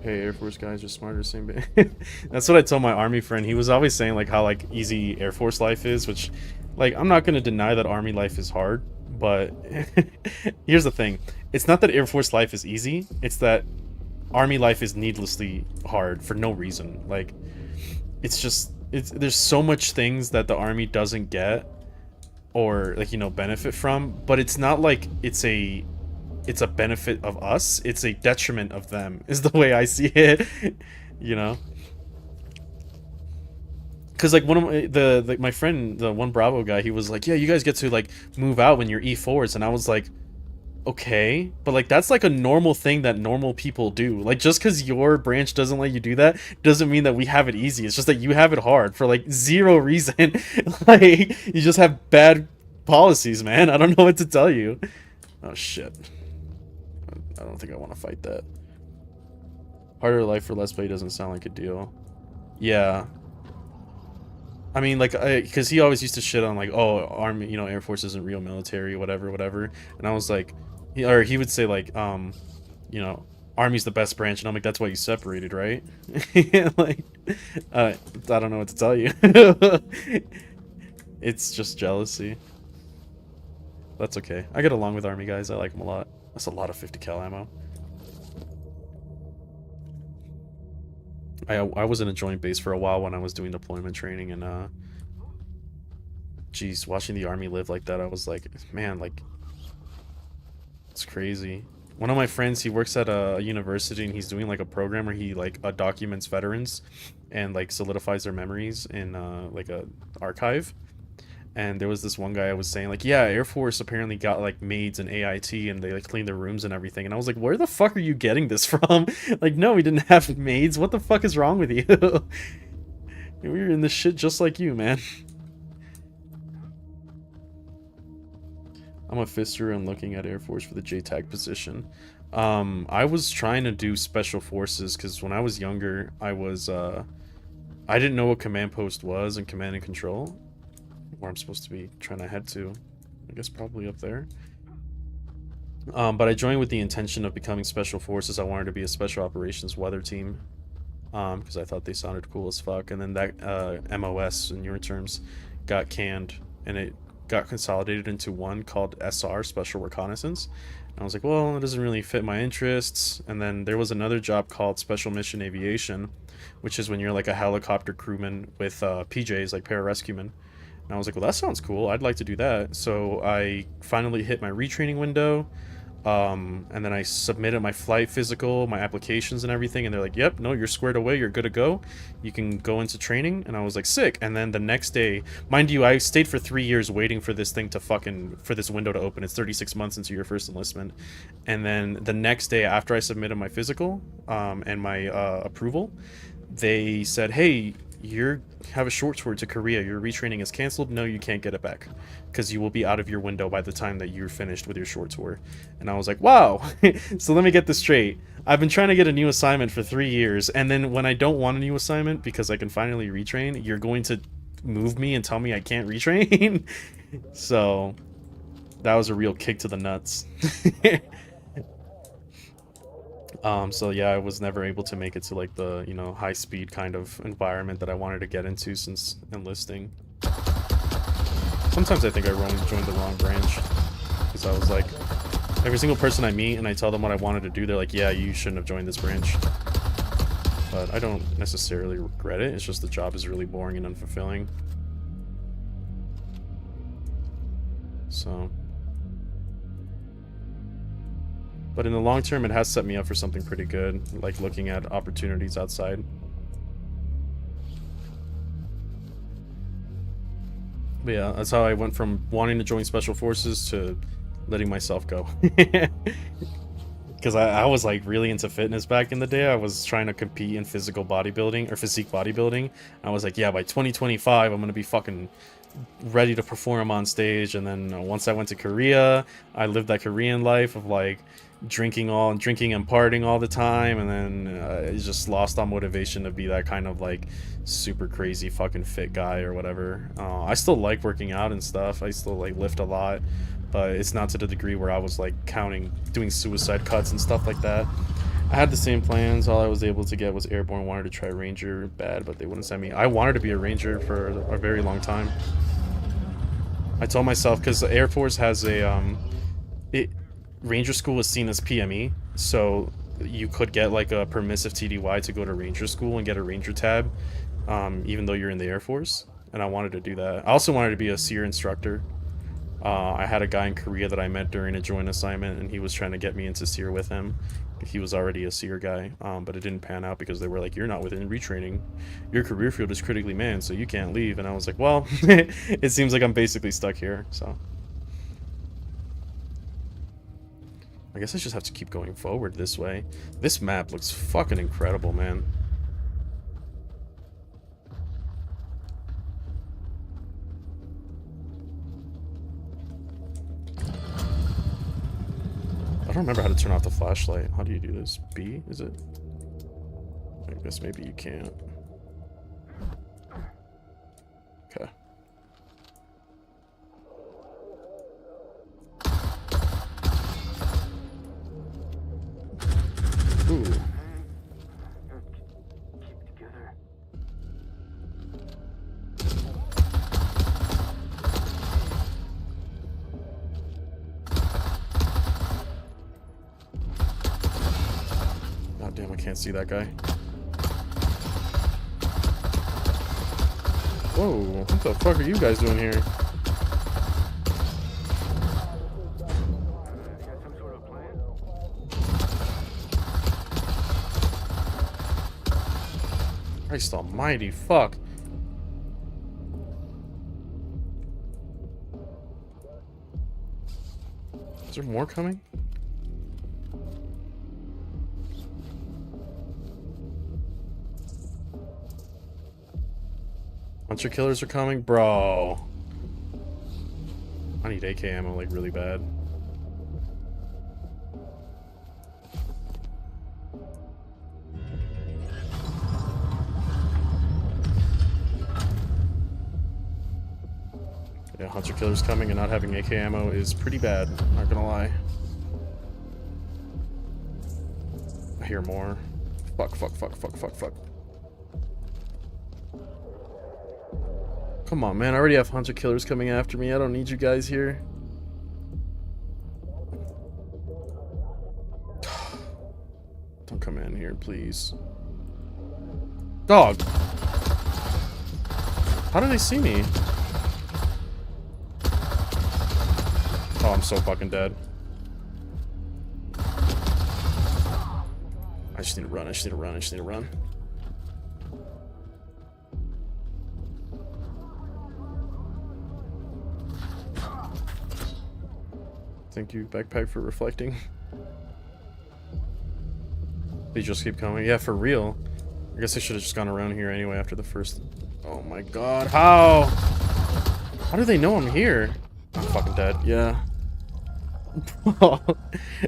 Hey, Air Force guys are smarter, same bit. That's what I told my army friend. He was always saying like how like easy Air Force life is, which like I'm not gonna deny that army life is hard, but here's the thing. It's not that Air Force life is easy, it's that army life is needlessly hard for no reason. Like it's just there's so much things that the army doesn't get or like, you know, benefit from, but it's not like it's a benefit of us, it's a detriment of them is the way I see it. You know, because like one of my friend, the 1 Bravo guy, he was like, yeah, you guys get to like move out when you're E4s, and I was like, okay, but like that's like a normal thing that normal people do. Like just because your branch doesn't let you do that doesn't mean that we have it easy. It's just that you have it hard for like zero reason. Like you just have bad policies, man. I don't know what to tell you. Oh shit, I don't think I want to fight that. Harder life for less pay doesn't sound like a deal. Yeah, I mean, like, because he always used to shit on like, oh, army, you know, Air Force isn't real military, whatever, whatever. And I was like, he would say like, you know, Army's the best branch, and I'm like, that's why you separated, right? Like, I don't know what to tell you. It's just jealousy. That's okay. I get along with army guys. I like them a lot. That's a lot of 50 cal ammo. I was in a joint base for a while when I was doing deployment training, and geez, watching the army live like that, I was like, man, like, it's crazy. One of my friends, he works at a university, and he's doing like a program where he like documents veterans and like solidifies their memories in like a archive. And there was this one guy I was saying like, yeah, Air Force apparently got like maids and AIT, and they like clean their rooms and everything. And I was like, where the fuck are you getting this from? Like, no, we didn't have maids. What the fuck is wrong with you? We were in this shit just like you, man. I'm a fister and looking at Air Force for the JTAG position. I was trying to do special forces because when I was younger, I didn't know what command post was and command and control. Where I'm supposed to be trying to head to. I guess probably up there. But I joined with the intention of becoming special forces. I wanted to be a special operations weather team. Because I thought they sounded cool as fuck. And then that MOS, in your terms, got canned. And it got consolidated into one called SR, Special Reconnaissance. And I was like, well, it doesn't really fit my interests. And then there was another job called Special Mission Aviation, which is when you're like a helicopter crewman with PJs, like pararescuemen. And I was like, well, that sounds cool. I'd like to do that. So I finally hit my retraining window. And then I submitted my flight physical, my applications and everything. And they're like, yep, no, you're squared away. You're good to go. You can go into training. And I was like, sick. And then the next day, mind you, I stayed for 3 years waiting for this thing to for this window to open. It's 36 months into your first enlistment. And then the next day after I submitted my physical, and my approval, they said, hey, you have a short tour to Korea. Your retraining is canceled. No, you can't get it back because you will be out of your window by the time that you're finished with your short tour. And I was like, wow. So let me get this straight. I've been trying to get a new assignment for 3 years, and then when I don't want a new assignment because I can finally retrain, you're going to move me and tell me I can't retrain? So that was a real kick to the nuts. So yeah, I was never able to make it to like the, you know, high speed kind of environment that I wanted to get into since enlisting. Sometimes I think I joined the wrong branch because I was like, every single person I meet and I tell them what I wanted to do, they're like, yeah, you shouldn't have joined this branch. But I don't necessarily regret it. It's just the job is really boring and unfulfilling. So... but in the long term, it has set me up for something pretty good, like looking at opportunities outside. But yeah, that's how I went from wanting to join Special Forces to letting myself go. Because I was like really into fitness back in the day. I was trying to compete in physique bodybuilding. I was like, yeah, by 2025, I'm going to be fucking ready to perform on stage. And then once I went to Korea, I lived that Korean life of like drinking and partying all the time, and then I just lost all motivation to be that kind of like super crazy fucking fit guy or whatever. I still like working out and stuff. I still like lift a lot, but it's not to the degree where I was like doing suicide cuts and stuff like that. I had the same plans. All I was able to get was airborne. Wanted to try ranger bad, but they wouldn't send me. I wanted to be a ranger for a very long time. I told myself, because the Air Force has a Ranger school is seen as PME, so you could get like a permissive TDY to go to Ranger school and get a Ranger tab, even though you're in the Air Force. And I wanted to do that. I also wanted to be a SEER instructor. I had a guy in Korea that I met during a joint assignment, and he was trying to get me into SEER with him. He was already a SEER guy, but it didn't pan out because they were like, you're not within retraining. Your career field is critically manned, so you can't leave. And I was like, well, it seems like I'm basically stuck here, so... I guess I just have to keep going forward this way. This map looks fucking incredible, man. I don't remember how to turn off the flashlight. How do you do this? B, is it? I guess maybe you can't. Okay. Ooh. can't see that guy. Whoa, what the fuck are you guys doing here? Christ almighty, fuck. Is there more coming? Hunter killers are coming? Bro. I need AK ammo, like, really bad. Yeah, hunter killers coming and not having AK ammo is pretty bad, not gonna lie. I hear more. Fuck, fuck, fuck, fuck, fuck, fuck. Come on, man. I already have hunter killers coming after me. I don't need you guys here. Don't come in here, please. Dog! How do they see me? Oh, I'm so fucking dead. I just need to run. I just need to run. I just need to run. Thank you, Backpack, for reflecting. They just keep coming. Yeah, for real. I guess I should have just gone around here anyway after the first... Oh my god, how? How do they know I'm here? I'm fucking dead, yeah.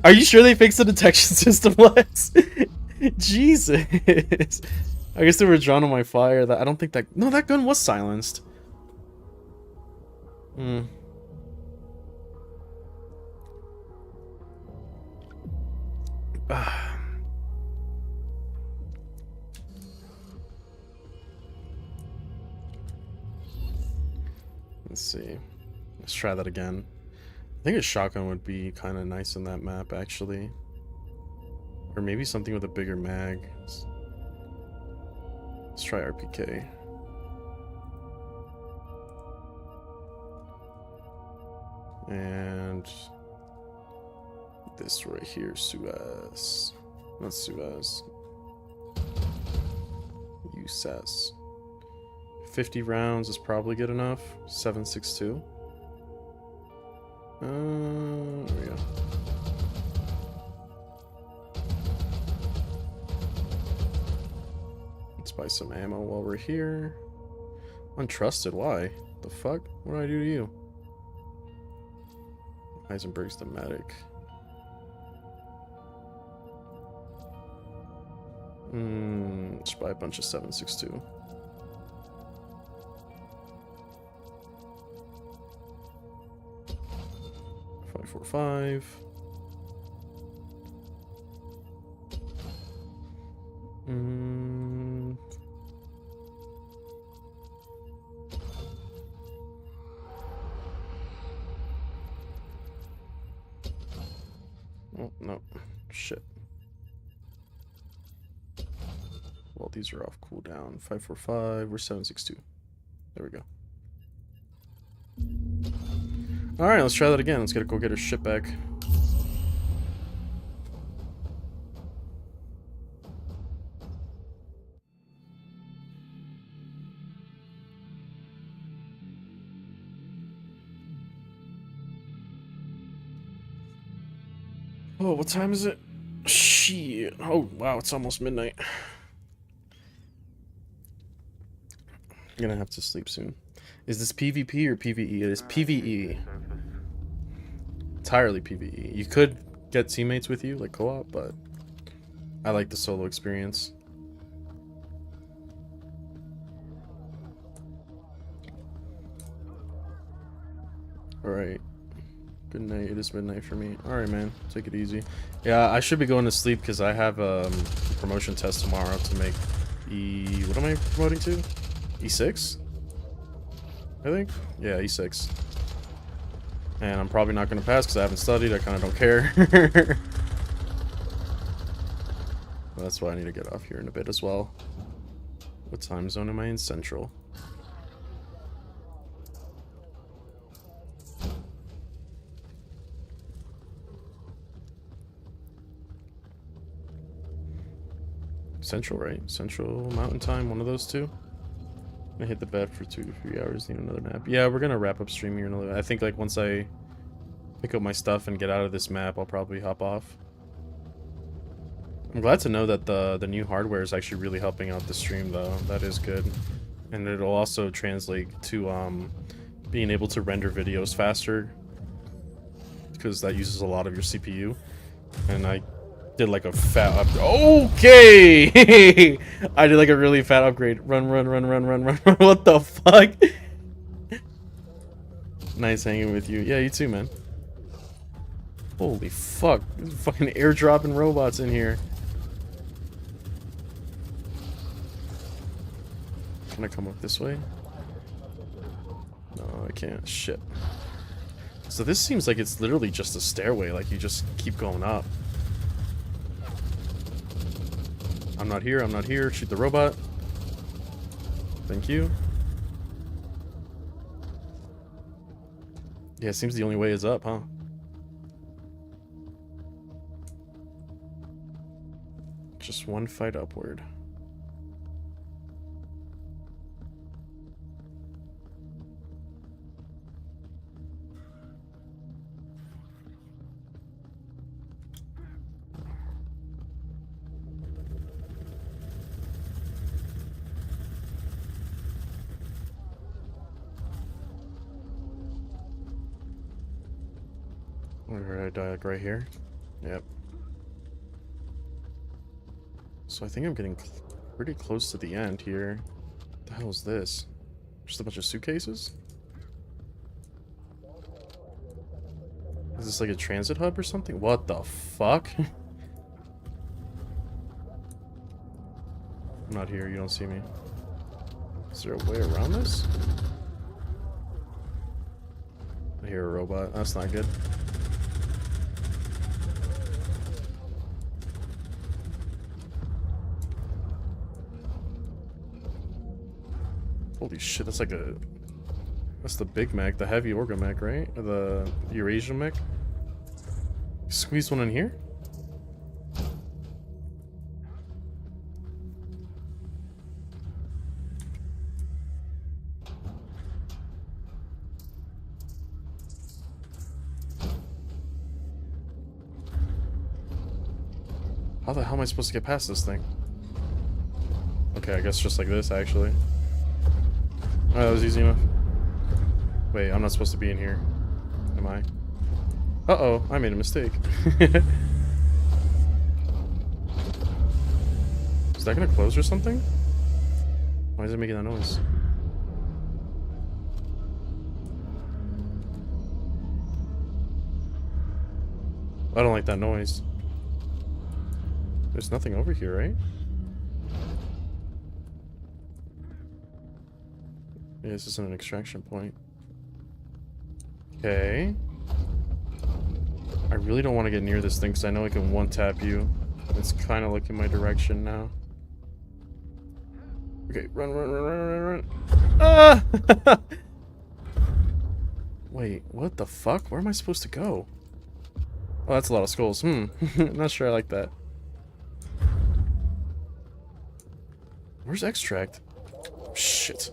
Are you sure they fixed the detection system, Lex? Jesus. I guess they were drawn on my fire. I don't think that... No, that gun was silenced. Hmm. Let's see. Let's try that again. I think a shotgun would be kind of nice in that map, actually. Or maybe something with a bigger mag. Let's try RPK. And this right here, Suez. Not Suez. USS. 50 rounds is probably good enough. 7.62. There we go. Let's buy some ammo while we're here. Untrusted, why? The fuck? What did I do to you? Heisenberg's the medic. Let's buy a bunch of 7.62. .545. Oh, no. Shit. Well, these are off cooldown. 545. We're 7.62. There we go. Alright, let's try that again. Let's go get our shit back. Oh, what time is it? Shit. Oh, wow, it's almost midnight. I'm gonna have to sleep soon. Is this PvP or PvE? It is PvE. Entirely PvE. You could get teammates with you, like co-op, but I like the solo experience. Alright. Good night. It is midnight for me. Alright, man. Take it easy. Yeah, I should be going to sleep because I have a promotion test tomorrow to make What am I promoting to? E6? I think? Yeah, E6. And I'm probably not going to pass because I haven't studied. I kind of don't care. That's why I need to get off here in a bit as well. What time zone am I in? Central. Central, right? Central Mountain Time, one of those two. I hit the bed for 2 to 3 hours, need another nap. Yeah, we're gonna wrap up stream here in a little bit. I think like once I pick up my stuff and get out of this map, I'll probably hop off. I'm glad to know that the new hardware is actually really helping out the stream though. That is good. And it'll also translate to being able to render videos faster, because that uses a lot of your CPU. And I did like a fat okay. I did like a really fat upgrade. Run. What the fuck? Nice hanging with you. Yeah, you too, man. Holy fuck. There's fucking airdropping robots in here. Can I come up this way? No, I can't. Shit. So this seems like it's literally just a stairway. Like you just keep going up. I'm not here. I'm not here. Shoot the robot. Thank you. Yeah, it seems the only way is up, huh? Just one fight upward. Where I died right here? Yep. So I think I'm getting pretty close to the end here. What the hell is this? Just a bunch of suitcases? Is this like a transit hub or something? What the fuck? I'm not here, you don't see me. Is there a way around this? I hear a robot. That's not good. Holy shit, that's like a... That's the big mech, the heavy Orga mech, right? Or the Eurasian mech? Squeeze one in here? How the hell am I supposed to get past this thing? Okay, I guess just like this, actually. Oh, that was easy enough. Wait, I'm not supposed to be in here. Am I? Uh-oh, I made a mistake. Is that gonna close or something? Why is it making that noise? I don't like that noise. There's nothing over here, right? Yeah, this isn't an extraction point. Okay. I really don't want to get near this thing because I know I can one-tap you. It's kind of looking my direction now. Okay, run. Ah! Wait, what the fuck? Where am I supposed to go? Oh, that's a lot of skulls. Not sure I like that. Where's extract? Shit.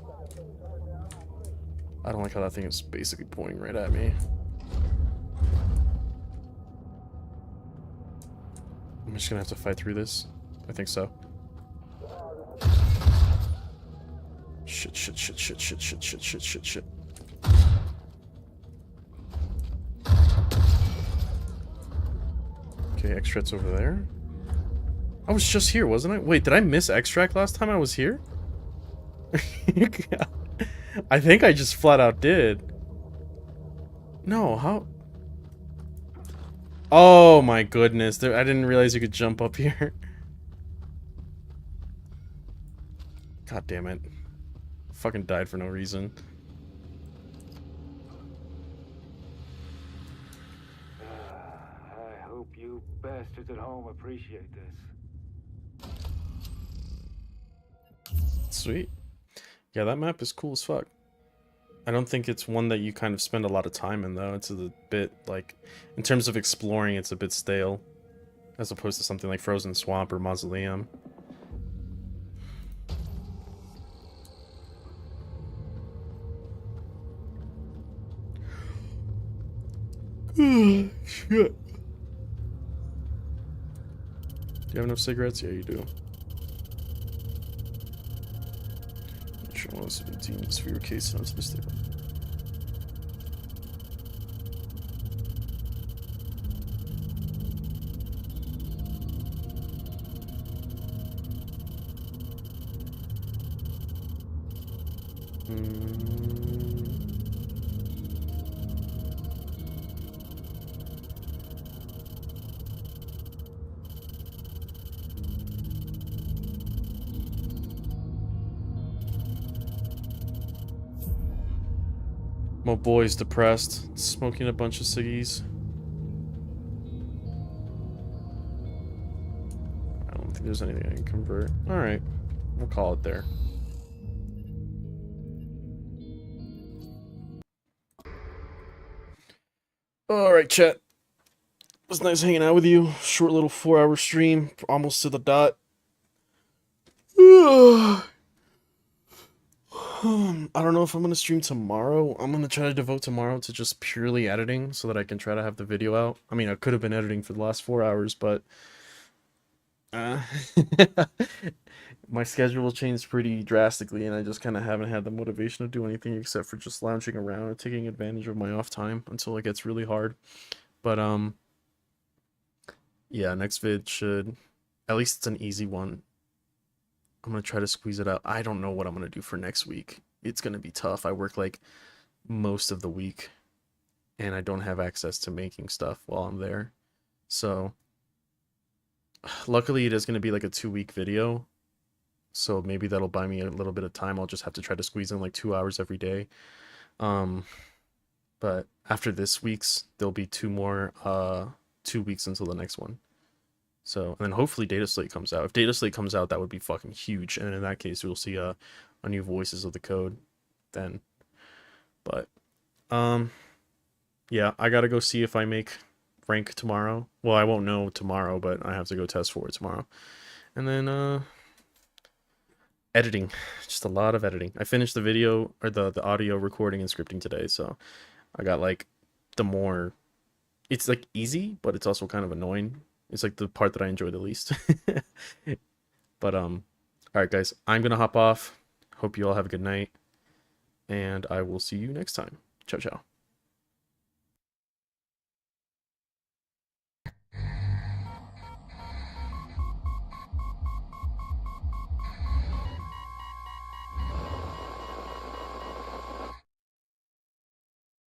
I don't like how that thing is basically pointing right at me. I'm just gonna have to fight through this. I think so. Shit. Okay, extract's over there. I was just here, wasn't I? Wait, did I miss extract last time I was here? I think I just flat out did. No, how? Oh my goodness, I didn't realize you could jump up here. God damn it. Fucking died for no reason. I hope you bastards at home appreciate this. Sweet. Yeah, that map is cool as fuck. I don't think it's one that you kind of spend a lot of time in, though. It's a bit, like, in terms of exploring, it's a bit stale. As opposed to something like Frozen Swamp or Mausoleum. Shit. Do you have enough cigarettes? Yeah, you do. Sure, 17 sphere case sounds this thing. My boy's depressed, smoking a bunch of ciggies. I don't think there's anything I can convert. Alright, we'll call it there. Alright, chat. It was nice hanging out with you. Short little 4-hour stream, almost to the dot. I don't know if I'm gonna stream tomorrow. I'm gonna try to devote tomorrow to just purely editing so that I can try to have the video out. I mean, I could have been editing for the last 4 hours, but my schedule changed pretty drastically, and I just kind of haven't had the motivation to do anything except for just lounging around and taking advantage of my off time until it gets really hard. But yeah, next vid should, at least it's an easy one. I'm gonna try to squeeze it out. I don't know what I'm gonna do for next week. It's gonna be tough. I work like most of the week, and I don't have access to making stuff while I'm there. So luckily it is gonna be like a 2-week video. So maybe that'll buy me a little bit of time. I'll just have to try to squeeze in like 2 hours every day. But after this week's, there'll be 2 weeks until the next one. So, and then hopefully Data Slate comes out. If Data Slate comes out, that would be fucking huge. And in that case, we'll see a new Voices of the Code then. But, yeah, I gotta go see if I make rank tomorrow. Well, I won't know tomorrow, but I have to go test for it tomorrow. And then, editing. Just a lot of editing. I finished the video, or the audio recording and scripting today, so I got, like, the more... It's, like, easy, but it's also kind of annoying. It's like the part that I enjoy the least. But alright guys, I'm gonna hop off. Hope you all have a good night, and I will see you next time. Ciao ciao.